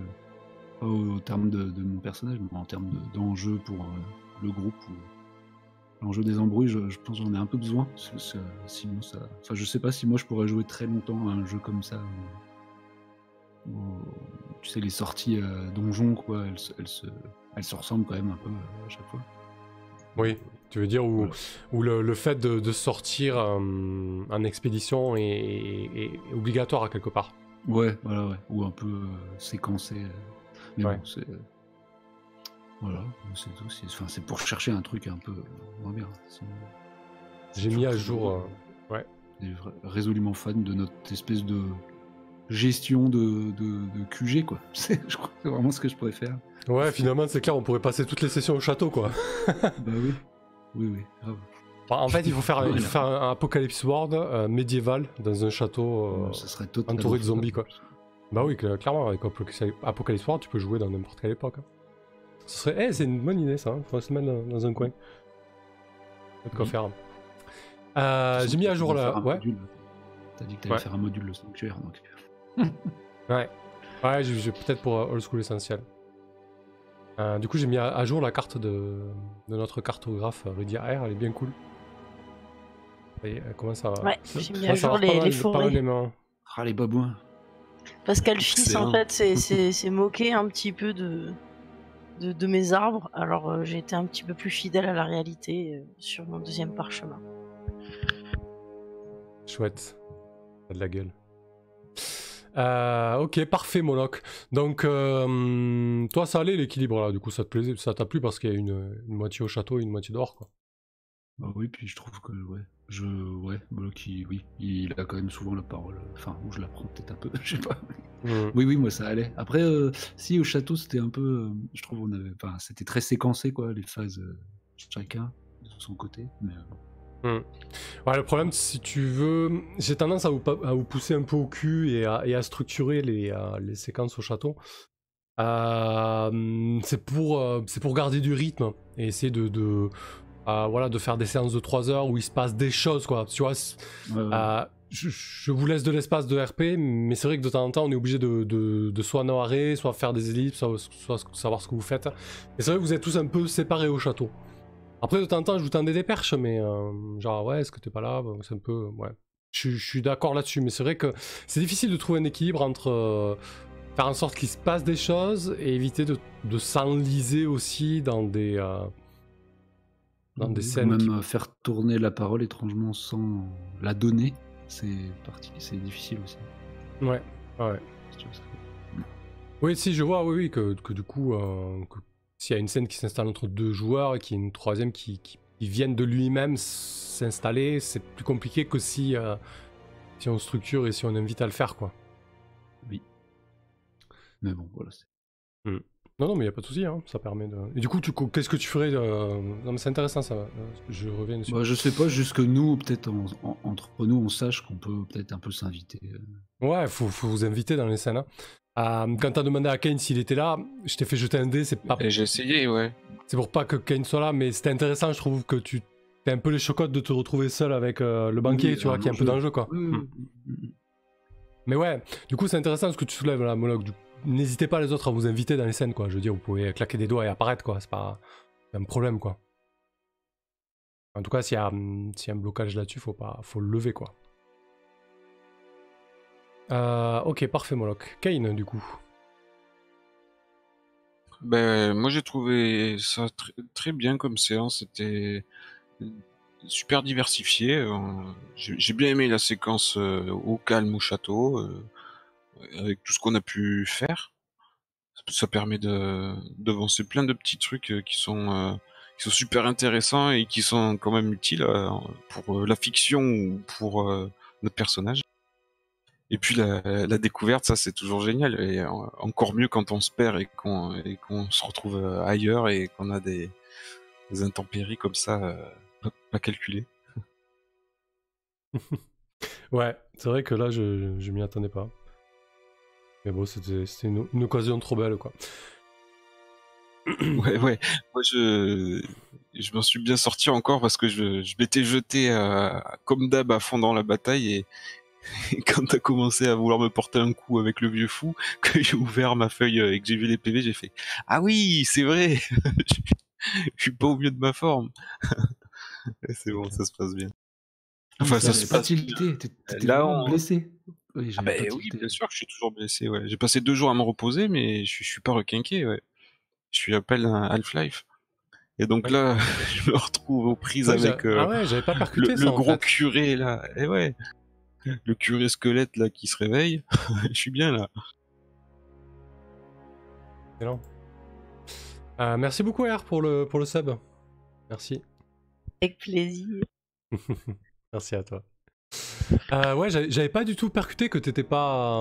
pas au terme de mon personnage, mais en termes d'enjeu pour le groupe. L'enjeu des embrouilles, je pense que j'en ai un peu besoin. Sinon, ça... Enfin, je sais pas si moi je pourrais jouer très longtemps à un jeu comme ça. Tu sais, les sorties donjons, quoi, elles se ressemblent quand même un peu à chaque fois. Oui, tu veux dire où le fait de sortir en expédition est obligatoire à quelque part. Ouais, voilà, ouais. Ou un peu séquencé. Mais bon, c'est... Voilà, c'est tout. C'est pour chercher un truc un peu moins bien. J'ai mis à jour... ouais. Résolument fan de notre espèce de gestion de QG, quoi. Je crois que c'est vraiment ce que je préfère. Ouais, finalement, c'est clair, on pourrait passer toutes les sessions au château, quoi. Bah oui. Oui, grave. En fait, il faut faire un Apocalypse World médiéval dans un château ça serait entouré de zombies, quoi. Bah oui, clairement, avec Apocalypse World, tu peux jouer dans n'importe quelle époque. Hein. Ce serait... c'est une bonne idée, ça. Hein. Faudrait se mettre dans un coin. De quoi faire. J'ai mis à jour là. Ouais. T'as dit que t'allais faire un module de sanctuaire, donc. Ouais, j'ai peut-être pour Old School Essentiel. Du coup, j'ai mis à jour la carte de notre cartographe Rudy R. Elle est bien cool. Et comment ça va? Ouais, j'ai mis à jour les forêts. Les babouins. Parce qu'Alphys, en fait, c'est moqué un petit peu de mes arbres. Alors, j'ai été un petit peu plus fidèle à la réalité sur mon deuxième parchemin. Chouette. Ça a de la gueule. Ok, parfait, Moloch. Donc, toi, ça allait l'équilibre là. Du coup, ça te plaisait, ça t'a plu parce qu'il y a une moitié au château et une moitié dehors, quoi. Bah oui, puis je trouve que Moloch, il a quand même souvent la parole. Enfin, ou je la prends peut-être un peu, je sais pas. Oui, moi ça allait. Après, si au château c'était un peu, je trouve, c'était très séquencé quoi, les phases chacun de son côté. Mais, Ouais, le problème, si tu veux, j'ai tendance à vous pousser un peu au cul et à structurer les séquences au château. C'est pour garder du rythme et essayer de faire des séances de 3 heures où il se passe des choses, quoi. Tu vois, je vous laisse de l'espace de RP, mais c'est vrai que de temps en temps, on est obligé de soit narrer, soit faire des ellipses, soit savoir ce que vous faites. Et c'est vrai que vous êtes tous un peu séparés au château. Après, de temps en temps, je vous tendais des perches, mais genre, ouais, est-ce que t'es pas là? C'est un peu, ouais. Je suis d'accord là-dessus, mais c'est vrai que c'est difficile de trouver un équilibre entre faire en sorte qu'il se passe des choses et éviter de s'enliser aussi dans des scènes. Même faire tourner la parole étrangement sans la donner, c'est difficile aussi. Ouais. Oui, si, je vois, oui, que du coup, s'il y a une scène qui s'installe entre deux joueurs et qu'il y a une troisième qui vienne de lui-même s'installer, c'est plus compliqué que si on structure et si on invite à le faire, quoi. Oui. Mais bon, voilà. Non, mais il n'y a pas de souci, hein, ça permet de... Et du coup, qu'est-ce que tu ferais Non, mais c'est intéressant, ça. Je reviens dessus. Bah, je sais pas, juste que nous, peut-être, entre nous, on sache qu'on peut peut-être un peu s'inviter. Ouais, faut vous inviter dans les scènes, hein. Quand t'as demandé à Kane s'il était là, je t'ai fait jeter un dé, c'est pas... Et j'ai essayé, ouais. C'est pour pas que Kane soit là, mais c'était intéressant, je trouve que tu t'es un peu les chocottes de te retrouver seul avec le banquier, tu vois, qui est un peu d'enjeu, quoi. Mais ouais, du coup, c'est intéressant ce que tu soulèves là, Moloch. N'hésitez pas les autres à vous inviter dans les scènes, quoi. Je veux dire, vous pouvez claquer des doigts et apparaître, quoi. C'est pas un problème, quoi. En tout cas, s'il y a un blocage là-dessus, faut le lever, quoi. Ok, parfait, Moloch. Kane, du coup. Ben, moi j'ai trouvé ça très bien comme séance, c'était super diversifié. J'ai bien aimé la séquence au calme au château, avec tout ce qu'on a pu faire. Ça permet d'avancer plein de petits trucs qui sont super intéressants et qui sont quand même utiles pour la fiction ou pour notre personnage. Et puis la découverte, ça c'est toujours génial, et encore mieux quand on se perd et qu'on se retrouve ailleurs et qu'on a des intempéries comme ça, pas calculées. Ouais, c'est vrai que là je m'y attendais pas. Mais bon, c'était une occasion trop belle, quoi. Ouais. Moi je m'en suis bien sorti encore parce que je m'étais jeté comme d'hab à fond dans la bataille, et quand t'as commencé à vouloir me porter un coup avec le vieux fou, que j'ai ouvert ma feuille et que j'ai vu les PV, j'ai fait « Ah oui, c'est vrai. Je suis pas au mieux de ma forme. » C'est bon, ça se passe bien. Enfin, ça se passe bien. T'étais vraiment blessé. Oui, bien sûr que je suis toujours blessé, ouais. J'ai passé 2 jours à me reposer, mais je suis pas requinqué, ouais. Je suis à peine un Half-Life. Et donc là, je me retrouve aux prises avec j'avais pas percuté le gros curé, là. Et ouais, le curé squelette, là, qui se réveille. Je suis bien, là. Excellent. Merci beaucoup, R, pour le sub. Merci. Avec plaisir. Merci à toi. Ouais, j'avais pas du tout percuté que t'étais pas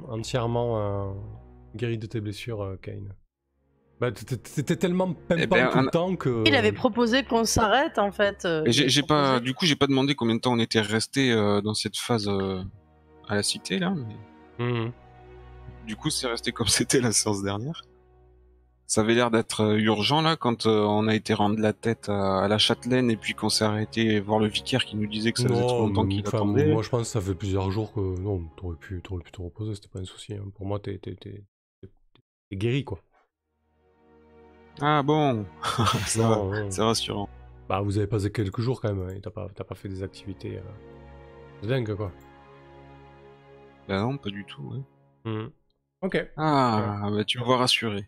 entièrement guéri de tes blessures, Kane. Bah, t'étais tellement pimpant tout le temps que... Il avait proposé qu'on s'arrête, en fait. J'ai pas demandé combien de temps on était resté dans cette phase à la cité, là. Mais... Du coup, c'est resté comme c'était la séance dernière. Ça avait l'air d'être urgent, là, quand on a été rendre la tête à la châtelaine et puis qu'on s'est arrêté voir le vicaire qui nous disait que ça faisait trop longtemps qu'il attendait. Moi, je pense que ça fait plusieurs jours que... Non, t'aurais pu te reposer, c'était pas un souci. Hein. Pour moi, t'es guéri, quoi. Ah bon. C'est rassurant. Bah, vous avez passé quelques jours, quand même, hein, et t'as pas fait des activités de dingue, quoi. Bah non, pas du tout, ouais. Ok. Ah, bah tu me vois rassuré.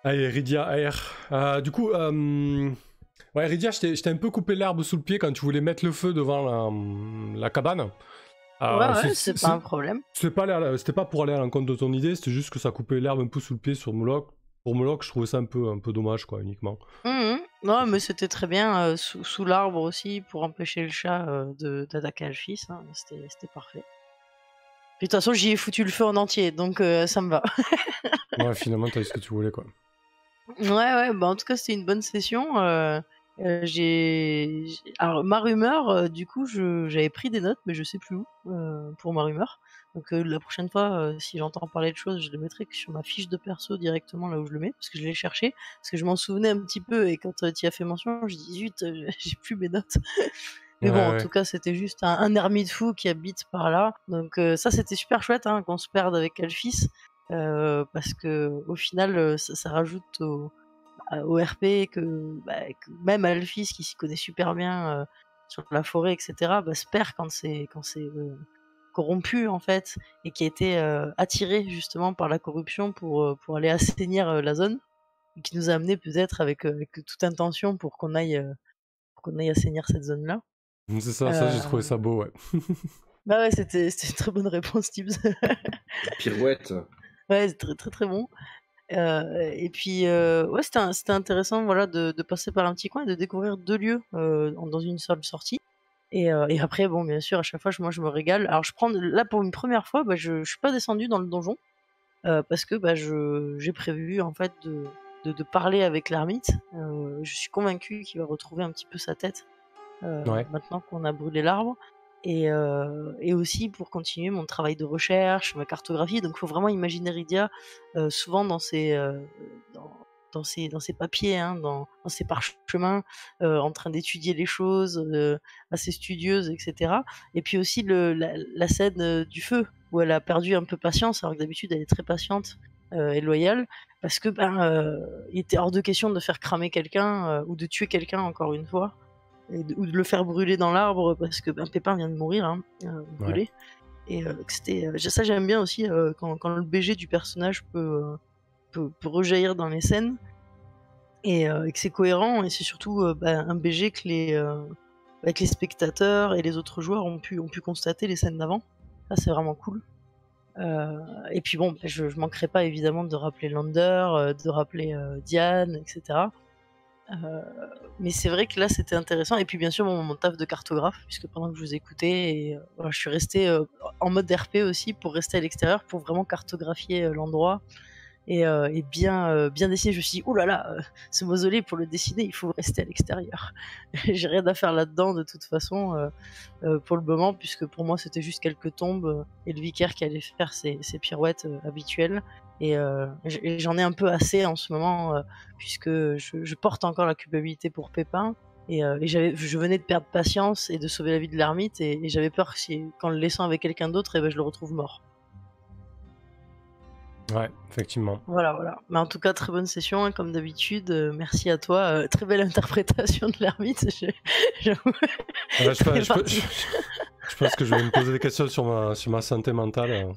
Allez, Rydia, AR. Du coup, ouais, Rydia, je t'ai un peu coupé l'herbe sous le pied quand tu voulais mettre le feu devant la cabane. Ouais, c'est pas un problème. C'était pas pour aller à l'encontre de ton idée, c'était juste que ça coupait l'herbe un peu sous le pied sur Moloch. Pour Moloch, je trouvais ça un peu dommage, quoi, uniquement. Non, mais c'était très bien sous l'arbre aussi pour empêcher le chat d'attaquer Alphys. Hein. C'était parfait. Puis de toute façon, j'y ai foutu le feu en entier, donc ça me va. Ouais, finalement, t'as eu ce que tu voulais, quoi. Ouais, bah en tout cas, c'était une bonne session. Alors, ma rumeur, du coup, j'avais pris des notes, mais je sais plus où pour ma rumeur. Donc la prochaine fois, si j'entends parler de choses, je le mettrai sur ma fiche de perso directement là où je le mets, parce que je l'ai cherché, parce que je m'en souvenais un petit peu, et quand tu y as fait mention, je dis zut, j'ai plus mes notes. Mais bon, en tout cas, c'était juste un ermite fou qui habite par là. Donc ça, c'était super chouette hein, qu'on se perde avec Alphys, parce que au final, ça rajoute au RP que même Alphys qui s'y connaît super bien sur la forêt, etc., se perd quand c'est corrompu en fait, et qui a été attiré justement par la corruption pour aller assainir la zone, et qui nous a amené peut-être avec toute intention pour qu'on aille assainir cette zone là. C'est ça, j'ai trouvé ça beau, ouais. Bah ouais, c'était une très bonne réponse, Tibbs. Pirouette. Ouais, c'est très très très bon. Et puis ouais, c'était intéressant, voilà, de passer par un petit coin et de découvrir 2 lieux dans une seule sortie. Et après, bon, bien sûr, à chaque fois, moi, je me régale. Alors, là, pour une première fois, je suis pas descendue dans le donjon parce que j'ai prévu, en fait, de parler avec l'ermite. Je suis convaincue qu'il va retrouver un petit peu sa tête maintenant qu'on a brûlé l'arbre. Et aussi pour continuer mon travail de recherche, ma cartographie. Donc, il faut vraiment imaginer Rydia souvent dans ses papiers, hein, dans ses parchemins, en train d'étudier les choses, assez studieuse, etc. Et puis aussi la scène du feu, où elle a perdu un peu patience, alors que d'habitude elle est très patiente et loyale, parce que il était hors de question de faire cramer quelqu'un ou de tuer quelqu'un encore une fois, ou de le faire brûler dans l'arbre, parce que Pépin vient de mourir, hein, brûlé. Et ça j'aime bien aussi quand le BG du personnage peut rejaillir dans les scènes, et que c'est cohérent, et c'est surtout un BG que les spectateurs et les autres joueurs ont pu constater les scènes d'avant. Ça, c'est vraiment cool. Et puis bon, je manquerai pas évidemment de rappeler Lander, de rappeler Diane, etc. Mais c'est vrai que là, c'était intéressant. Et puis bien sûr, mon taf de cartographe, puisque pendant que je vous écoutais, et voilà, je suis restée en mode RP aussi, pour rester à l'extérieur, pour vraiment cartographier l'endroit. Et bien dessiner. Je me suis dit, oh là là, ce mausolée, pour le dessiner, il faut rester à l'extérieur. J'ai rien à faire là-dedans de toute façon pour le moment, puisque pour moi c'était juste quelques tombes et le vicaire qui allait faire ses pirouettes habituelles. Et j'en ai un peu assez en ce moment, puisque je porte encore la culpabilité pour Pépin. Et je venais de perdre patience et de sauver la vie de l'ermite, et j'avais peur que qu'en le laissant avec quelqu'un d'autre, je le retrouve mort. Ouais, effectivement. Voilà. Mais en tout cas, très bonne session, hein, comme d'habitude. Merci à toi. Très belle interprétation de l'ermite. Je pense que je vais me poser des questions sur ma santé mentale.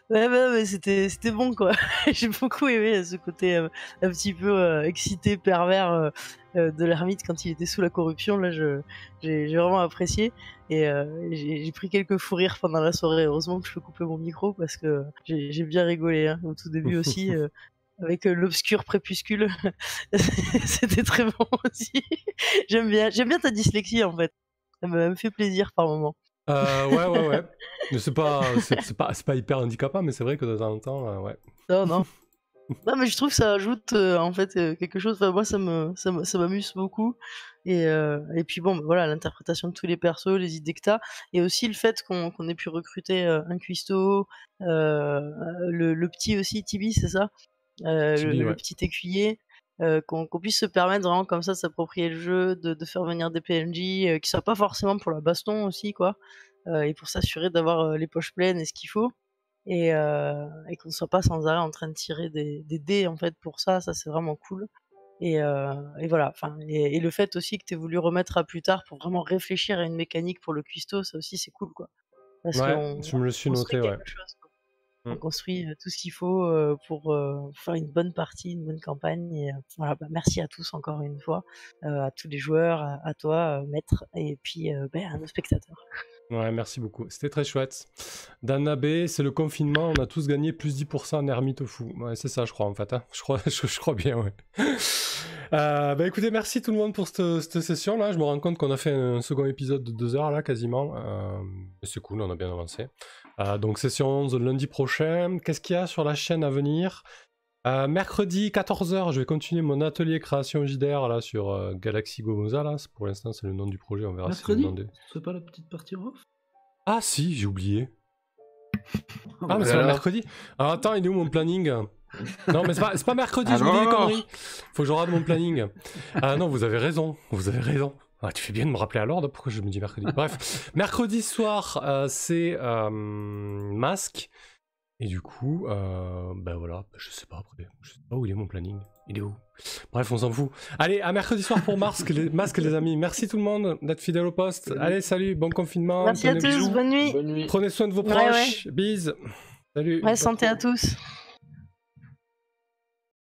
Ouais, mais c'était bon, quoi. J'ai beaucoup aimé ce côté un petit peu excité, pervers de l'ermite quand il était sous la corruption. Là, j'ai vraiment apprécié. Et j'ai pris quelques fous rires pendant la soirée. Heureusement que je peux couper mon micro, parce que j'ai bien rigolé, hein, au tout début aussi. Avec l'obscur prépuscule. C'était très bon aussi. J'aime bien ta dyslexie, en fait. Ça me fait plaisir par moments. Ouais. Mais c'est pas hyper handicapant, mais c'est vrai que de temps en temps, ouais. Non. Non, mais je trouve que ça ajoute en fait quelque chose. Enfin, moi, ça m'amuse beaucoup. Et puis bon, voilà, l'interprétation de tous les persos, les idées que t'as, et aussi le fait qu'on ait pu recruter un cuistot, le petit aussi, Tibi, c'est ça, Tibi, le petit écuyer. Qu'on puisse se permettre vraiment comme ça de s'approprier le jeu, de faire venir des PNJ qui soient pas forcément pour la baston aussi, quoi, et pour s'assurer d'avoir les poches pleines et ce qu'il faut, et qu'on ne soit pas sans arrêt en train de tirer des dés en fait pour ça c'est vraiment cool. Et voilà, enfin, et le fait aussi que tu aies voulu remettre à plus tard pour vraiment réfléchir à une mécanique pour le cuistot, ça aussi c'est cool, quoi. Parce ouais, je me le suis noté, ouais. On construit tout ce qu'il faut pour faire une bonne partie, une bonne campagne. Et, voilà, merci à tous encore une fois, à tous les joueurs, à toi, maître, et puis à nos spectateurs. Ouais, merci beaucoup. C'était très chouette. Dana B, c'est le confinement, on a tous gagné plus 10% en ermite au fou. Ouais, c'est ça, je crois, en fait. Hein. Je crois bien, ouais. Écoutez, merci tout le monde pour cette session-là. Je me rends compte qu'on a fait un second épisode de 2 heures, là, quasiment. C'est cool, on a bien avancé. Donc, session 11 lundi prochain. Qu'est-ce qu'il y a sur la chaîne à venir? Mercredi 14h, je vais continuer mon atelier création JDR là sur Galaxy Gomoza là. Pour l'instant, c'est le nom du projet. On verra mercredi, si c'est le nom de... c'est pas la petite partie off? Ah si, j'ai oublié. Ah mais c'est pas mercredi. Alors attends, il est où mon planning? Non mais c'est pas mercredi, je vous dis des conneries. Faut que je regarde mon planning. Ah non, vous avez raison. Ah, tu fais bien de me rappeler à l'ordre, pourquoi je me dis mercredi? Bref, mercredi soir, c'est Masque. Et du coup, voilà, je sais pas après. Je sais pas où il est mon planning. Il est où? Bref, on s'en fout. Allez, à mercredi soir pour Masque, les amis. Merci tout le monde d'être fidèle au poste. Salut. Allez, salut, bon confinement. Merci à tous, bonne nuit. Bonne nuit. Prenez soin de vos proches. Bises. Salut. Ouais, santé à tous.